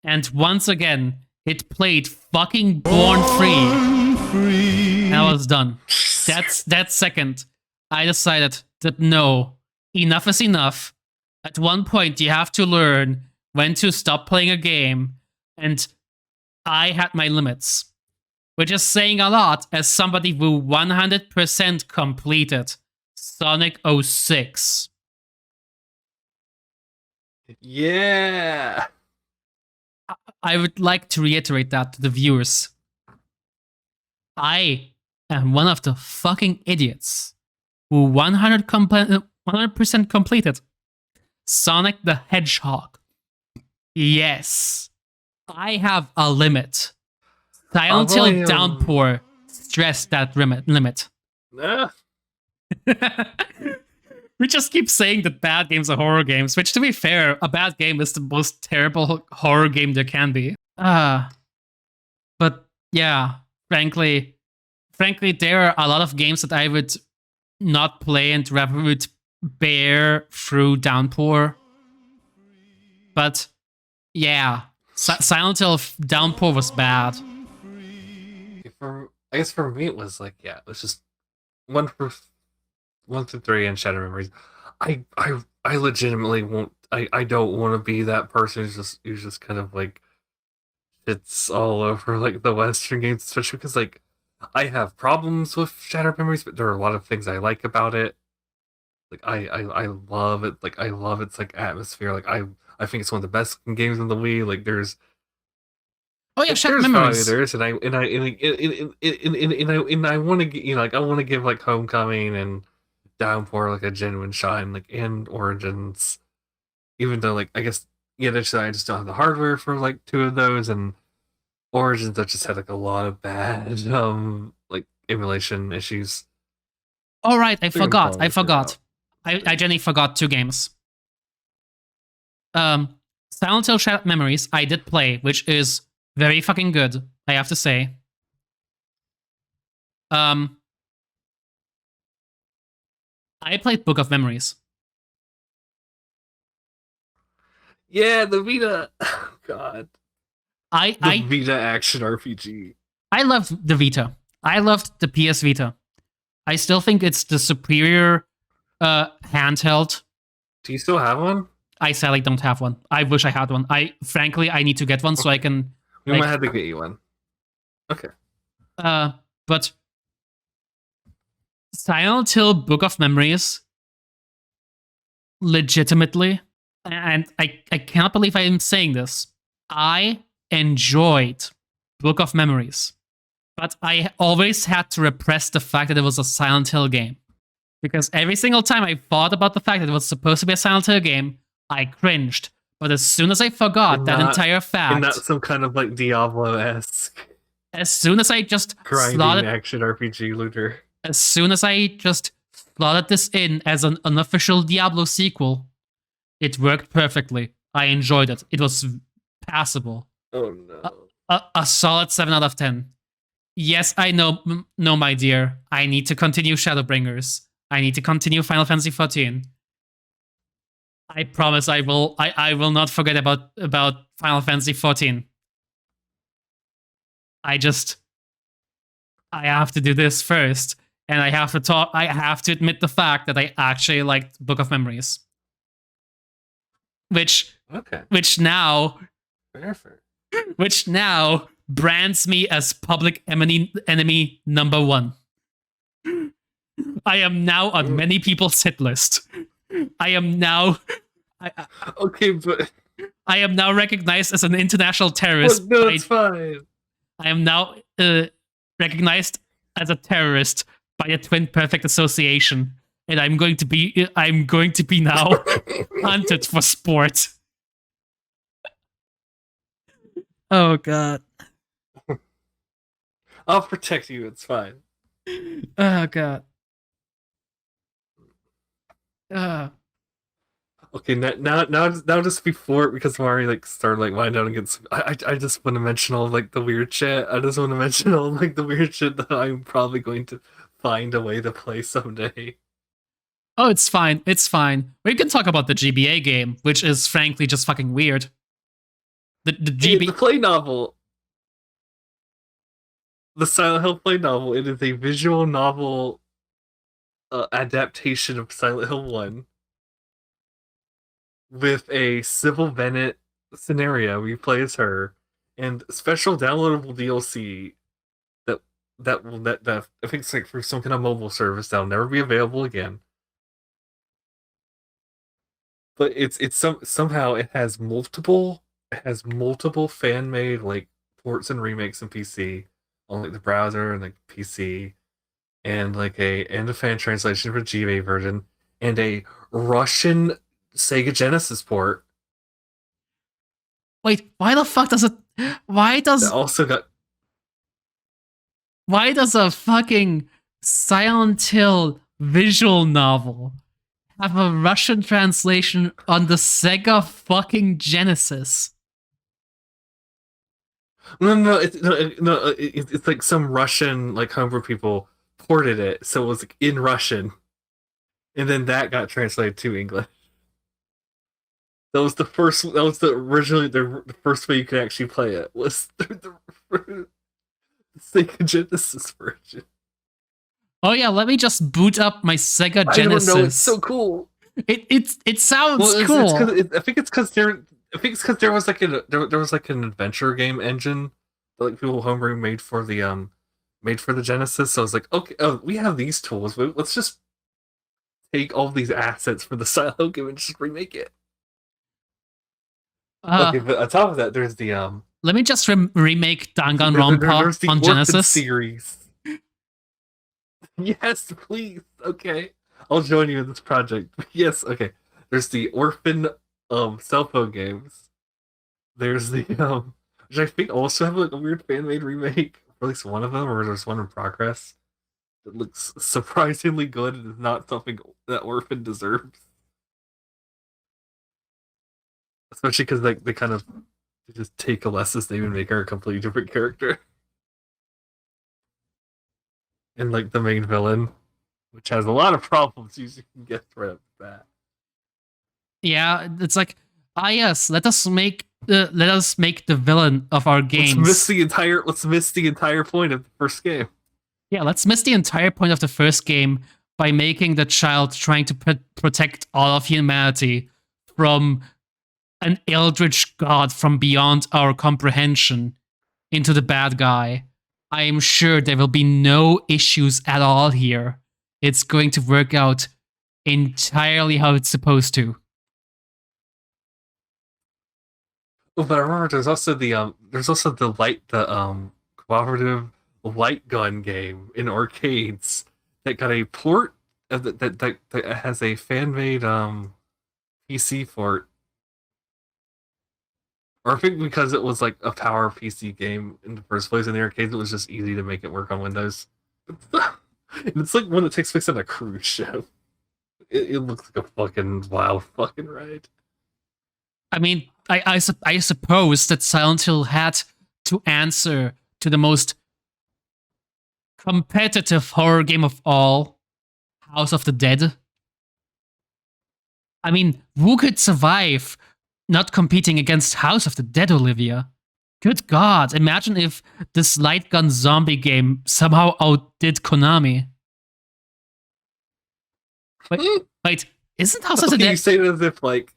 A: And once again, it played fucking Born Free. And I was done. That second, I decided that no, enough is enough. At one point, you have to learn when to stop playing a game. And I had my limits. Which is saying a lot as somebody who 100% completed Sonic 06.
B: Yeah.
A: I would like to reiterate that to the viewers. I am one of the fucking idiots who 100% completed Sonic the Hedgehog. Yes, I have a limit. Silent Hill Downpour stressed that limit. We just keep saying that bad games are horror games, which, to be fair, a bad game is the most terrible horror game there can be. But yeah, frankly, there are a lot of games that I would not play and rather would bear through Downpour. But yeah, Silent Hill Downpour was bad.
B: I guess for me it was like, yeah, it was just 1 through 3 and Shadow Memories. I legitimately won't. I don't want to be that person who's just kind of like it's all over like the Western games, especially because like I have problems with Shadow Memories, but there are a lot of things I like about it. Like I love it. Like I love its like atmosphere. Like I think it's one of the best games on the Wii. Like there's
A: Oh yeah, Shadow Memories.
B: There's and I want to get like I want to give like Homecoming and Downpour like a genuine shine, like and Origins. Even though like I guess I just don't have the hardware for like 2 of those, and Origins that just had like a lot of bad like emulation issues.
A: All right, I forgot. I genuinely forgot 2 games. Silent Hill Shadow Memories I did play, which is very fucking good, I have to say. I played Book of Memories.
B: Yeah, the Vita. Oh, God.
A: The
B: Vita action RPG.
A: I loved the Vita. I loved the PS Vita. I still think it's the superior handheld.
B: Do you still have one?
A: I sadly don't have one. I wish I had one. Frankly, I need to get one so I can.
B: We might have to get you one. Okay.
A: But Silent Hill Book of Memories, legitimately, and I cannot believe I am saying this, I enjoyed Book of Memories, but I always had to repress the fact that it was a Silent Hill game. Because every single time I thought about the fact that it was supposed to be a Silent Hill game, I cringed. But as soon as I forgot that entire fact...
B: And not some kind of like Diablo-esque...
A: As soon as I just
B: grinding action RPG looter.
A: As soon as I just slotted this in as an unofficial Diablo sequel, it worked perfectly. I enjoyed it. It was passable.
B: Oh no.
A: A solid 7 out of 10. Yes, I know, my dear. I need to continue Shadowbringers. I need to continue Final Fantasy XIV. I promise I will not forget about Final Fantasy 14. I have to do this first, and I have to talk. I have to admit the fact that I actually liked Book of Memories, which
B: Okay.
A: which now
B: Fair, fair.
A: which now brands me as public enemy number one. I am now on many people's hit list. I am now
B: Okay, but
A: I am now recognized as an international terrorist.
B: no, it's fine.
A: I am now recognized as a terrorist by the Twin Perfect Association, and I'm going to be now hunted for sport. Oh god.
B: I'll protect you. It's fine.
A: Oh god.
B: Okay, now, just before, because Mari like started like wind down and gets. I just want to mention all like the weird shit. I just want to mention all like the weird shit that I'm probably going to find a way to play someday.
A: Oh, it's fine. It's fine. We can talk about the GBA game, which is frankly just fucking weird. The
B: The play novel, the Silent Hill play novel. It is a visual novel adaptation of Silent Hill 1 with a Sybil Bennett scenario where you play as her and special downloadable DLC that I think it's like for some kind of mobile service that'll never be available again. But somehow it has multiple fan made like ports and remakes in PC on like the browser and like PC, and like a fan translation for GBA version, and a Russian Sega Genesis port.
A: Wait, why the fuck does it? Why does
B: that also got?
A: Why does a fucking Silent Hill visual novel have a Russian translation on the Sega fucking Genesis?
B: It's like some Russian like homebrew people ported it, so it was like in Russian, and then that got translated to English. That was the first. That was originally the first way you could actually play it was through the Sega Genesis version.
A: Oh yeah, let me just boot up my Sega Genesis.
B: I don't know, it's so cool.
A: It sounds cool.
B: I think it's because there was like an adventure game engine that like people homebrew made for the Genesis. So I was like, okay, we have these tools. Let's just take all these assets for the Silent Hill game and just remake it. Okay, but on top of that, there's the
A: Let me just remake Danganronpa on Genesis
B: series. Yes, please. Okay, I'll join you in this project. Yes, okay. There's the Orphan cell phone games. There's the which I think also have like a weird fan made remake, or at least one of them, or there's one in progress. It looks surprisingly good and is not something that Orphan deserves. Especially because like they just take Alessa's name and make her a completely different character. And like the main villain, which has a lot of problems, you can guess right off the bat.
A: Yeah, it's like, yes, let us make the villain of our games.
B: Let's miss the entire point of the first game.
A: Yeah, let's miss the entire point of the first game by making the child trying to protect all of humanity from an eldritch god from beyond our comprehension into the bad guy. I am sure there will be no issues at all here. It's going to work out entirely how it's supposed to.
B: Oh, but I remember there's also the cooperative light gun game in arcades that got a port that has a fan made PC port. Or I think because it was like a power PC game in the first place in the arcades, it was just easy to make it work on Windows. And it's like one that takes place on a cruise ship. It looks like a fucking wild fucking ride.
A: I mean, I suppose that Silent Hill had to answer to the most competitive horror game of all, House of the Dead. I mean, who could survive not competing against House of the Dead, Olivia. Good God, imagine if this light gun zombie game somehow outdid Konami. Wait, isn't House of the
B: Okay, you
A: Dead?
B: say it as if like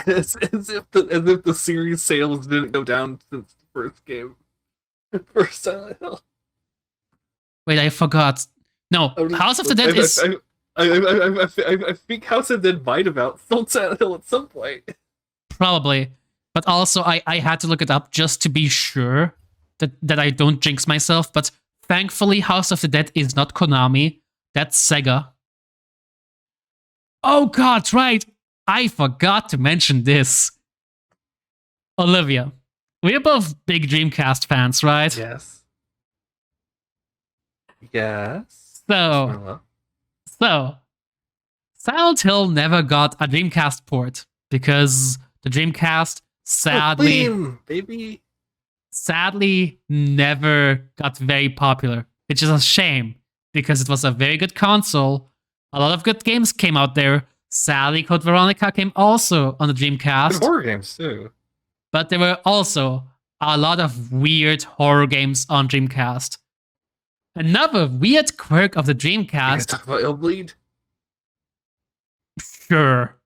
B: as if the series sales didn't go down since the first game, first Silent Hill.
A: Wait, I forgot. No, House of the Dead is
B: I think House of the Dead might have outsold Silent Hill at some point.
A: probably, but also I had to look it up just to be sure that I don't jinx myself. But thankfully, House of the Dead is not Konami. That's Sega. Oh God, right. I forgot to mention this. Olivia, we're both big Dreamcast fans, right?
B: Yes. Yes.
A: So, so Silent Hill never got a Dreamcast port because the Dreamcast
B: baby.
A: sadly never got very popular, which is a shame because it was a very good console. A lot of good games came out there. Sadly, Code Veronica came also on the Dreamcast.
B: Good horror games too.
A: But there were also a lot of weird horror games on Dreamcast. Another weird quirk of the
B: You guys
A: Dreamcast.
B: talk about Illbleed?
A: Sure.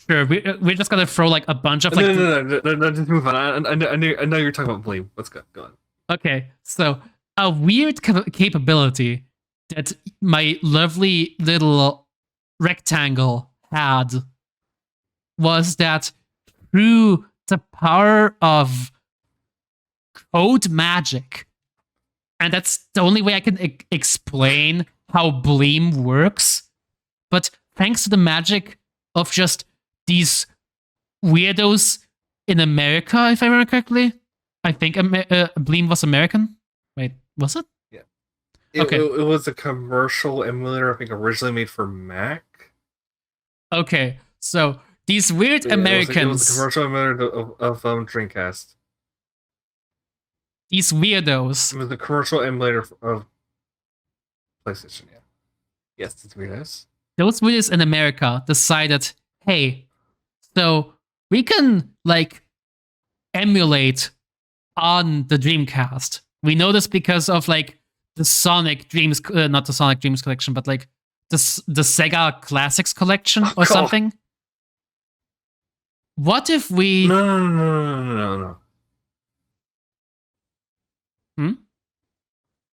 A: We're just gonna throw like a bunch of like.
B: No, just move on. I know you're talking about Bleed. Let's go. Go on.
A: Okay, so a weird capability that my lovely little rectangle had was that through the power of code magic, and that's the only way I can explain how Bleem works, but thanks to the magic of just these weirdos in America, if I remember correctly, I think Bleem was American. Wait, was it?
B: Yeah.
A: Okay.
B: It was a commercial emulator, I think, originally made for Mac.
A: Okay, so these weird Americans.
B: It was a commercial emulator of Dreamcast.
A: These weirdos.
B: It was a commercial emulator of PlayStation. Yeah. Yes, it's weirdos.
A: Those weirdos in America decided, hey, so we can like emulate on the Dreamcast. We know this because of like the Sonic Dreams, not the Sonic Dreams collection, but like the Sega Classics collection or something. What if we?
B: No.
A: Hmm?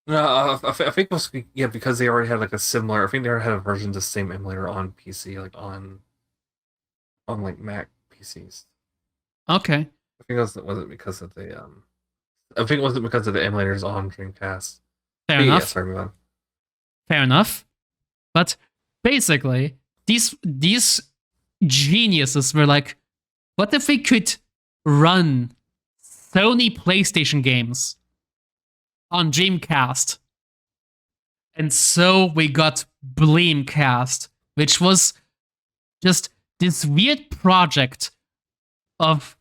B: No, I think it was because they already had like a similar. I think they already had a version of the same emulator on PC, like on like Mac PCs.
A: Okay.
B: I think it wasn't because of the I think it wasn't because of the emulators on Dreamcast.
A: Fair enough.
B: Yeah, sorry, move on.
A: Fair enough. But basically, these geniuses were like, what if we could run Sony PlayStation games on Dreamcast? And so we got Bleemcast, which was just this weird project of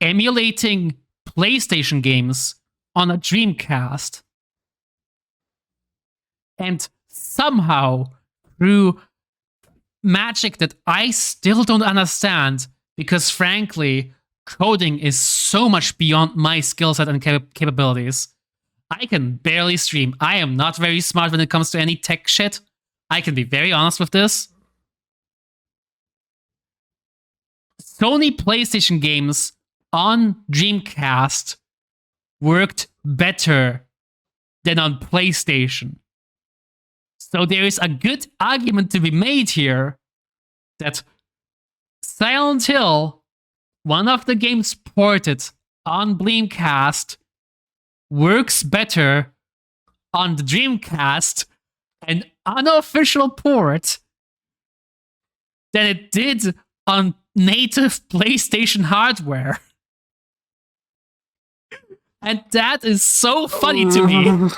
A: emulating PlayStation games on a Dreamcast. And somehow, through magic that I still don't understand, because frankly, coding is so much beyond my skill set and capabilities. I can barely stream. I am not very smart when it comes to any tech shit. I can be very honest with this. Sony PlayStation games on Dreamcast worked better than on PlayStation. So there is a good argument to be made here that Silent Hill, one of the games ported on Bleemcast, works better on the Dreamcast, an unofficial port, than it did on native PlayStation hardware. And that is so funny to me.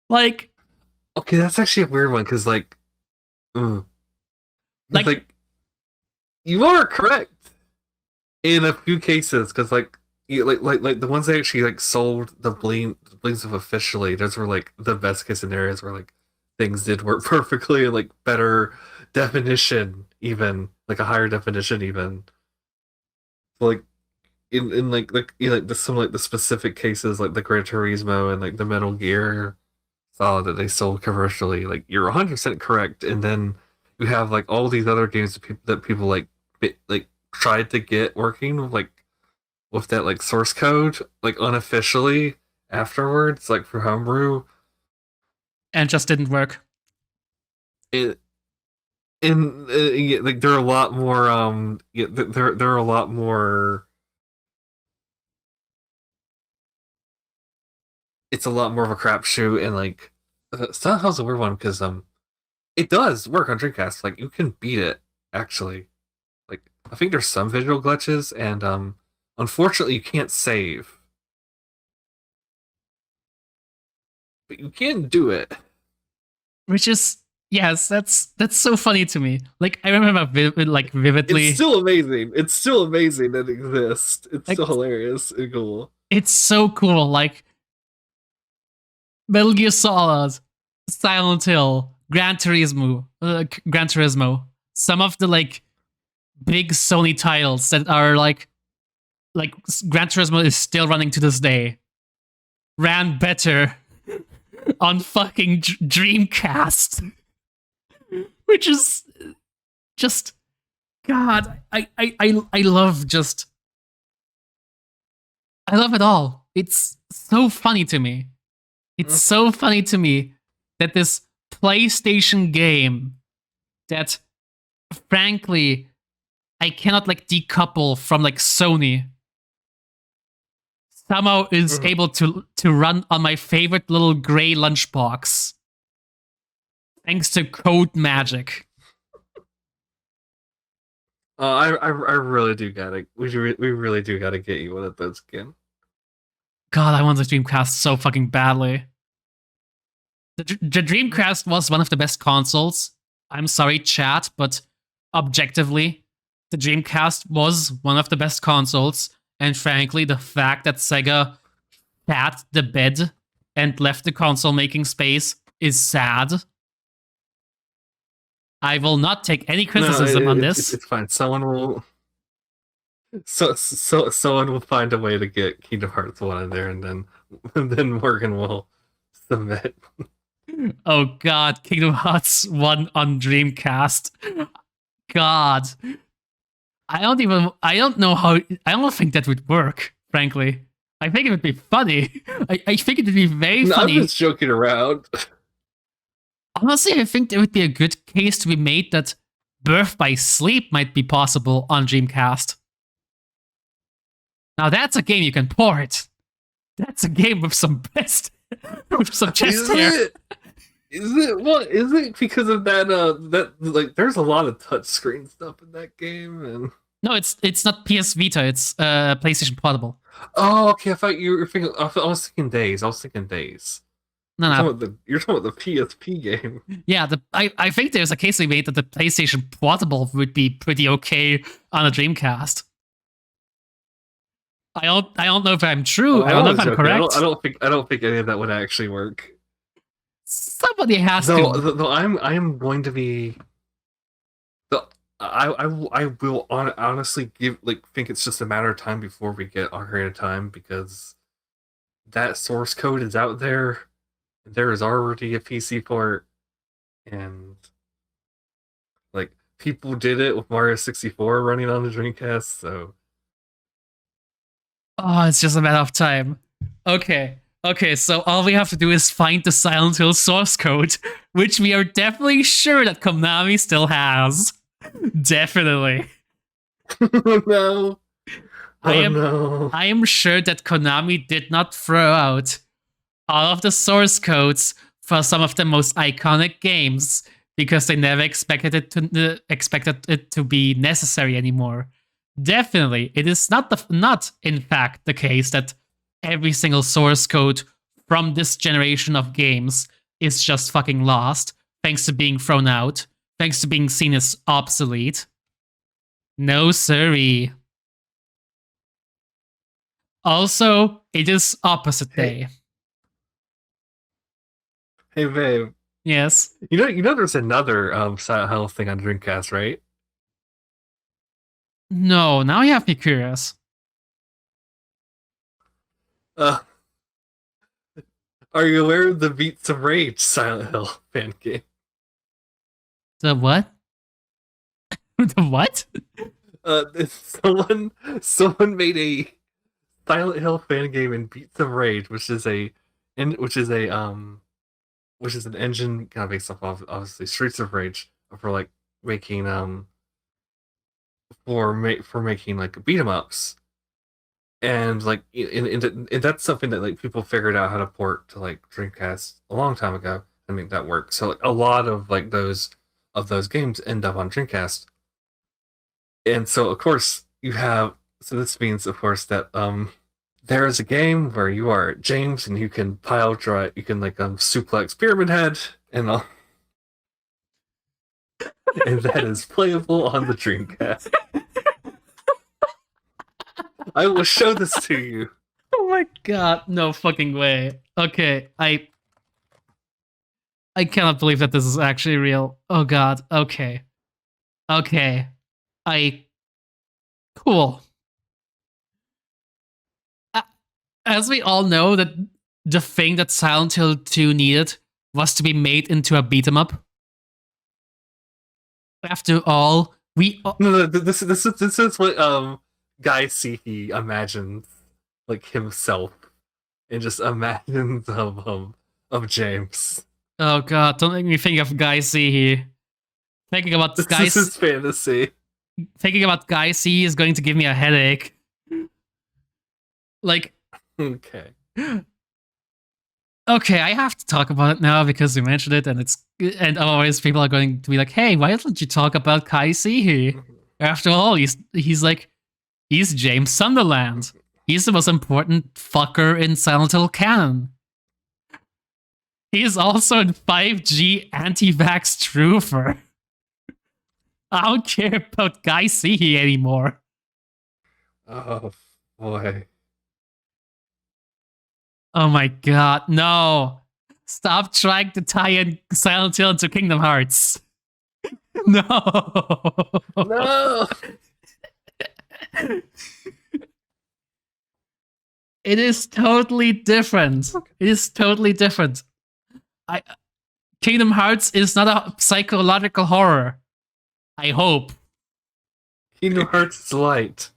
A: Like,
B: okay, that's actually a weird one because like you are correct in a few cases because like the ones that actually like sold the Bleeds of officially, those were like the best case scenarios where like things did work perfectly and like better definition, even like a higher definition, even like in like you know, like the some like the specific cases like the Gran Turismo and like the Metal Gear solid that they sold commercially. Like you're 100% correct, and then you have like all these other games that people like like tried to get working with that like source code like unofficially afterwards, like for homebrew.
A: And just didn't work.
B: It and yeah, like there are a lot more yeah, there are a lot more. It's a lot more of a crapshoot, and like Silent a weird one because it does work on Dreamcast. Like you can beat it actually. Like I think there's some visual glitches, and unfortunately you can't save, but you can do it.
A: Which is, yes, that's so funny to me. Like I remember like vividly.
B: It's still amazing. It's still amazing that it exists. It's
A: Like,
B: still hilarious and cool.
A: it's so cool. Like Metal Gear Solid, Silent Hill, Gran Turismo. Some of the like big Sony titles that are like Gran Turismo is still running to this day. Ran better on fucking Dreamcast, which is just God. I love just I love it all. It's so funny to me. It's so funny to me that this PlayStation game that frankly I cannot like decouple from like Sony somehow is able to run on my favorite little gray lunchbox thanks to code magic.
B: I really do gotta we really do gotta get you one of those again.
A: God, I want the Dreamcast so fucking badly. The Dreamcast was one of the best consoles. I'm sorry, chat, but objectively, the Dreamcast was one of the best consoles. And frankly, the fact that Sega shat the bed and left the console making space is sad. I will not take any criticism on this.
B: It's fine. Someone will. Someone will find a way to get Kingdom Hearts 1 in there, and then Morgan will submit.
A: Oh God, Kingdom Hearts 1 on Dreamcast. God. I don't know how, I don't think that would work, frankly. I think it would be funny. I think it would be very funny.
B: I'm just joking around.
A: Honestly, I think there would be a good case to be made that Birth by Sleep might be possible on Dreamcast. Now that's a game you can port. That's a game with some best, with some chest hair.
B: Is it what? Is it because of that? That like, there's a lot of touchscreen stuff in that game, and
A: no, it's not PS Vita. It's PlayStation Portable.
B: Oh, okay. I thought you were thinking. I was thinking Days. I was thinking Days.
A: No,
B: you're talking about the PSP game.
A: Yeah, I think there's a case we made that the PlayStation Portable would be pretty okay on a Dreamcast. I don't know if I'm true. I don't know if I'm correct.
B: I don't think any of that would actually work.
A: Somebody has
B: to.
A: Though
B: I'm going to be. I will honestly think it's just a matter of time before we get Ocarina of Time, because that source code is out there. There is already a PC port, and like people did it with Mario 64 running on the Dreamcast, so
A: it's just a matter of time. Okay, so all we have to do is find the Silent Hill source code, which we are definitely sure that Konami still has. Definitely.
B: No.
A: I am sure that Konami did not throw out all of the source codes for some of the most iconic games because they never expected it to be necessary anymore. Definitely, it is not in fact the case that every single source code from this generation of games is just fucking lost thanks to being thrown out, thanks to being seen as obsolete. No siree. Also, it is opposite day.
B: Hey babe,
A: Yes.
B: There's another Silent Hill thing on Dreamcast, right?
A: No, now you have me curious.
B: Uh, are you aware of the Beats of Rage Silent Hill fan game?
A: The what? The what?
B: Someone made a Silent Hill fan game in Beats of Rage, which is a which is an engine kind of based off of obviously Streets of Rage for like making for making like beat 'em ups, and like and that's something that like people figured out how to port to like Dreamcast a long time ago and make that work. So like, a lot of like those games end up on Dreamcast, and so of course you have so this means of course that there is a game where you are James and you can pile drive, you can like suplex Pyramid Head and all, and that is playable on the Dreamcast. I will show this to you.
A: Oh my god, no fucking way. Okay, I cannot believe that this is actually real. Oh god. Okay. Okay. I cool. As we all know that the thing that Silent Hill 2 needed was to be made into a beat 'em up. After all,
B: No, this is what Guy Seehee imagines like himself, and just imagines of James.
A: oh god, don't make me think of Guy C here. Thinking about
B: This
A: Guy
B: is his fantasy.
A: thinking about Guy C is going to give me a headache. Like,
B: Okay.
A: okay, I have to talk about it now because you mentioned it, and otherwise people are going to be like, "Hey, why don't you talk about Kai Sihi? After all, he's James Sunderland. He's the most important fucker in Silent Hill canon. He is also in 5G anti-vax truther. I don't care about Guy Sihi anymore."
B: Oh boy.
A: Oh my god, no. Stop trying to tie in Silent Hill into Kingdom Hearts. No.
B: No.
A: It is totally different. It is totally different. I Kingdom Hearts is not a psychological horror. I hope.
B: Kingdom Hearts is light.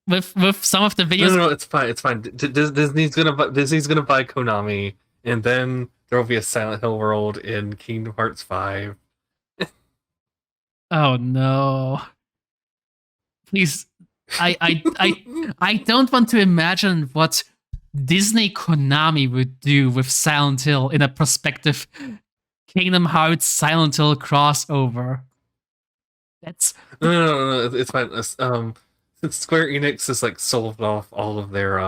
A: With some of the videos,
B: No, it's fine. It's fine. Disney's gonna buy Konami, and then there will be a Silent Hill world in Kingdom Hearts 5.
A: oh no. Please, I don't want to imagine what Disney Konami would do with Silent Hill in a prospective Kingdom Hearts Silent Hill crossover. That's
B: No, it's fine. Since Square Enix has like sold off all of their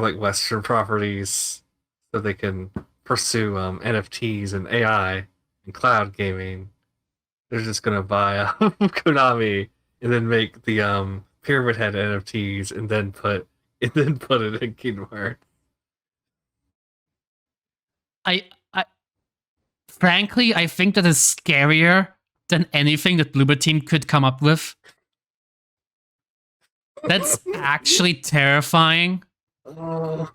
B: like Western properties, so they can pursue NFTs and AI and cloud gaming, they're just gonna buy Konami and then make the Pyramid Head NFTs and then put it in Kingdom Hearts.
A: I frankly I think that is scarier than anything that Bloober Team could come up with. That's actually terrifying.
B: Oh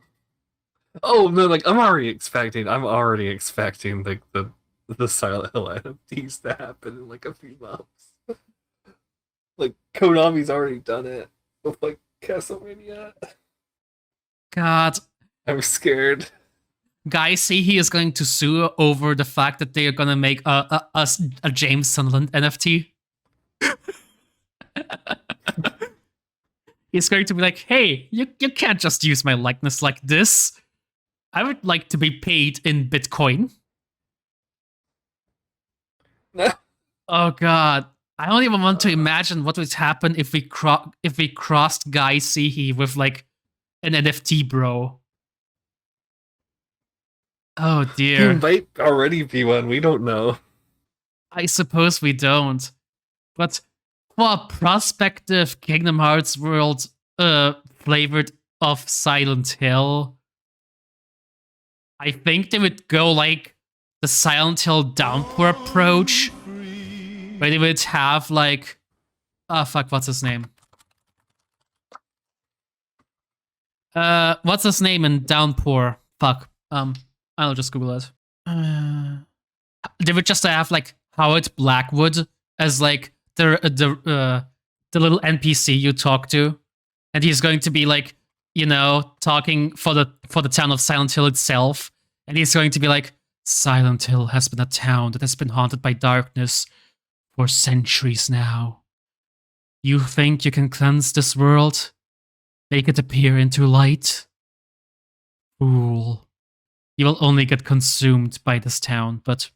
B: no! Like I'm already expecting the Silent Hill NFTs to happen in like a few months. Like Konami's already done it with like Castlevania.
A: God,
B: I'm scared.
A: guys, see he is going to sue over the fact that they are gonna make a James Sunderland NFT. He's going to be like, "Hey, you can't just use my likeness like this. I would like to be paid in Bitcoin." Oh god, I don't even want to imagine what would happen if we crossed Guy Seehee with like an NFT bro. Oh
B: He
A: dear.
B: might already be one. We don't know.
A: I suppose we don't. But for a prospective Kingdom Hearts world flavored of Silent Hill, I think they would go like the Silent Hill Downpour approach, where they would have like, oh fuck, what's his name? What's his name in Downpour? Fuck. I'll just Google it. They would just have like Howard Blackwood as like the little NPC you talk to, and he's going to be like, you know, talking for the town of Silent Hill itself, and he's going to be like, Silent Hill has been a town that has been haunted by darkness for centuries now. You think you can cleanse this world? Make it appear into light? Fool. You will only get consumed by this town, but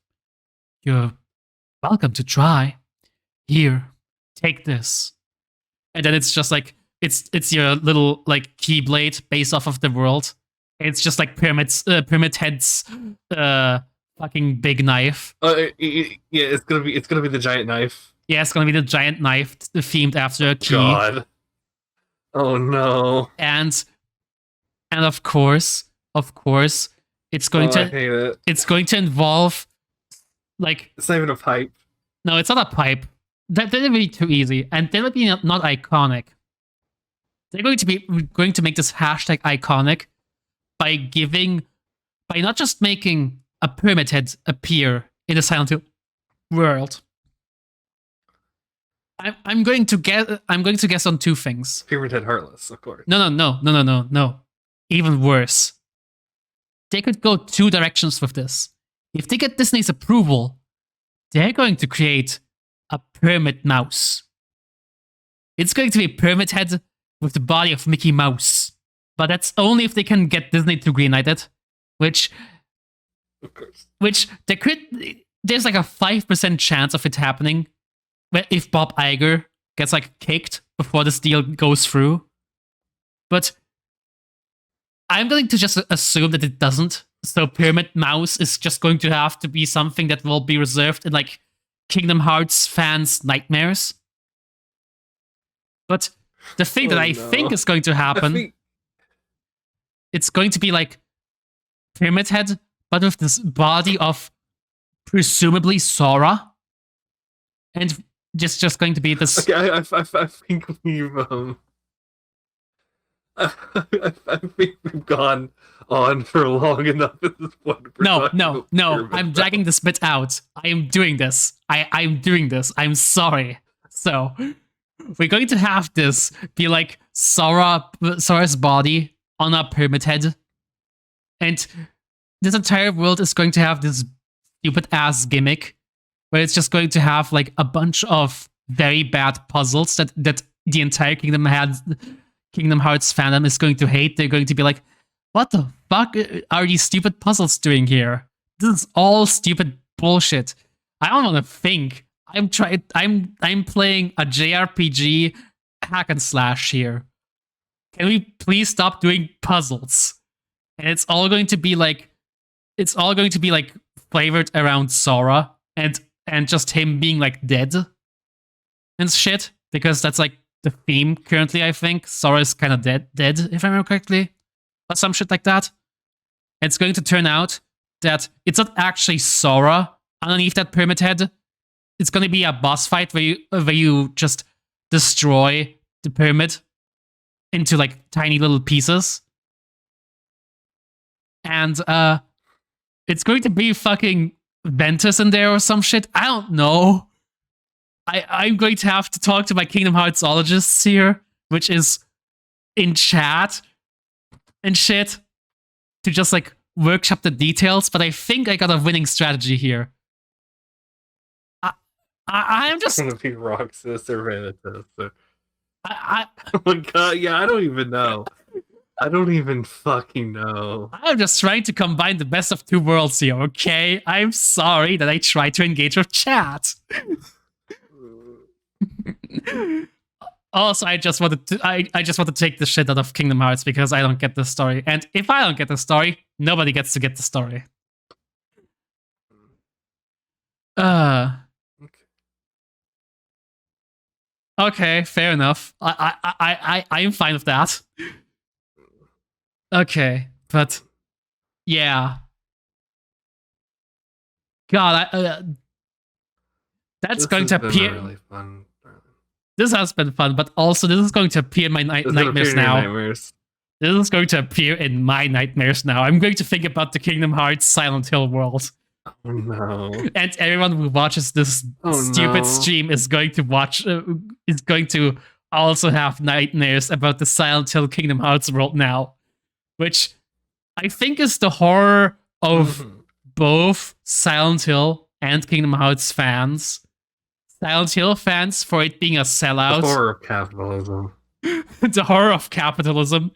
A: you're welcome to try. Here, take this. And then it's just like, it's your little like keyblade based off of the world. It's just like Pyramid Head's fucking big knife.
B: Yeah, it's gonna be the giant knife.
A: Yeah, it's gonna be the giant knife themed after a key.
B: God. Oh no.
A: And of course, it's going
B: I hate it.
A: It's going to involve like,
B: it's not even a pipe.
A: No, it's not a pipe. That would be too easy, and that would be not iconic. They're going to make this hashtag iconic by not just making a Pyramid Head appear in the Silent Hill world. I'm going to guess on two things.
B: Pyramid Head Heartless, of course.
A: No. Even worse. They could go two directions with this. If they get Disney's approval, they're going to create a Pyramid Mouse. It's going to be a Pyramid Head with the body of Mickey Mouse. But that's only if they can get Disney to greenlight it, which,
B: of course,
A: there's like a 5% chance of it happening if Bob Iger gets like kicked before this deal goes through. But I'm going to just assume that it doesn't. So Pyramid Mouse is just going to have to be something that will be reserved in like Kingdom Hearts fans' nightmares. But the thing that I think is going to happen, it's going to be like Pyramid Head, but with this body of presumably Sora. And just going to be this.
B: Okay, I think we've I think we've gone on for long enough at this point.
A: No. I'm dragging this bit out. I am doing this. I'm doing this. I'm sorry. So we're going to have this be like Sora's body on a Pyramid Head, and this entire world is going to have this stupid ass gimmick where it's just going to have like a bunch of very bad puzzles that the entire Kingdom Hearts fandom is going to hate. They're going to be like, what the fuck are these stupid puzzles doing here? This is all stupid bullshit. I don't want to think. I'm playing a JRPG hack and slash here. Can we please stop doing puzzles? And it's all going to be like flavored around Sora and just him being like dead and shit, because that's like the theme currently. I think Sora is kind of dead if I remember correctly, or some shit like that. And it's going to turn out that it's not actually Sora underneath that Pyramid Head. It's going to be a boss fight where you just destroy the pyramid into like tiny little pieces, and it's going to be fucking Ventus in there or some shit. I don't know. I'm going to have to talk to my Kingdom Heartsologists here, which is in chat and shit, to just like workshop the details. But I think I got a winning strategy here. I'm just
B: gonna be Roxas or Vanitas. So. Oh my god, yeah, I don't even know. I don't even fucking know.
A: I'm just trying to combine the best of two worlds here, okay? I'm sorry that I tried to engage with chat. Also, I just want to take the shit out of Kingdom Hearts because I don't get the story. And if I don't get the story, nobody gets to get the story. Okay, fair enough. I'm fine with that. Okay, but yeah, God, that's
B: This
A: going
B: has
A: to
B: been
A: appear.
B: really fun.
A: This has been fun, but also this is going to appear in my
B: It's gonna appear
A: nightmares
B: in your
A: now.
B: nightmares.
A: This is going to appear in my nightmares now. I'm going to think about the Kingdom Hearts Silent Hill world.
B: Oh no.
A: And everyone who watches this stupid stream is going to watch, is going to also have nightmares about the Silent Hill Kingdom Hearts world now. Which I think is the horror of both Silent Hill and Kingdom Hearts fans. Silent Hill fans for it being a sellout.
B: The horror of capitalism.
A: The horror of capitalism.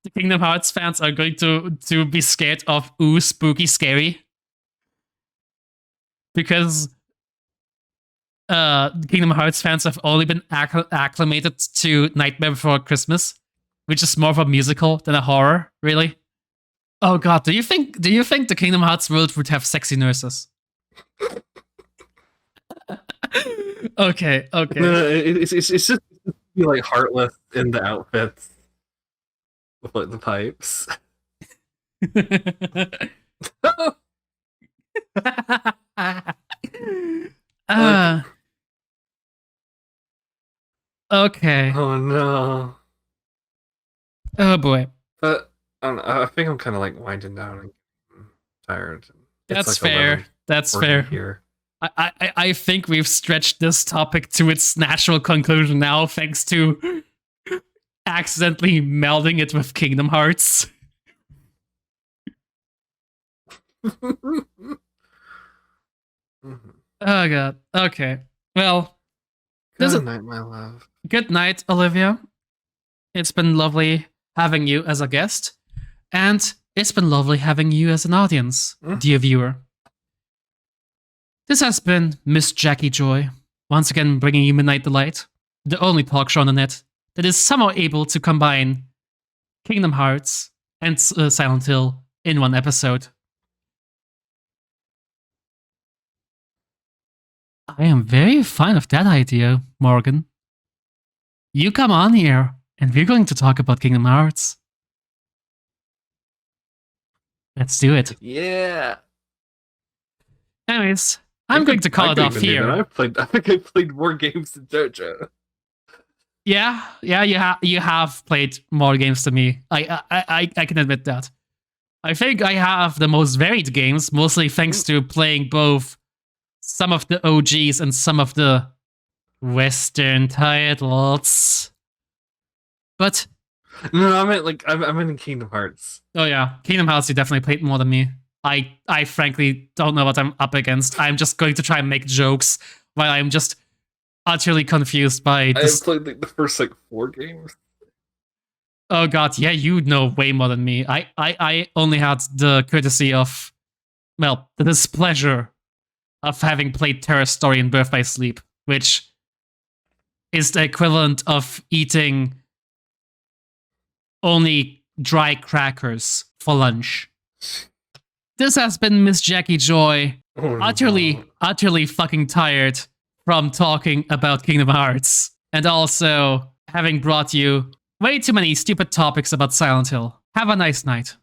A: The Kingdom Hearts fans are going to be scared of ooh, spooky, scary. Because Kingdom Hearts fans have only been acclimated to Nightmare Before Christmas, which is more of a musical than a horror, really. Oh god, do you think the Kingdom Hearts world would have sexy nurses? Okay.
B: No, it's just like heartless in the outfits with like the pipes.
A: Okay.
B: Oh no.
A: Oh boy.
B: But I don't know, I think I'm kind of like winding down and tired.
A: That's
B: like
A: fair. That's fair.
B: Here.
A: I think we've stretched this topic to its natural conclusion now, thanks to accidentally melding it with Kingdom Hearts. Oh god. Okay. Well,
B: good night, my love.
A: Good night, Olivia. It's been lovely having you as a guest, and it's been lovely having you as an audience, dear viewer. This has been Miss Jackie Joy, once again bringing you Midnight Delight, the only talk show on the net that is somehow able to combine Kingdom Hearts and Silent Hill in one episode. I am very fond of that idea, Morgan. You come on here, and we're going to talk about Kingdom Hearts. Let's do it.
B: Yeah.
A: Anyways, I'm going to call it off here.
B: I think I played more games than JoJo.
A: Yeah, you have played more games than me. I can admit that. I think I have the most varied games, mostly thanks to playing both some of the OGs and some of the Western titles. But
B: no, I meant like I'm in Kingdom Hearts.
A: Oh yeah, Kingdom Hearts you definitely played more than me. I frankly don't know what I'm up against. I'm just going to try and make jokes while I'm just utterly confused by this.
B: I played like the first like 4 games.
A: Oh god, yeah, you know way more than me. I only had the courtesy of, well, the displeasure of having played Terror Story and Birth by Sleep, which is the equivalent of eating only dry crackers for lunch. This has been Miss Jackie Joy, utterly fucking tired from talking about Kingdom Hearts, and also having brought you way too many stupid topics about Silent Hill. Have a nice night.